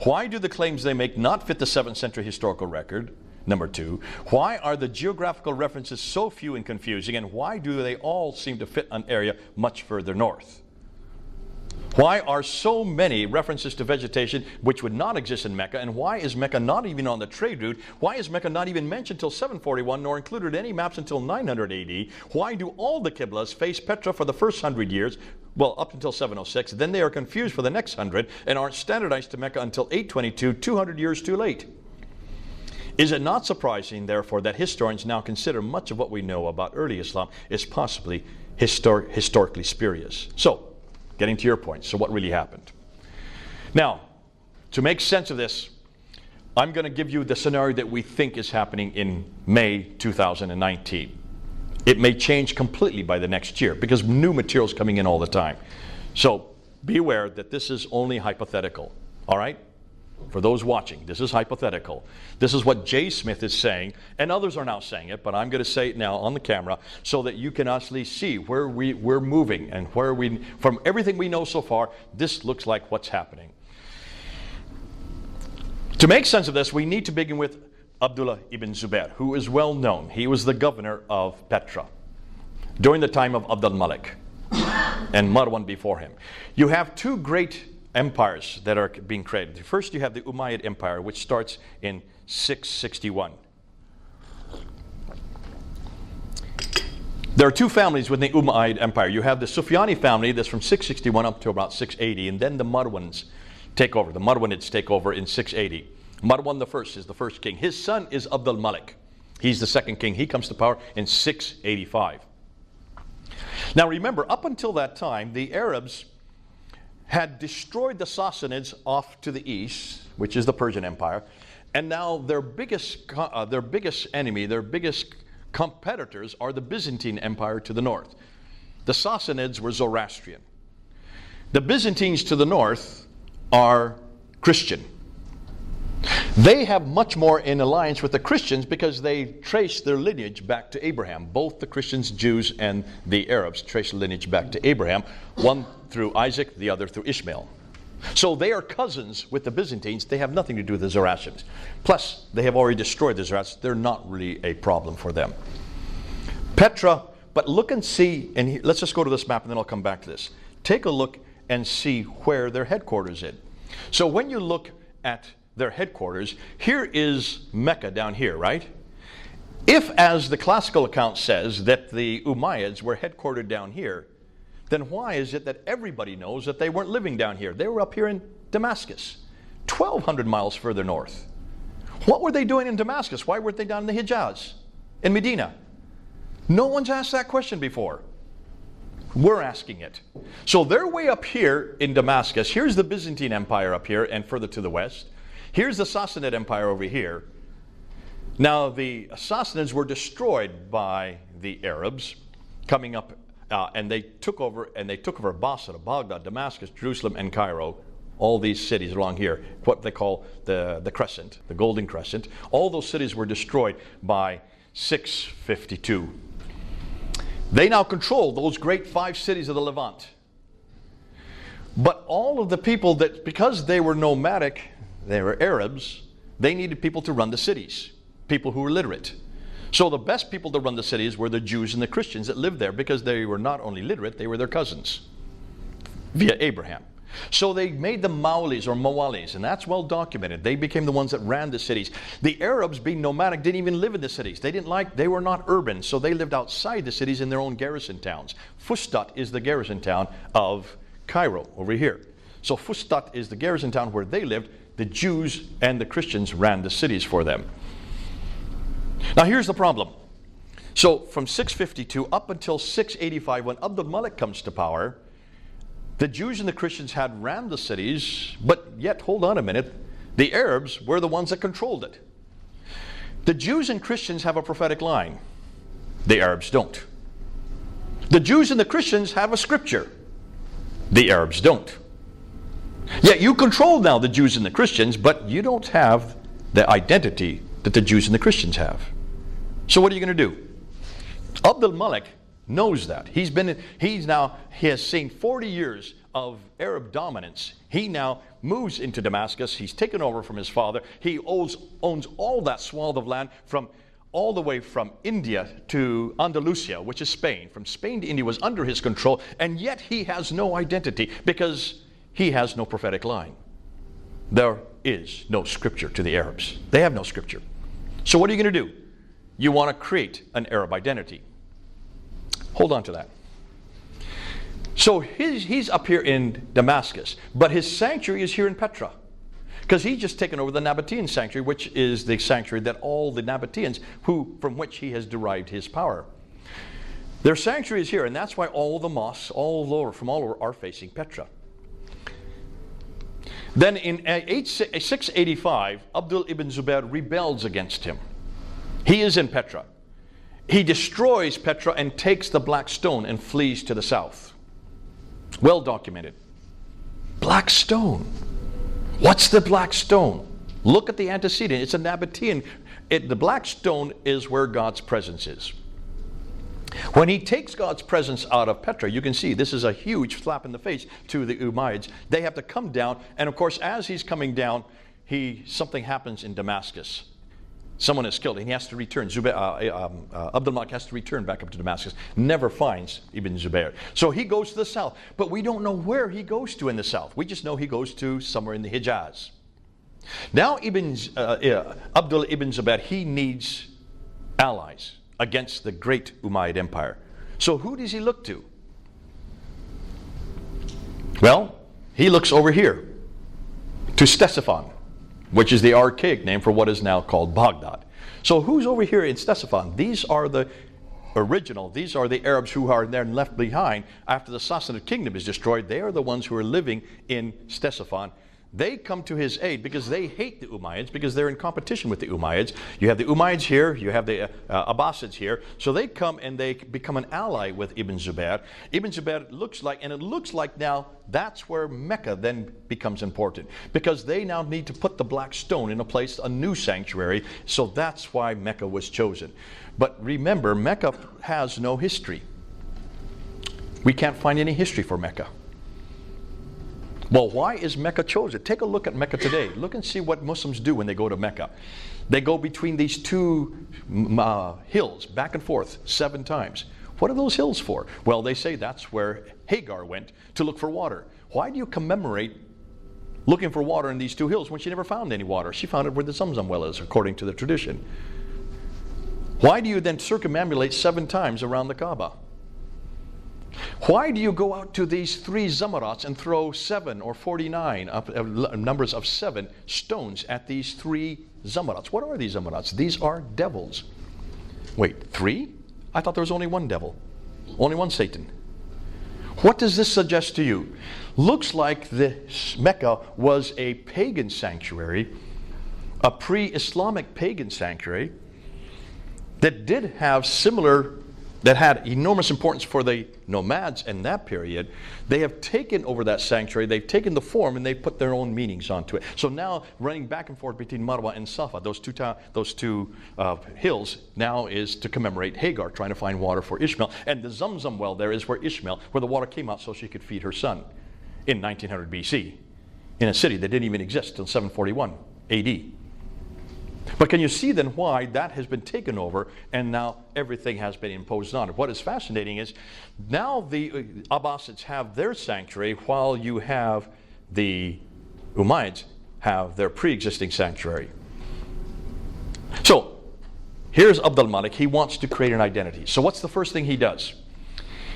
Why do the claims they make not fit the 7th century historical record, number two? Why are the geographical references so few and confusing, and why do they all seem to fit an area much further north? Why are so many references to vegetation which would not exist in Mecca, and why is Mecca not even on the trade route? Why is Mecca not even mentioned until 741, nor included in any maps until 900 AD? Why do all the Qiblas face Petra for the first 100 years, well, up until 706, then they are confused for the next 100, and aren't standardized to Mecca until 822, 200 years too late? Is it not surprising, therefore, that historians now consider much of what we know about early Islam is possibly historically spurious? So, getting to your point, so what really happened? Now, to make sense of this, I'm going to give you the scenario that we think is happening in May 2019. It may change completely by the next year because new material is coming in all the time. So be aware that this is only hypothetical, all right? For those watching, this is hypothetical. This is what Jay Smith is saying, and others are now saying it, but I'm going to say it now on the camera so that you can actually see where we're moving and where from everything we know so far, this looks like what's happening. To make sense of this, we need to begin with Abdullah ibn Zubair, who is well known. He was the governor of Petra during the time of Abd al-Malik. and Marwan before him. You have two great empires that are being created. First, you have the Umayyad Empire, which starts in 661. There are two families within the Umayyad Empire. You have the Sufyani family that's from 661 up to about 680, and then the Marwans take over. The Marwanids take over in 680. Marwan I is the first king. His son is Abdul Malik. He's the second king. He comes to power in 685. Now remember, up until that time, the Arabs had destroyed the Sassanids off to the east, which is the Persian Empire, and now their biggest enemy, their biggest competitors are the Byzantine Empire to the north. The Sassanids were Zoroastrian. The Byzantines to the north are Christian. They have much more in alliance with the Christians because they trace their lineage back to Abraham. Both the Christians, Jews, and the Arabs trace lineage back to Abraham, one through Isaac, the other through Ishmael. So they are cousins with the Byzantines. They have nothing to do with the Zoroastrians. Plus, they have already destroyed the Zoroastrians. They're not really a problem for them. Petra, but look and see, and let's just go to this map and then I'll come back to this. Take a look and see where their headquarters is. So when you look at their headquarters, here is Mecca down here, right? If, as the classical account says, that the Umayyads were headquartered down here, then why is it that everybody knows that they weren't living down here? They were up here in Damascus, 1,200 miles further north. What were they doing in Damascus? Why weren't they down in the Hijaz, in Medina? No one's asked that question before. We're asking it. So they're way up here in Damascus. Here's the Byzantine Empire up here and further to the west. Here's the Sassanid Empire over here. Now the Sassanids were destroyed by the Arabs coming up, and they took over Basra, Baghdad, Damascus, Jerusalem, and Cairo. All these cities along here, what they call the Crescent, the Golden Crescent. All those cities were destroyed by 652. They now control those great 5 cities of the Levant. But all of the people that, because they were nomadic, they were Arabs, they needed people to run the cities, people who were literate. So the best people to run the cities were the Jews and the Christians that lived there because they were not only literate, they were their cousins via Abraham. So they made them Mawlis or Mawalis, and that's well documented. They became the ones that ran the cities. The Arabs, being nomadic, didn't even live in the cities. They were not urban, so they lived outside the cities in their own garrison towns. Fustat is the garrison town of Cairo over here. So Fustat is the garrison town where they lived. The Jews and the Christians ran the cities for them. Now here's the problem. So from 652 up until 685, when Abdul Malik comes to power, the Jews and the Christians had ran the cities, but yet, hold on a minute, the Arabs were the ones that controlled it. The Jews and Christians have a prophetic line. The Arabs don't. The Jews and the Christians have a scripture. The Arabs don't. Yet you control now the Jews and the Christians, but you don't have the identity that the Jews and the Christians have. So what are you going to do? Abdul Malik knows that. He has seen 40 years of Arab dominance. He now moves into Damascus. He's taken over from his father. He owns all that swath of land all the way from India to Andalusia, which is Spain. From Spain to India was under his control, and yet he has no identity because he has no prophetic line. There is no scripture to the Arabs. They have no scripture. So what are you going to do? You want to create an Arab identity. Hold on to that. So he's up here in Damascus, but his sanctuary is here in Petra, because he's just taken over the Nabatean sanctuary, which is the sanctuary that all the Nabateans, from which he has derived his power. Their sanctuary is here, and that's why all the mosques, from all over, are facing Petra. Then in 685, Abdul ibn Zubair rebels against him. He is in Petra. He destroys Petra and takes the black stone and flees to the south. Well documented. Black stone. What's the black stone? Look at the antecedent. It's a Nabatean. The black stone is where God's presence is. When he takes God's presence out of Petra, you can see this is a huge slap in the face to the Umayyads. They have to come down, and of course, as he's coming down, something happens in Damascus. Someone is killed and he has to return. Abdul Malik has to return back up to Damascus. Never finds Ibn Zubayr. So he goes to the south. But we don't know where he goes to in the south. We just know he goes to somewhere in the Hijaz. Now Abdul ibn Zubayr, he needs allies against the great Umayyad Empire. So who does he look to? Well, he looks over here to Ctesiphon, which is the archaic name for what is now called Baghdad. So who's over here in Ctesiphon? These are the original, these are the Arabs who are then left behind after the Sassanid kingdom is destroyed. They are the ones who are living in Ctesiphon. They come to his aid because they hate the Umayyads, because they're in competition with the Umayyads. You have the Umayyads here, you have the Abbasids here. So they come and they become an ally with Ibn Zubayr. Ibn Zubayr looks like now that's where Mecca then becomes important, because they now need to put the black stone in a place, a new sanctuary. So that's why Mecca was chosen. But remember, Mecca has no history. We can't find any history for Mecca. Well, why is Mecca chosen? Take a look at Mecca today. Look and see what Muslims do when they go to Mecca. They go between these two hills, back and forth, 7 times. What are those hills for? Well, they say that's where Hagar went to look for water. Why do you commemorate looking for water in these 2 hills when she never found any water? She found it where the Zamzam well is, according to the tradition. Why do you then circumambulate 7 times around the Kaaba? Why do you go out to these 3 zamarats and throw 7 or 49 numbers of 7 stones at these 3 zamarats? What are these zamarats? These are devils. Wait, 3? I thought there was only 1 devil, only 1 Satan. What does this suggest to you? Looks like this Mecca was a pagan sanctuary, a pre-Islamic pagan sanctuary that did have that had enormous importance for the nomads in that period. They have taken over that sanctuary, they've taken the form, and they've put their own meanings onto it. So now, running back and forth between Marwa and Safa, those two hills, now is to commemorate Hagar trying to find water for Ishmael. And the Zamzam well there is where the water came out so she could feed her son in 1900 BC, in a city that didn't even exist until 741 AD. But can you see then why that has been taken over and now everything has been imposed on it? What is fascinating is now the Abbasids have their sanctuary while you have the Umayyads have their pre-existing sanctuary. So here's Abdul Malik. He wants to create an identity. So what's the first thing he does?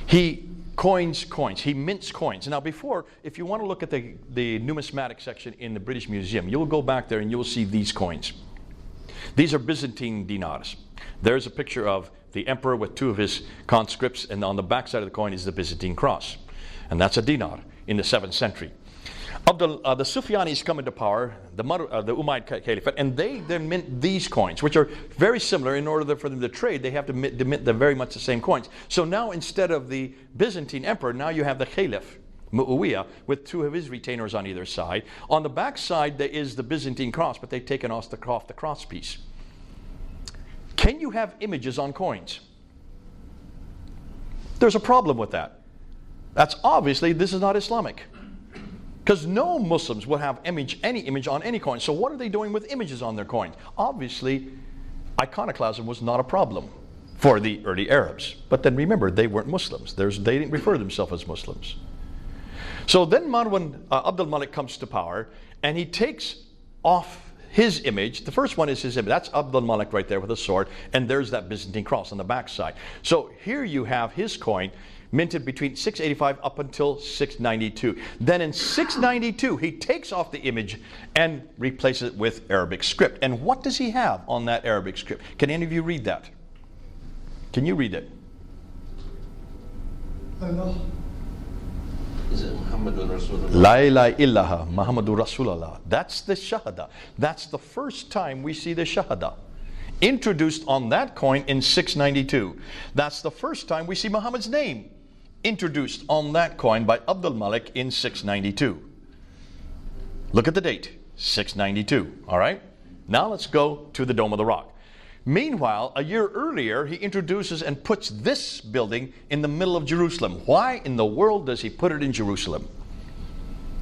He coins coins. He mints coins. Now before, if you want to look at the numismatic section in the British Museum, you'll go back there and you'll see these coins. These are Byzantine dinars. There's a picture of the emperor with 2 of his conscripts, and on the back side of the coin is the Byzantine cross. And that's a dinar in the 7th century. The Sufyanis come into power, the Umayyad Caliphate, and they then mint these coins, which are very similar. In order for them to trade, they have to mint very much the same coins. So now instead of the Byzantine emperor, now you have the Caliph, Muawiyah, with 2 of his retainers on either side. On the back side there is the Byzantine cross, but they've taken off the cross piece. Can you have images on coins? There's a problem with that. That's obviously, this is not Islamic. Because no Muslims would have any image on any coin. So what are they doing with images on their coins? Obviously, iconoclasm was not a problem for the early Arabs. But then remember, they weren't Muslims. They didn't refer to themselves as Muslims. So then Abdul Malik comes to power, and he takes off his image. The first one is his image. That's Abdul Malik right there with a sword, and there's that Byzantine cross on the back side. So here you have his coin, minted between 685 up until 692. Then in 692, he takes off the image and replaces it with Arabic script. And what does he have on that Arabic script? Can any of you read that? Can you read it? Is it Muhammadur Rasulullah? La ilaha illallah Muhammadur Rasulullah. That's the Shahada. That's the first time we see the Shahada introduced on that coin in 692. That's the first time we see Muhammad's name introduced on that coin by Abdul Malik in 692. Look at the date, 692. All right? Now let's go to the Dome of the Rock. Meanwhile, a year earlier, he introduces and puts this building in the middle of Jerusalem. Why in the world does he put it in Jerusalem?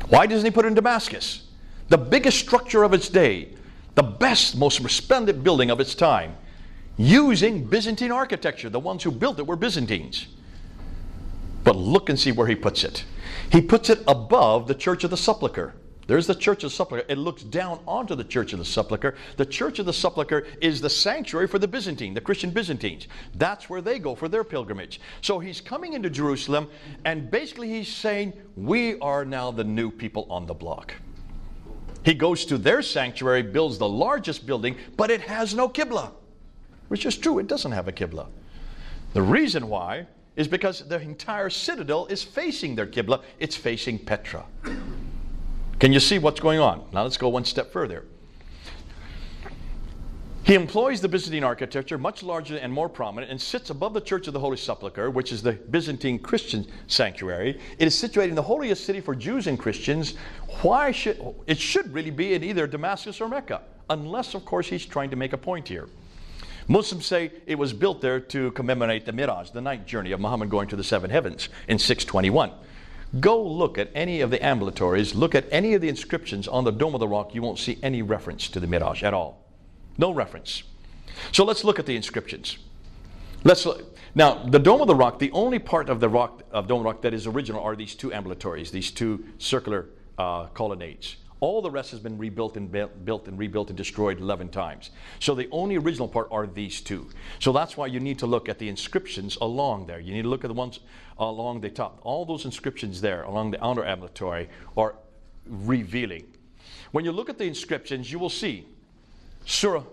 Why doesn't he put it in Damascus? The biggest structure of its day, The best, most resplendent building of its time, using Byzantine architecture. The ones who built it were Byzantines. But look and see where he puts it. He puts it above the Church of the Sepulchre. There's the Church of the Sepulchre. It looks down onto the Church of the Sepulchre. The Church of the Sepulchre is the sanctuary for the Byzantine, the Christian Byzantines. That's where they go for their pilgrimage. So he's coming into Jerusalem, and basically he's saying, we are now the new people on the block. He goes to their sanctuary, builds the largest building, but it has no Qibla. Which is true, it doesn't have a Qibla. The reason why is because the entire citadel is facing their Qibla. It's facing Petra. Can you see what's going on? Now let's go one step further. He employs the Byzantine architecture, much larger and more prominent, and sits above the Church of the Holy Sepulchre, which is the Byzantine Christian sanctuary. It is situated in the holiest city for Jews and Christians. It should really be in either Damascus or Mecca, unless, of course, he's trying to make a point here. Muslims say it was built there to commemorate the Miraj, the night journey of Muhammad going to the seven heavens in 621. Go look at any of the ambulatories, look at any of the inscriptions on the Dome of the Rock. You won't see any reference to the Miraj at all. No reference. So let's look at the inscriptions. Now, the Dome of the Rock, the only part of the rock of Dome of the Rock that is original are these two ambulatories, these two circular colonnades. All the rest has been rebuilt and built and rebuilt and destroyed 11 times. So the only original part are these two. So that's why you need to look at the inscriptions along there. You need to look at the ones along the top. All those inscriptions there along the outer ambulatory are revealing. When you look at the inscriptions, you will see Surah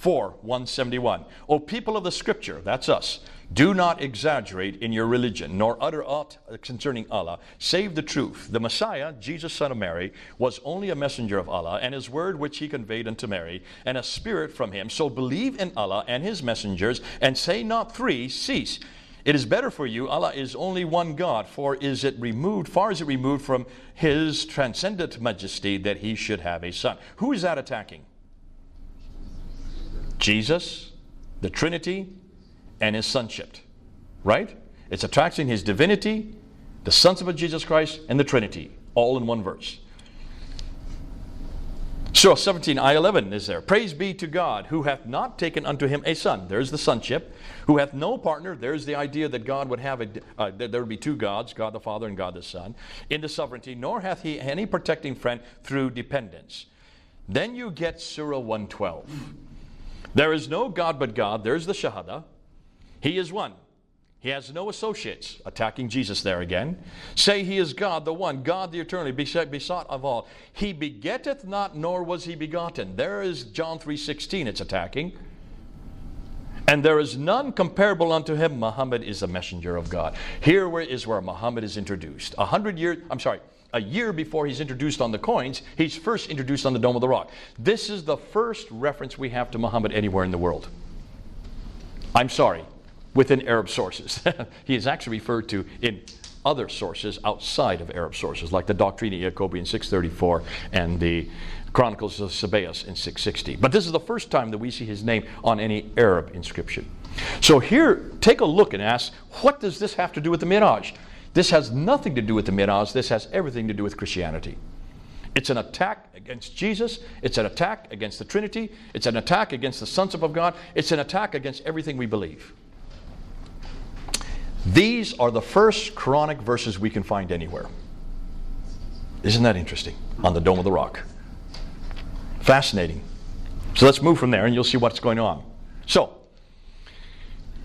4:171. O people of the Scripture, that's us, do not exaggerate in your religion, nor utter aught concerning Allah, save the truth. The Messiah, Jesus son of Mary, was only a messenger of Allah, and his word which he conveyed unto Mary, and a spirit from him. So believe in Allah and his messengers, and say not three, cease. It is better for you, Allah is only one God, far is it removed from his transcendent majesty that he should have a son. Who is that attacking? Jesus, the Trinity, and his sonship, right? It's attacking his divinity, the sonship of Jesus Christ, and the Trinity, all in one verse. Surah 17, ayah 11 is there. Praise be to God, who hath not taken unto him a son. There's the sonship. Who hath no partner. There's the idea that God would have there would be two gods, God the Father and God the Son, in the sovereignty. Nor hath he any protecting friend through dependence. Then you get Surah 112. There is no God but God. There's the Shahada. He is one. He has no associates. Attacking Jesus there again. Say he is God, the one, God the eternally, besought of all. He begetteth not, nor was he begotten. There is John 3:16 it's attacking. And there is none comparable unto him. Muhammad is the messenger of God. Here is where Muhammad is introduced. A year before he's introduced on the coins, he's first introduced on the Dome of the Rock. This is the first reference we have to Muhammad anywhere in the world. I'm sorry, within Arab sources. He is actually referred to in other sources outside of Arab sources, like the Doctrina Jacobi in 634 and the Chronicles of Sabaeus in 660. But this is the first time that we see his name on any Arab inscription. So here, take a look and ask, what does this have to do with the Miraj? This has nothing to do with the Miraj. This has everything to do with Christianity. It's an attack against Jesus. It's an attack against the Trinity. It's an attack against the sonship of God. It's an attack against everything we believe. These are the first Quranic verses we can find anywhere. Isn't that interesting? On the Dome of the Rock. Fascinating. So let's move from there and you'll see what's going on. So,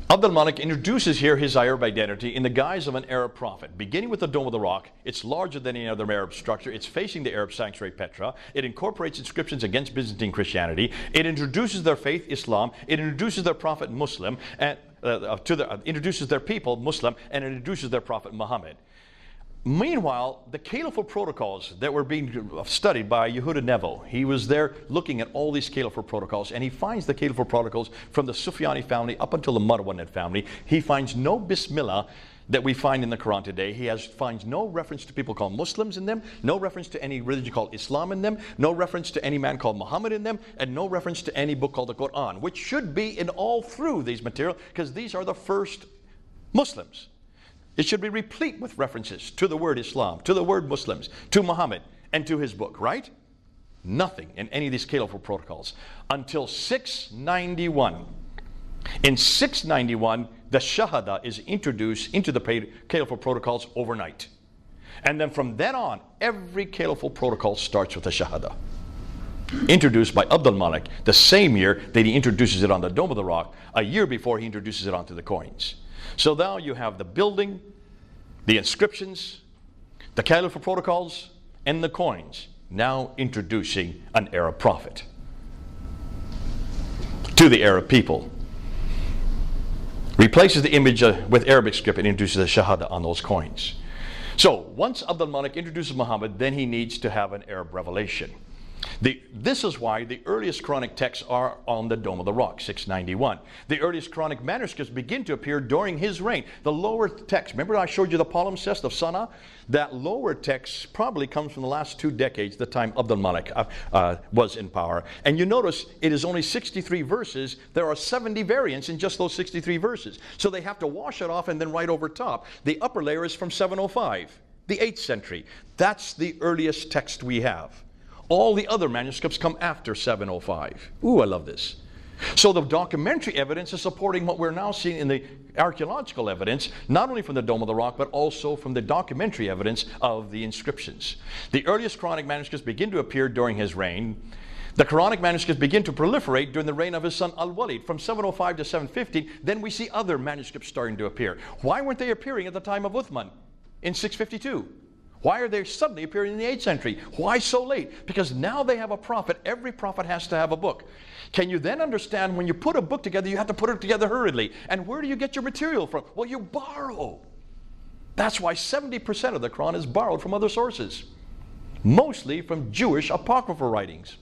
Abdul Malik introduces here his Arab identity in the guise of an Arab prophet. Beginning with the Dome of the Rock, it's larger than any other Arab structure. It's facing the Arab sanctuary Petra. It incorporates inscriptions against Byzantine Christianity. It introduces their faith, Islam. It introduces their prophet, Muslim, and introduces their people, Muslim, and it introduces their prophet, Muhammad. Meanwhile, the caliphal protocols that were being studied by Yehuda Nevo, he was there looking at all these caliphal protocols, and he finds the caliphal protocols from the Sufyani family up until the Marwanid family. He finds no Bismillah that we find in the Quran today. He finds no reference to people called Muslims in them, no reference to any religion called Islam in them, no reference to any man called Muhammad in them, and no reference to any book called the Quran, which should be in all through these materials, because these are the first Muslims. It should be replete with references to the word Islam, to the word Muslims, to Muhammad, and to his book, right? nothing in any of these caliphal protocols until 691. In 691, the Shahada is introduced into the caliphal protocols overnight. And then from then on, every caliphal protocol starts with a Shahada. Introduced by Abd al-Malik the same year that he introduces it on the Dome of the Rock, a year before he introduces it onto the coins. So now you have the building, the inscriptions, the caliphal protocols, and the coins, now introducing an Arab prophet to the Arab people. Replaces the image with Arabic script and introduces a Shahada on those coins. So once Abd al-Malik introduces Muhammad, then he needs to have an Arab revelation. This is why the earliest Quranic texts are on the Dome of the Rock, 691. The earliest Quranic manuscripts begin to appear during his reign. The lower text, remember I showed you the palimpsest of Sana? That lower text probably comes from the last 2 decades, the time Abd al-Malik was in power. And you notice it is only 63 verses. There are 70 variants in just those 63 verses. So they have to wash it off and then write over top. The upper layer is from 705, the 8th century. That's the earliest text we have. All the other manuscripts come after 705. Ooh, I love this. So the documentary evidence is supporting what we're now seeing in the archaeological evidence, not only from the Dome of the Rock, but also from the documentary evidence of the inscriptions. The earliest Quranic manuscripts begin to appear during his reign. The Quranic manuscripts begin to proliferate during the reign of his son Al-Walid from 705 to 715. Then we see other manuscripts starting to appear. Why weren't they appearing at the time of Uthman in 652? Why are they suddenly appearing in the 8th century? Why so late? Because now they have a prophet. Every prophet has to have a book. Can you then understand when you put a book together, you have to put it together hurriedly? And where do you get your material from? Well, you borrow. That's why 70% of the Quran is borrowed from other sources. Mostly from Jewish apocryphal writings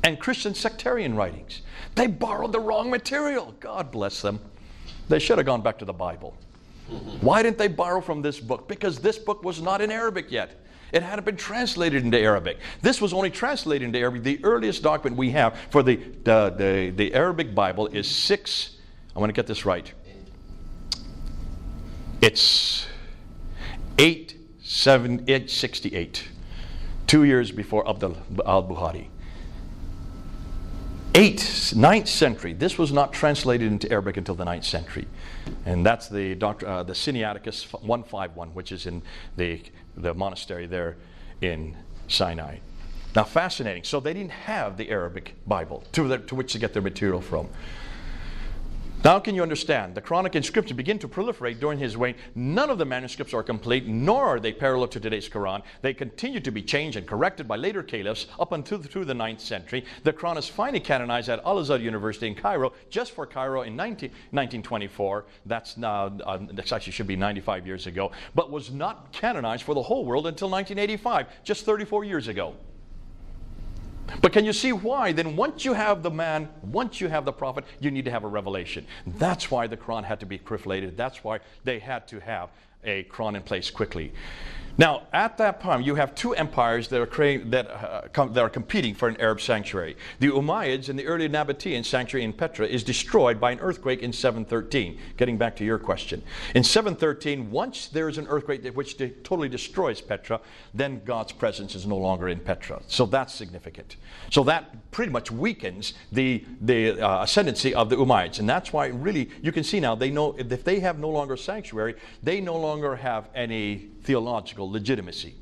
and Christian sectarian writings. They borrowed the wrong material. God bless them. They should have gone back to the Bible. Why didn't they borrow from this book? Because this book was not in Arabic yet. It hadn't been translated into Arabic. This was only translated into Arabic. The earliest document we have for the Arabic Bible is I want to get this right. It's 868, 2 years before Abd al-Bukhari. 9th century. This was not translated into Arabic until the 9th century. And that's the Sinaiticus 151, which is in the monastery there in Sinai. Now, fascinating. So they didn't have the Arabic Bible to which to get their material from. Now can you understand? The Quranic inscriptions begin to proliferate during his reign. None of the manuscripts are complete, nor are they parallel to today's Quran. They continue to be changed and corrected by later caliphs up until through the 9th century. The Quran is finally canonized at Al-Azhar University in Cairo, just for Cairo in 1924. That's now, this actually should be 95 years ago, but was not canonized for the whole world until 1985, just 34 years ago. But can you see why? Then once you have the man, once you have the prophet, you need to have a revelation. That's why the Quran had to be proliferated. That's why they had to have a Quran in place quickly. Now, at that time, you have 2 empires that are competing for an Arab sanctuary. The Umayyads and the early Nabatean sanctuary in Petra is destroyed by an earthquake in 713. Getting back to your question. In 713, once there is an earthquake which totally destroys Petra, then God's presence is no longer in Petra. So that's significant. So that pretty much weakens the ascendancy of the Umayyads. And that's why really, you can see now, they know if they have no longer sanctuary, they no longer have any theological legitimacy.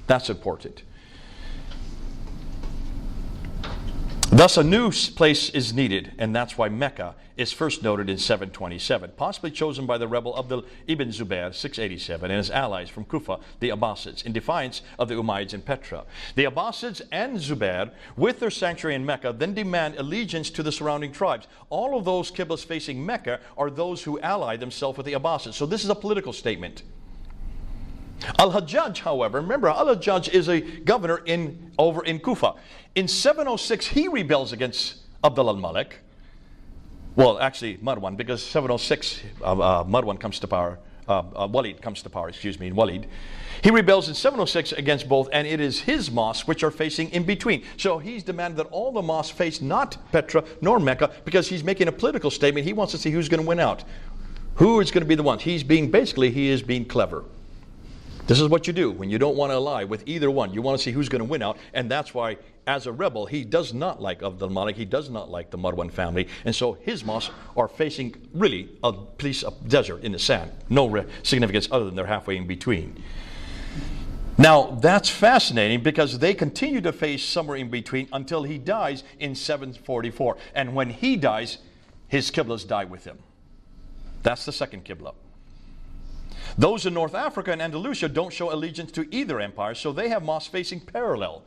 That's important. Thus, a new place is needed, and that's why Mecca is first noted in 727, possibly chosen by the rebel Abdul ibn Zubair, 687, and his allies from Kufa, the Abbasids, in defiance of the Umayyads in Petra. The Abbasids and Zubair, with their sanctuary in Mecca, then demand allegiance to the surrounding tribes. All of those Qiblas facing Mecca are those who ally themselves with the Abbasids. So this is a political statement. Al-Hajjaj, however, remember, Al-Hajjaj is a governor over in Kufa. In 706, he rebels against Abd al-Malik. Well, actually, Marwan, because 706, Marwan comes to power. Walid comes to power, in Walid. He rebels in 706 against both, and it is his mosques which are facing in between. So he's demanded that all the mosques face not Petra nor Mecca, because he's making a political statement. He wants to see who's going to win out. Who is going to be the one? He is being clever. This is what you do when you don't want to ally with either one. You want to see who's going to win out, and that's why, as a rebel, he does not like Abd al-Malik, he does not like the Marwan family, and so his mosques are facing really a piece of desert in the sand. No significance other than they're halfway in between. Now, that's fascinating because they continue to face somewhere in between until he dies in 744. And when he dies, his Qiblas die with him. That's the second Qibla. Those in North Africa and Andalusia don't show allegiance to either empire, so they have mosques facing parallel.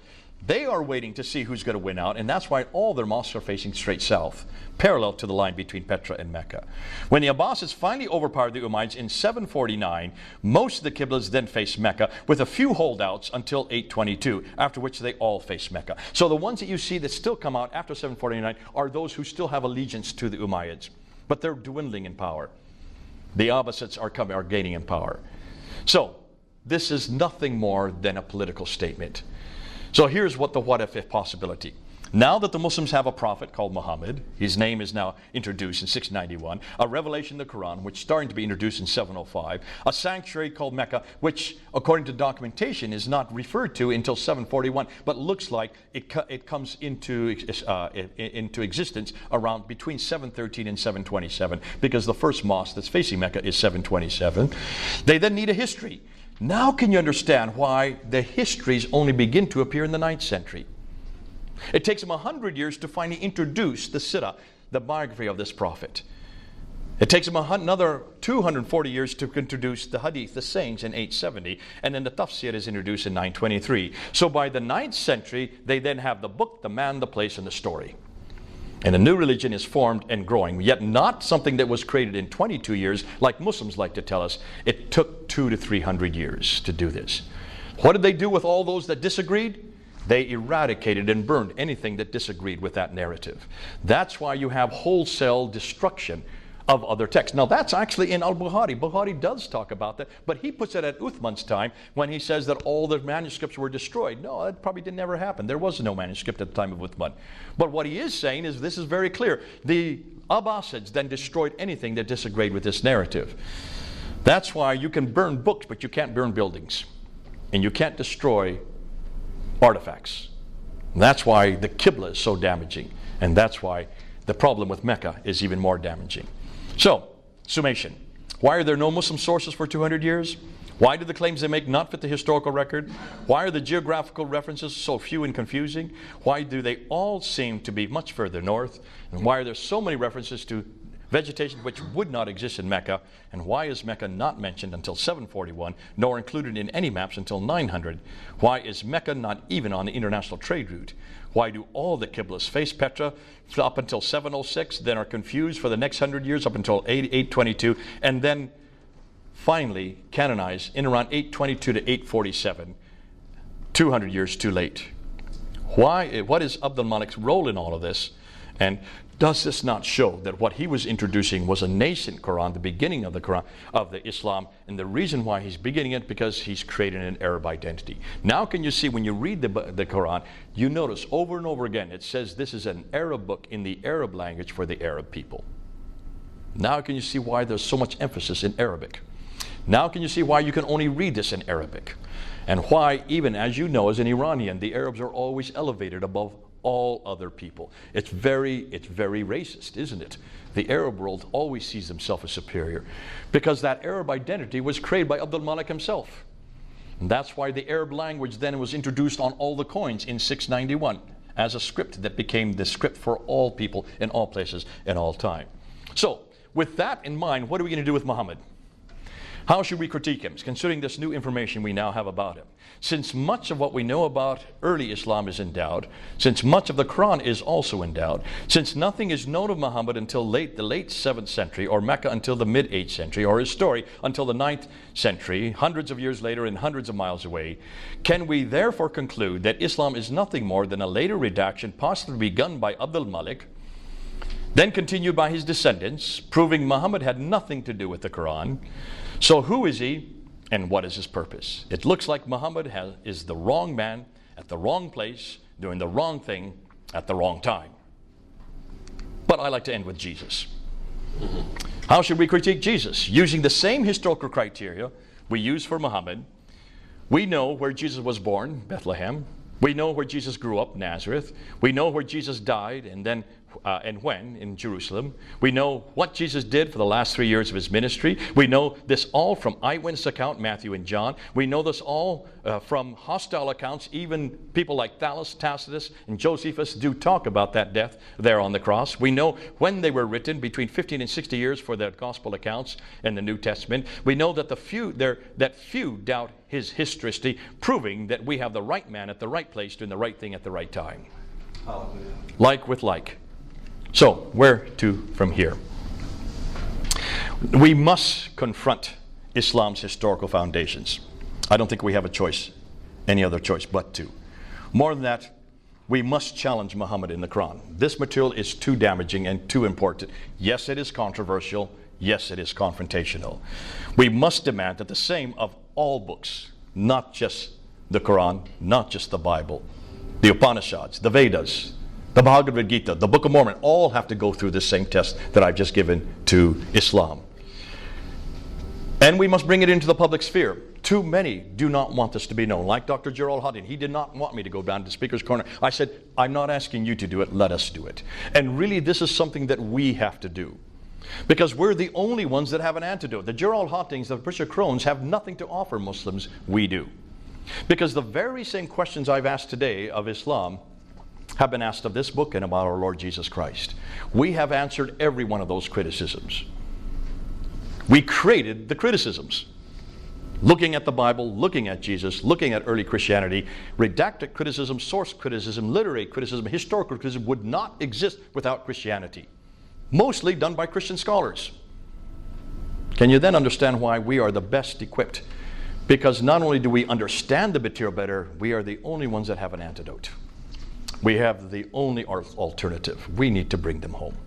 They are waiting to see who's going to win out, and that's why all their mosques are facing straight south, parallel to the line between Petra and Mecca. When the Abbasids finally overpowered the Umayyads in 749, most of the Qiblas then faced Mecca, with a few holdouts until 822, after which they all faced Mecca. So the ones that you see that still come out after 749 are those who still have allegiance to the Umayyads, but they're dwindling in power. The Abbasids are gaining in power. So this is nothing more than a political statement. So here's what if possibility. Now that the Muslims have a prophet called Muhammad, his name is now introduced in 691, a revelation in the Quran, which is starting to be introduced in 705, a sanctuary called Mecca, which according to documentation is not referred to until 741, but looks like it comes into existence around between 713 and 727, because the first mosque that's facing Mecca is 727. They then need a history. Now can you understand why the histories only begin to appear in the 9th century? It takes them 100 years to finally introduce the Sirah, the biography of this prophet. It takes them another 240 years to introduce the Hadith, the sayings, in 870, and then the Tafsir is introduced in 923. So by the 9th century, they then have the book, the man, the place, and the story. And a new religion is formed and growing, yet not something that was created in 22 years, like Muslims like to tell us. It took 200 to 300 years to do this. What did they do with all those that disagreed? They eradicated and burned anything that disagreed with that narrative. That's why you have wholesale destruction of other texts. Now that's actually in al-Bukhari. Bukhari does talk about that, but he puts it at Uthman's time when he says that all the manuscripts were destroyed. No, that probably didn't ever happen. There was no manuscript at the time of Uthman. But what he is saying is this is very clear. The Abbasids then destroyed anything that disagreed with this narrative. That's why you can burn books, but you can't burn buildings. And you can't destroy artifacts. And that's why the Qibla is so damaging. And that's why the problem with Mecca is even more damaging. So, summation. Why are there no Muslim sources for 200 years? Why do the claims they make not fit the historical record? Why are the geographical references so few and confusing? Why do they all seem to be much further north? And why are there so many references to vegetation which would not exist in Mecca? And why is Mecca not mentioned until 741, nor included in any maps until 900? Why is Mecca not even on the international trade route? Why do all the Qiblas face Petra up until 706, then are confused for the next 100 years up until 822, and then finally canonized in around 822 to 847, 200 years too late? What is Abd al-Malik's role in all of this? And does this not show that what he was introducing was a nascent Quran, the beginning of the Quran, of the Islam, and the reason why he's beginning it, because he's creating an Arab identity. Now can you see when you read the Quran, you notice over and over again it says this is an Arab book in the Arab language for the Arab people. Now can you see why there's so much emphasis in Arabic? Now can you see why you can only read this in Arabic? And why, even as you know, as an Iranian, the Arabs are always elevated above all other people. It's very racist, isn't it? The Arab world always sees themselves as superior because that Arab identity was created by Abd al-Malik himself. And that's why the Arab language then was introduced on all the coins in 691 as a script that became the script for all people in all places and all time. So, with that in mind, what are we going to do with Muhammad? How should we critique him, considering this new information we now have about him? Since much of what we know about early Islam is in doubt, since much of the Quran is also in doubt, since nothing is known of Muhammad until the late 7th century, or Mecca until the mid-8th century, or his story until the 9th century, hundreds of years later and hundreds of miles away, can we therefore conclude that Islam is nothing more than a later redaction possibly begun by Abd al-Malik, then continued by his descendants, proving Muhammad had nothing to do with the Quran? So who is he and what is his purpose? It looks like Muhammad is the wrong man at the wrong place, doing the wrong thing at the wrong time. But I like to end with Jesus. How should we critique Jesus? Using the same historical criteria we use for Muhammad, We know where Jesus was born, Bethlehem. We know where Jesus grew up, Nazareth. We know where Jesus died and then and when in Jerusalem. We know what Jesus did for the last 3 years of his ministry. We know this all from eyewitness account, Matthew and John. We know this all from hostile accounts. Even people like Thallus, Tacitus, and Josephus do talk about that death there on the cross. We know when they were written, between 15 and 60 years for the gospel accounts in the New Testament. We know that few doubt his historicity, proving that we have the right man at the right place doing the right thing at the right time. Hallelujah. Like with like. So, where to from here? We must confront Islam's historical foundations. I don't think we have a choice, any other choice but to. More than that, we must challenge Muhammad in the Quran. This material is too damaging and too important. Yes, it is controversial. Yes, it is confrontational. We must demand that the same of all books, not just the Quran, not just the Bible, the Upanishads, the Vedas, the Bhagavad Gita, the Book of Mormon, all have to go through this same test that I've just given to Islam. And we must bring it into the public sphere. Too many do not want this to be known. Like Dr. Gerald Hutton, he did not want me to go down to Speaker's Corner. I said, I'm not asking you to do it, let us do it. And really, this is something that we have to do. Because we're the only ones that have an antidote. The Gerald Hottings, the Patricia Crones have nothing to offer Muslims. We do. Because the very same questions I've asked today of Islam have been asked of this book and about our Lord Jesus Christ. We have answered every one of those criticisms. We created the criticisms. Looking at the Bible, looking at Jesus, looking at early Christianity, redacted criticism, source criticism, literary criticism, historical criticism would not exist without Christianity. Mostly done by Christian scholars. Can you then understand why we are the best equipped? Because not only do we understand the material better, we are the only ones that have an antidote. We have the only alternative. We need to bring them home.